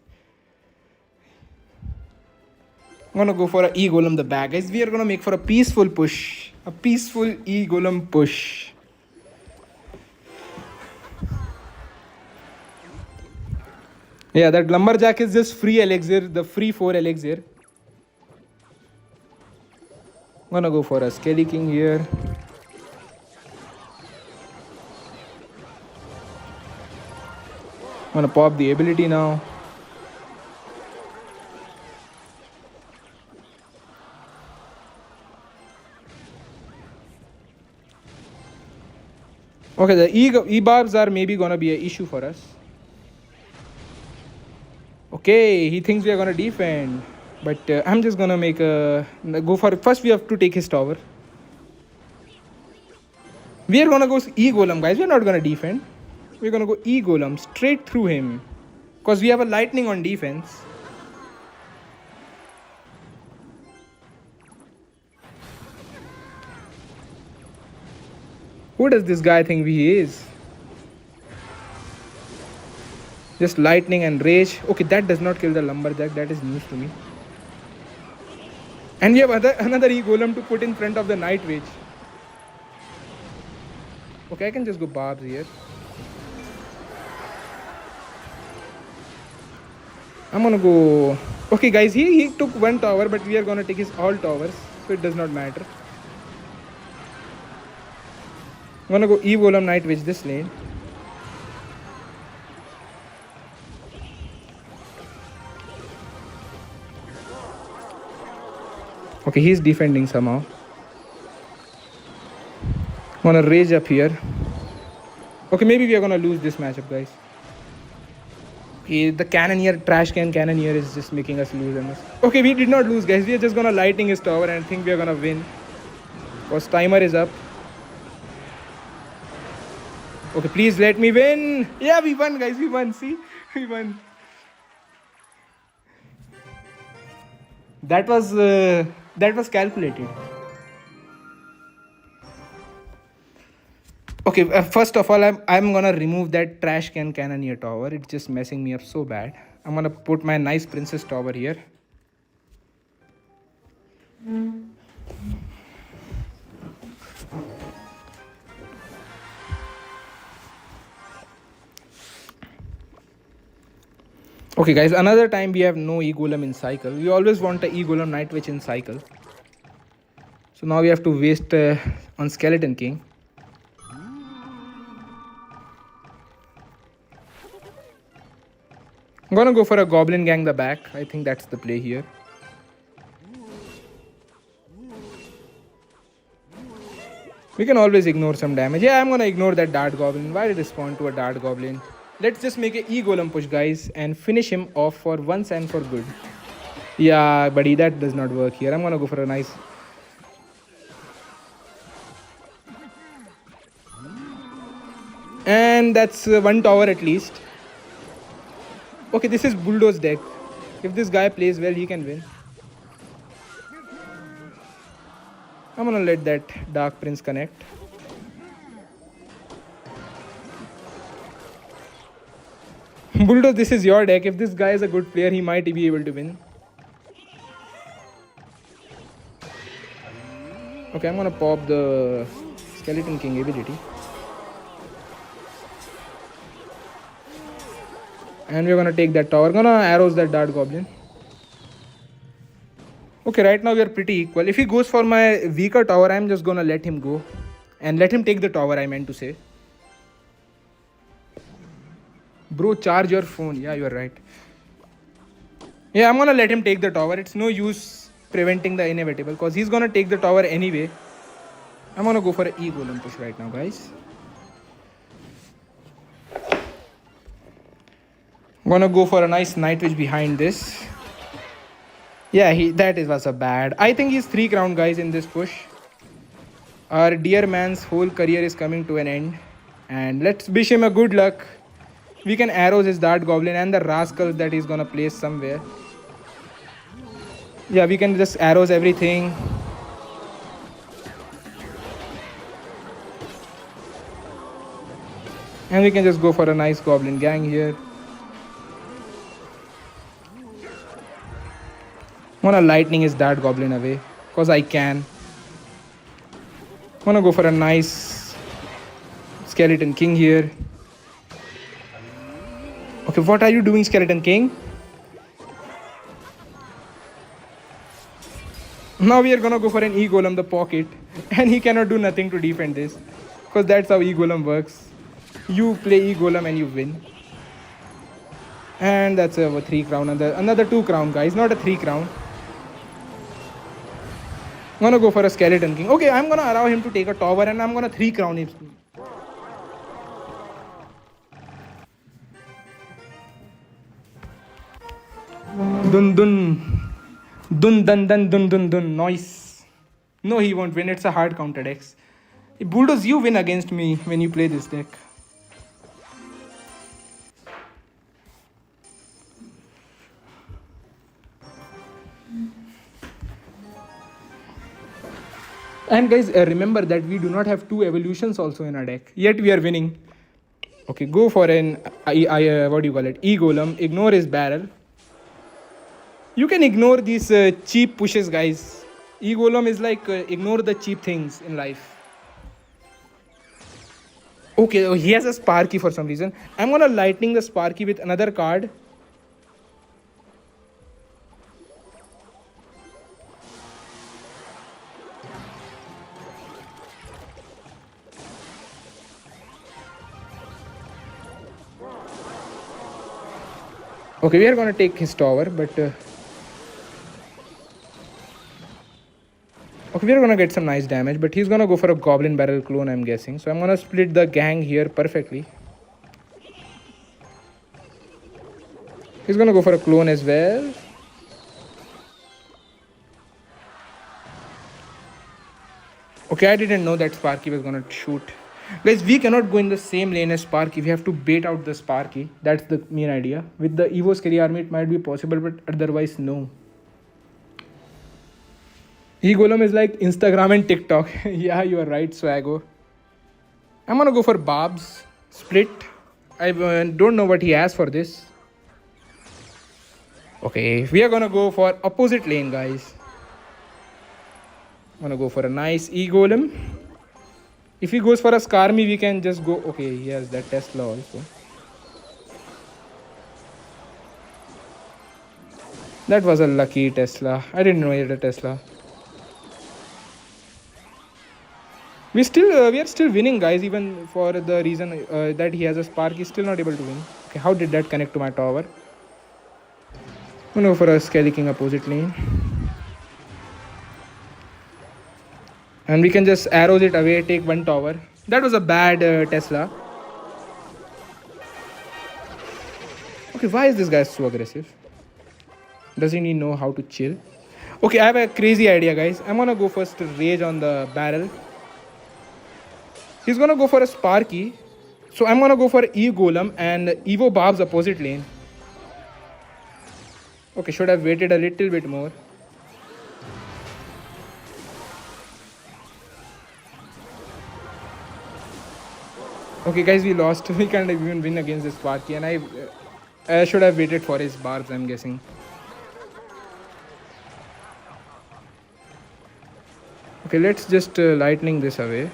I'm gonna go for a E-Golem the back, guys. We are gonna make for a peaceful push. A peaceful E-Golem push. Yeah, that Lumberjack is just free elixir, the free 4 elixir. I'm gonna go for a Skelly King here. I'm gonna pop the ability now. Okay, the E-barbs are maybe gonna be an issue for us. Okay, he thinks we are gonna defend, but I'm just gonna make a go for. First, we have to take his tower. We are gonna go E-Golem, guys. We're not gonna defend. We're gonna go E-Golem straight through him, cause we have a lightning on defense. Who does this guy think he is? Just lightning and rage. Okay, that does not kill the Lumberjack. That is news to me. And we have another E-Golem to put in front of the Night Rage. Okay, I can just go barbs here. I'm gonna go... Okay, guys, he took one tower, but we are gonna take his all towers. So it does not matter. I'm gonna go E-Golem Night Rage this lane. Okay, he's defending somehow. I'm gonna rage up here. Okay, maybe we are gonna lose this matchup, guys. Okay, the cannoneer, trash can cannoneer is just making us lose. Okay, we did not lose, guys. We are just gonna lightning his tower and I think we are gonna win. Because timer is up. Okay, please let me win. Yeah, we won, guys. We won. See, we won. That was calculated. Okay, first of all, I'm gonna remove that trash can cannoneer tower. It's just messing me up so bad. I'm gonna put my nice princess tower here. Okay, guys, another time we have no E-Golem in cycle. We always want a E-Golem Night Witch in cycle. So now we have to waste on Skeleton King. I'm gonna go for a Goblin Gang the back. I think that's the play here. We can always ignore some damage. Yeah, I'm gonna ignore that Dart Goblin. Why did it respond to a Dart Goblin? Let's just make an E-Golem push, guys, and finish him off for once and for good. Yeah, buddy, that does not work here. I'm gonna go for a nice... And that's one tower at least. Okay, this is Bulldoze deck. If this guy plays well, he can win. I'm gonna let that Dark Prince connect. Bulldoze, this is your deck. If this guy is a good player, he might be able to win. Okay, I'm gonna pop the Skeleton King ability. And we're gonna take that tower. Gonna arrows that Dart Goblin. Okay, right now we are pretty equal. If he goes for my weaker tower, I'm just gonna let him go. And let him take the tower, I meant to say. Bro, charge your phone. Yeah, you're right. Yeah, I'm gonna let him take the tower. It's no use preventing the inevitable because he's gonna take the tower anyway. I'm gonna go for an E-Golem push right now, guys. I'm gonna go for a nice Night Witch behind this. Yeah, was a bad. I think he's 3 crown, guys, in this push. Our dear man's whole career is coming to an end. And let's wish him a good luck. We can arrows his Dart Goblin and the rascals that he's gonna place somewhere. Yeah, we can just arrows everything. And we can just go for a nice Goblin gang here. I'm gonna lightning his Dart Goblin away. Because I can. I'm gonna go for a nice Skeleton King here. Okay, what are you doing, Skeleton King? Now we are gonna go for an E-Golem the pocket. And he cannot do nothing to defend this. Because that's how E-Golem works. You play E-Golem and you win. And that's a 3 crown. Another 2 crown, guys. Not a 3 crown. I'm gonna go for a Skeleton King. Okay, I'm gonna allow him to take a tower and I'm gonna 3 crown him. Dun dun. Dun dun dun dun dun dun. Noise. No, he won't win. It's a hard counter dex. Bulldoze, you win against me when you play this deck. And guys, remember that we do not have 2 evolutions also in our deck. Yet we are winning. Okay, go for an what do you call it? E-Golem. Ignore his barrel. You can ignore these cheap pushes, guys. E-Golem is like ignore the cheap things in life. Okay, he has a Sparky for some reason. I'm gonna lightning the Sparky with another card. Okay, we are gonna take his tower, but okay, we are gonna get some nice damage, but he's gonna go for a Goblin Barrel clone, I'm guessing. So I'm gonna split the gang here perfectly. He's gonna go for a clone as well. Okay, I didn't know that Sparky was gonna shoot. Guys, we cannot go in the same lane as Sparky. We have to bait out the Sparky. That's the main idea. With the Evo Scary Army, it might be possible, but otherwise, no. E-Golem is like Instagram and TikTok. Yeah, you are right, Swago. I'm gonna go for Barb's split. I don't know what he has for this. Okay, we are gonna go for opposite lane, guys. I'm gonna go for a nice E-Golem. If he goes for a Skarmy, we can just go. Okay, he has that Tesla also. That was a lucky Tesla. I didn't know he had a Tesla. We are still winning, guys. Even for the reason that he has a Spark, he's still not able to win. Okay, how did that connect to my tower? I'm gonna go for a Skelly King opposite lane. And we can just arrows it away, take 1 tower. That was a bad Tesla. Okay, why is this guy so aggressive? Doesn't he know how to chill? Okay, I have a crazy idea, guys. I'm gonna go first to rage on the barrel. He's gonna go for a Sparky. So I'm gonna go for E-Golem and Evo Barb's opposite lane. Okay, should have waited a little bit more. Okay, guys, we lost. We can't even win against this Sparky. And I should have waited for his barbs, I'm guessing. Okay, let's just lightning this away.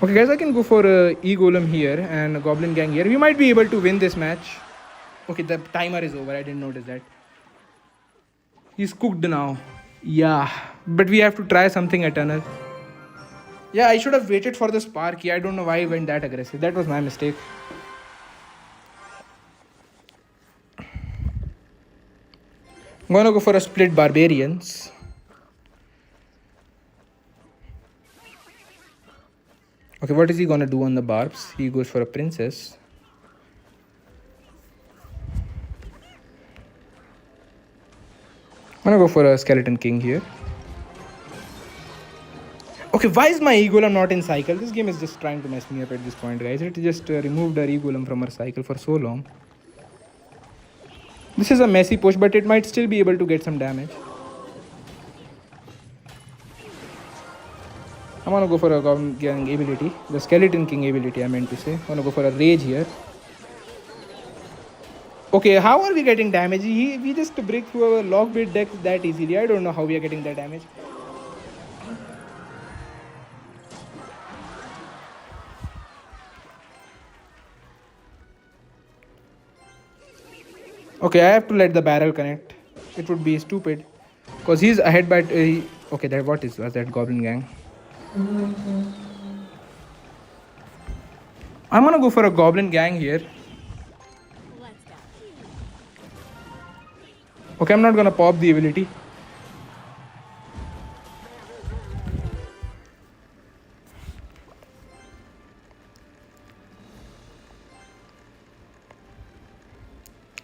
Okay, guys, I can go for E-Golem here and Goblin Gang here. We might be able to win this match. Okay, the timer is over. I didn't notice that. He's cooked now. Yeah, but we have to try something eternal. Yeah, I should have waited for the Sparky. I don't know why I went that aggressive. That was my mistake. I'm gonna go for a split Barbarians. Okay, what is he gonna do on the barbs? He goes for a Princess. I'm gonna go for a Skeleton King here. Okay, why is my E-Golem not in cycle? This game is just trying to mess me up at this point, guys. It just removed our E-Golem from our cycle for so long. This is a messy push, but it might still be able to get some damage. I'm gonna go for a Goblin Gang ability. The Skeleton King ability, I meant to say. I'm gonna go for a Rage here. Okay, how are we getting damage? We just break through our lockbait deck that easily. I don't know how we are getting that damage. Okay, I have to let the barrel connect. It would be stupid. Because he's ahead by... okay, that what is was that Goblin Gang? I'm gonna go for a Goblin Gang here. Let's go. Okay, I'm not gonna pop the ability.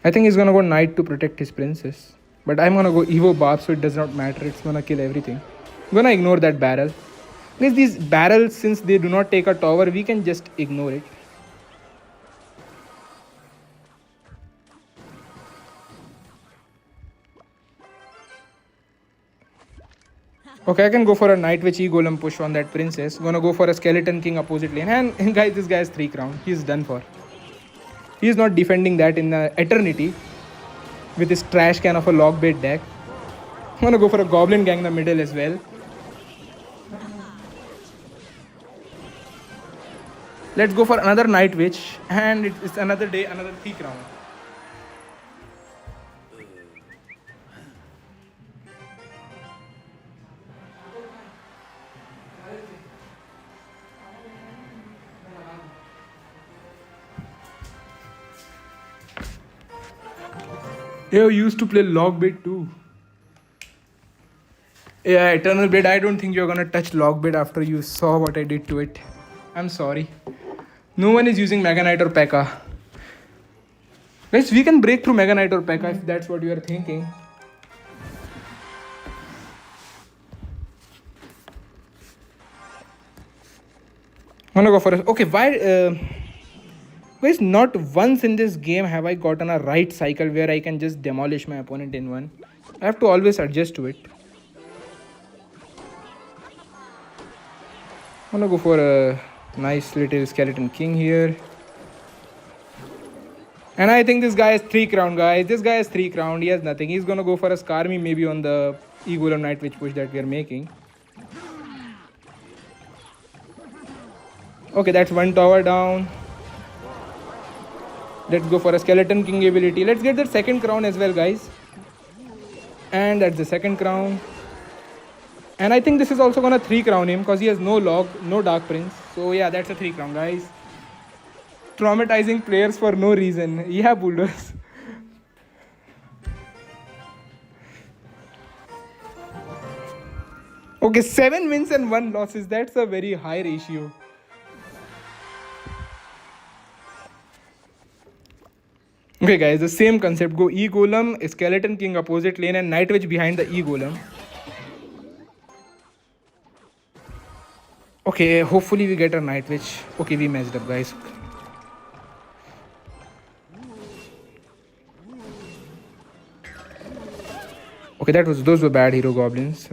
I think he's gonna go Knight to protect his princess. But I'm gonna go Evo Barb, so it does not matter. It's gonna kill everything. I'm gonna ignore that barrel. Because these barrels, since they do not take a tower, we can just ignore it. Okay, I can go for a Night Witch E-Golem push on that princess. Gonna go for a Skeleton King opposite lane. And guys, this guy has 3 crown. He's done for. He is not defending that in the eternity with his trash can of a lockbait deck. I'm gonna go for a Goblin Gang in the middle as well. Let's go for another Night Witch, and it's another day, another 3 crown. I used to play Lockbait too. Yeah, Eternal Blade, I don't think you're gonna touch Lockbait after you saw what I did to it. I'm sorry. No one is using Mega Knight or P.E.K.K.A. Guys, we can break through Mega Knight or P.E.K.K.A. if that's what you are thinking. I'm gonna go for a... Okay, why... Guys, not once in this game have I gotten a right cycle where I can just demolish my opponent in one. I have to always adjust to it. I'm gonna go for a nice little Skeleton King here. And I think this guy has 3 crown, guys. This guy has 3 crown. He has nothing. He's gonna go for a Skarmy maybe on the E-Golem Night Witch push that we are making. Okay, that's 1 tower down. Let's go for a Skeleton King ability. Let's get that 2nd crown as well, guys. And that's the 2nd crown. And I think this is also gonna 3 crown him because he has no log, no Dark Prince. So yeah, that's a 3 crown, guys. Traumatizing players for no reason. Yeah, Bulldoze. Okay, 7 wins and 1 losses. That's a very high ratio. Okay guys, the same concept. Go E-Golem, Skeleton King opposite lane and Night Witch behind the E-Golem. Okay, hopefully we get a Night Witch. Okay, we messed up, guys. Okay, those were bad hero goblins.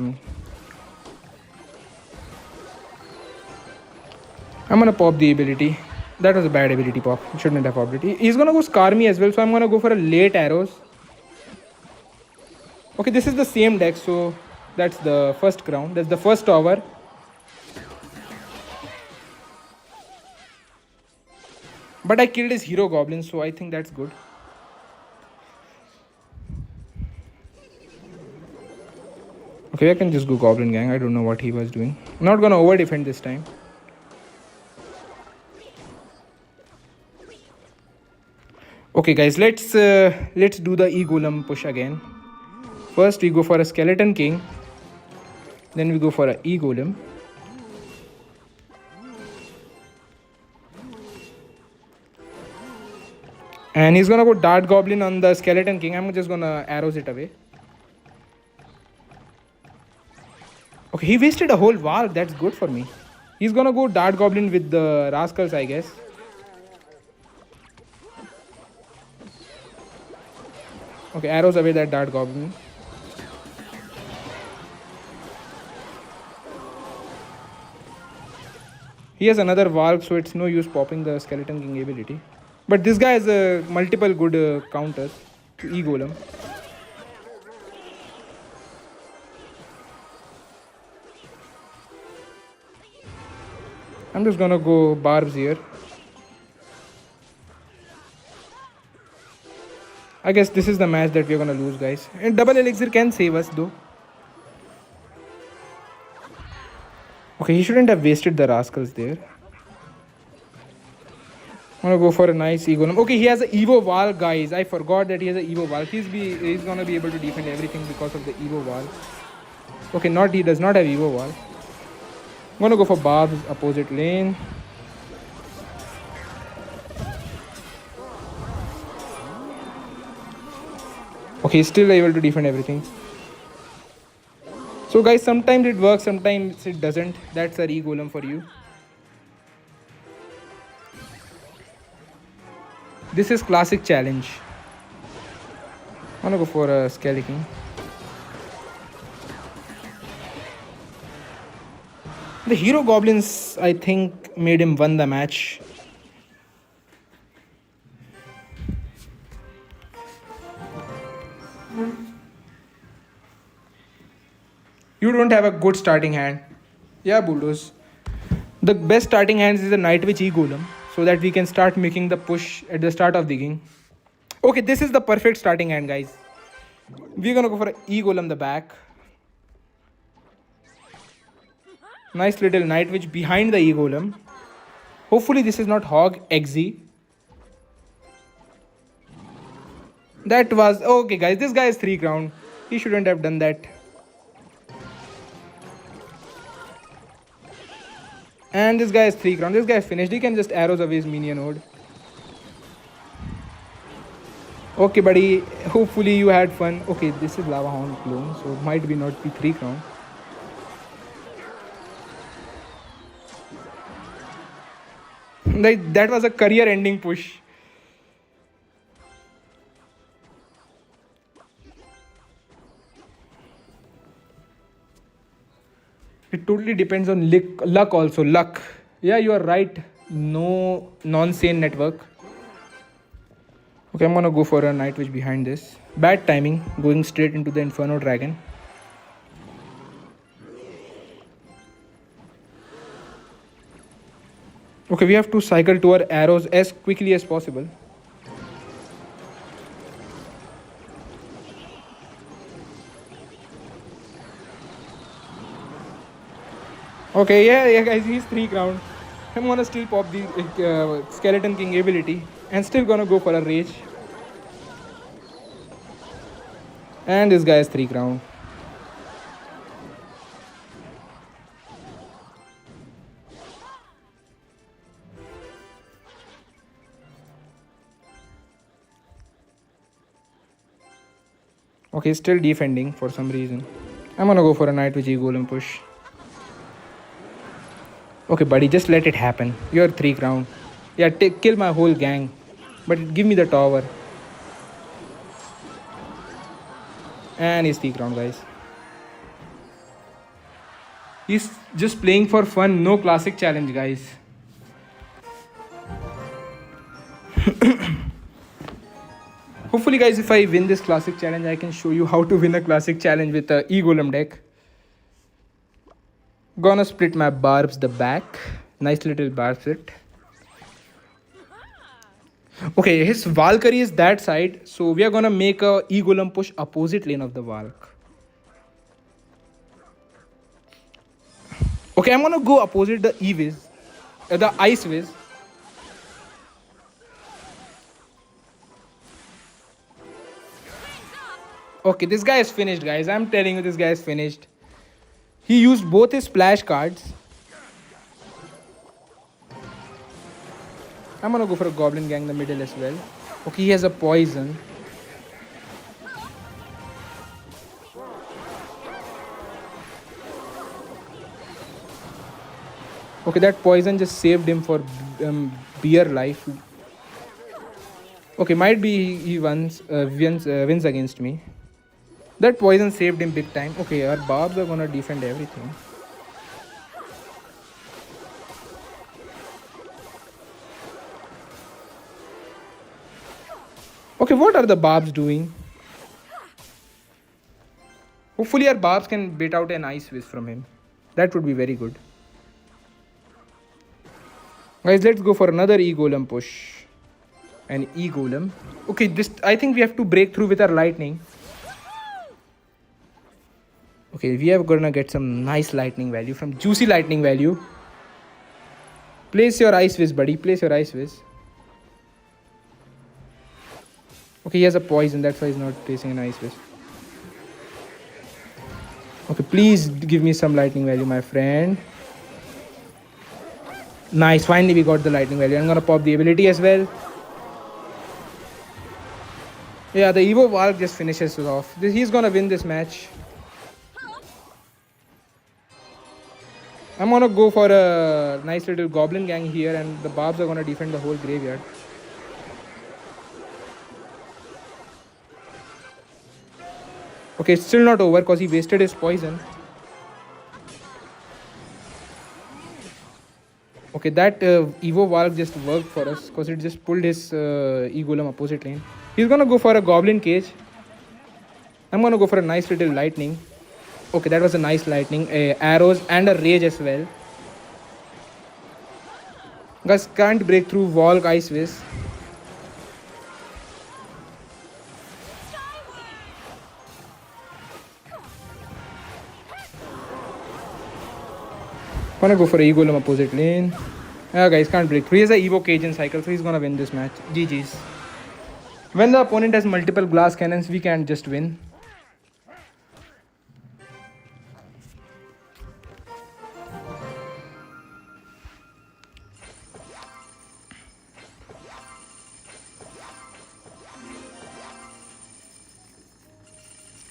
I'm gonna pop the ability. That was a bad ability pop. Shouldn't have popped it. He's gonna go scar me as well, so I'm gonna go for a late arrows. Okay, this is the same deck, so that's the first crown. That's the first tower. But I killed his hero goblin, so I think that's good. Okay, I can just go goblin gang. I don't know what he was doing. I'm not gonna over defend this time. Okay, guys, let's do the e-golem push again. First, we go for a skeleton king. Then we go for a e-golem. And he's gonna go dart goblin on the skeleton king. I'm just gonna arrows it away. Okay, he wasted a whole wall. That's good for me. He's gonna go dart goblin with the rascals, I guess. Okay, arrows away that dart goblin. He has another wall, so it's no use popping the skeleton king ability. But this guy has multiple good counters to e-golem. I'm just gonna go barbs here. I guess this is the match that we're gonna lose, guys. And double elixir can save us though. Okay, he shouldn't have wasted the rascals there. I'm gonna go for a nice e-golem. Okay, he has an Evo wall, guys. I forgot that he has an Evo wall. He's gonna be able to defend everything because of the Evo wall. Okay, he does not have Evo wall. I'm gonna go for barbs opposite lane. Okay, he's still able to defend everything. So guys, sometimes it works, sometimes it doesn't. That's our e-golem for you. This is classic challenge. I'm gonna go for a skeleton. The hero goblins, I think, made him win the match. You don't have a good starting hand. Yeah, Bulldoze. The best starting hands is the Night Witch E-Golem, so that we can start making the push at the start of the game. Okay, this is the perfect starting hand, guys. We're gonna go for an E-Golem the back. Nice little Night Witch behind the E-Golem. Hopefully this is not Hog XZ. That was... Okay, guys, this guy is 3 crown. He shouldn't have done that. And this guy is 3 crown. This guy is finished. He can just arrows away his minion node. Okay, buddy. Hopefully you had fun. Okay, this is Lava Hound clone, so it might be not be 3 crown. Like, that was a career-ending push. It totally depends on luck also. Luck. Yeah, you are right. No non-sane network. Okay, I'm gonna go for a Night Witch behind this. Bad timing. Going straight into the Inferno Dragon. Okay, we have to cycle to our arrows as quickly as possible. Okay, yeah, guys, he's 3 crown. I'm gonna still pop the Skeleton King ability and still gonna go for a rage. And this guy is 3 crown. Okay, still defending for some reason. I'm gonna go for a Night Witch Golem push. Okay, buddy, just let it happen. You're 3 crown. Yeah, kill my whole gang. But give me the tower. And he's 3 crown, guys. He's just playing for fun. No classic challenge, guys. Hopefully, guys, if I win this classic challenge, I can show you how to win a classic challenge with a E-Golem deck. Gonna split my barbs the back. Nice little barb split. Okay, his Valkyrie is that side, so we are gonna make a E-Golem push opposite lane of the Valk. Okay, I'm gonna go opposite the E-Wiz, the Ice Wiz. Okay, this guy is finished, guys. I'm telling you, this guy is finished. He used both his splash cards. I'm gonna go for a Goblin Gang in the middle as well. Okay, he has a poison. Okay, that poison just saved him for beer life. Okay, might be he wins against me. That poison saved him big time. Okay, our barbs are gonna defend everything. Okay, what are the barbs doing? Hopefully our barbs can bait out an ice wish from him. That would be very good. Guys, let's go for another E-Golem push. An E-Golem. Okay, this I think we have to break through with our lightning. Okay, we are gonna get some nice lightning value from juicy lightning value. Place your ice wish, buddy. Place your ice wish. Okay, he has a poison. That's why he's not placing an ice wish. Okay, please give me some lightning value, my friend. Nice. Finally, we got the lightning value. I'm gonna pop the ability as well. Yeah, the Evo Valk just finishes it off. He's gonna win this match. I'm gonna go for a nice little Goblin Gang here, and the barbs are gonna defend the whole graveyard. Okay, it's still not over because he wasted his poison. Okay, that Evo Valk just worked for us because it just pulled his E-Golem opposite lane. He's gonna go for a Goblin Cage. I'm gonna go for a nice little Lightning. Okay, that was a nice Lightning. Arrows and a Rage as well. Guys, can't break through Valk Ice Wish. Gonna go for a E-Golem opposite lane. Guys, can't break through. He has a Evo Cajun cycle, so he's gonna win this match. GG's. When the opponent has multiple glass cannons, we can't just win.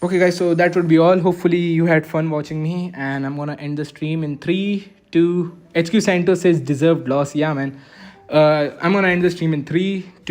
Okay guys, so that would be all. Hopefully you had fun watching me, and I'm gonna end the stream in 3, 2. HQ Santos says deserved loss. Yeah man, I'm gonna end the stream in 3, 2.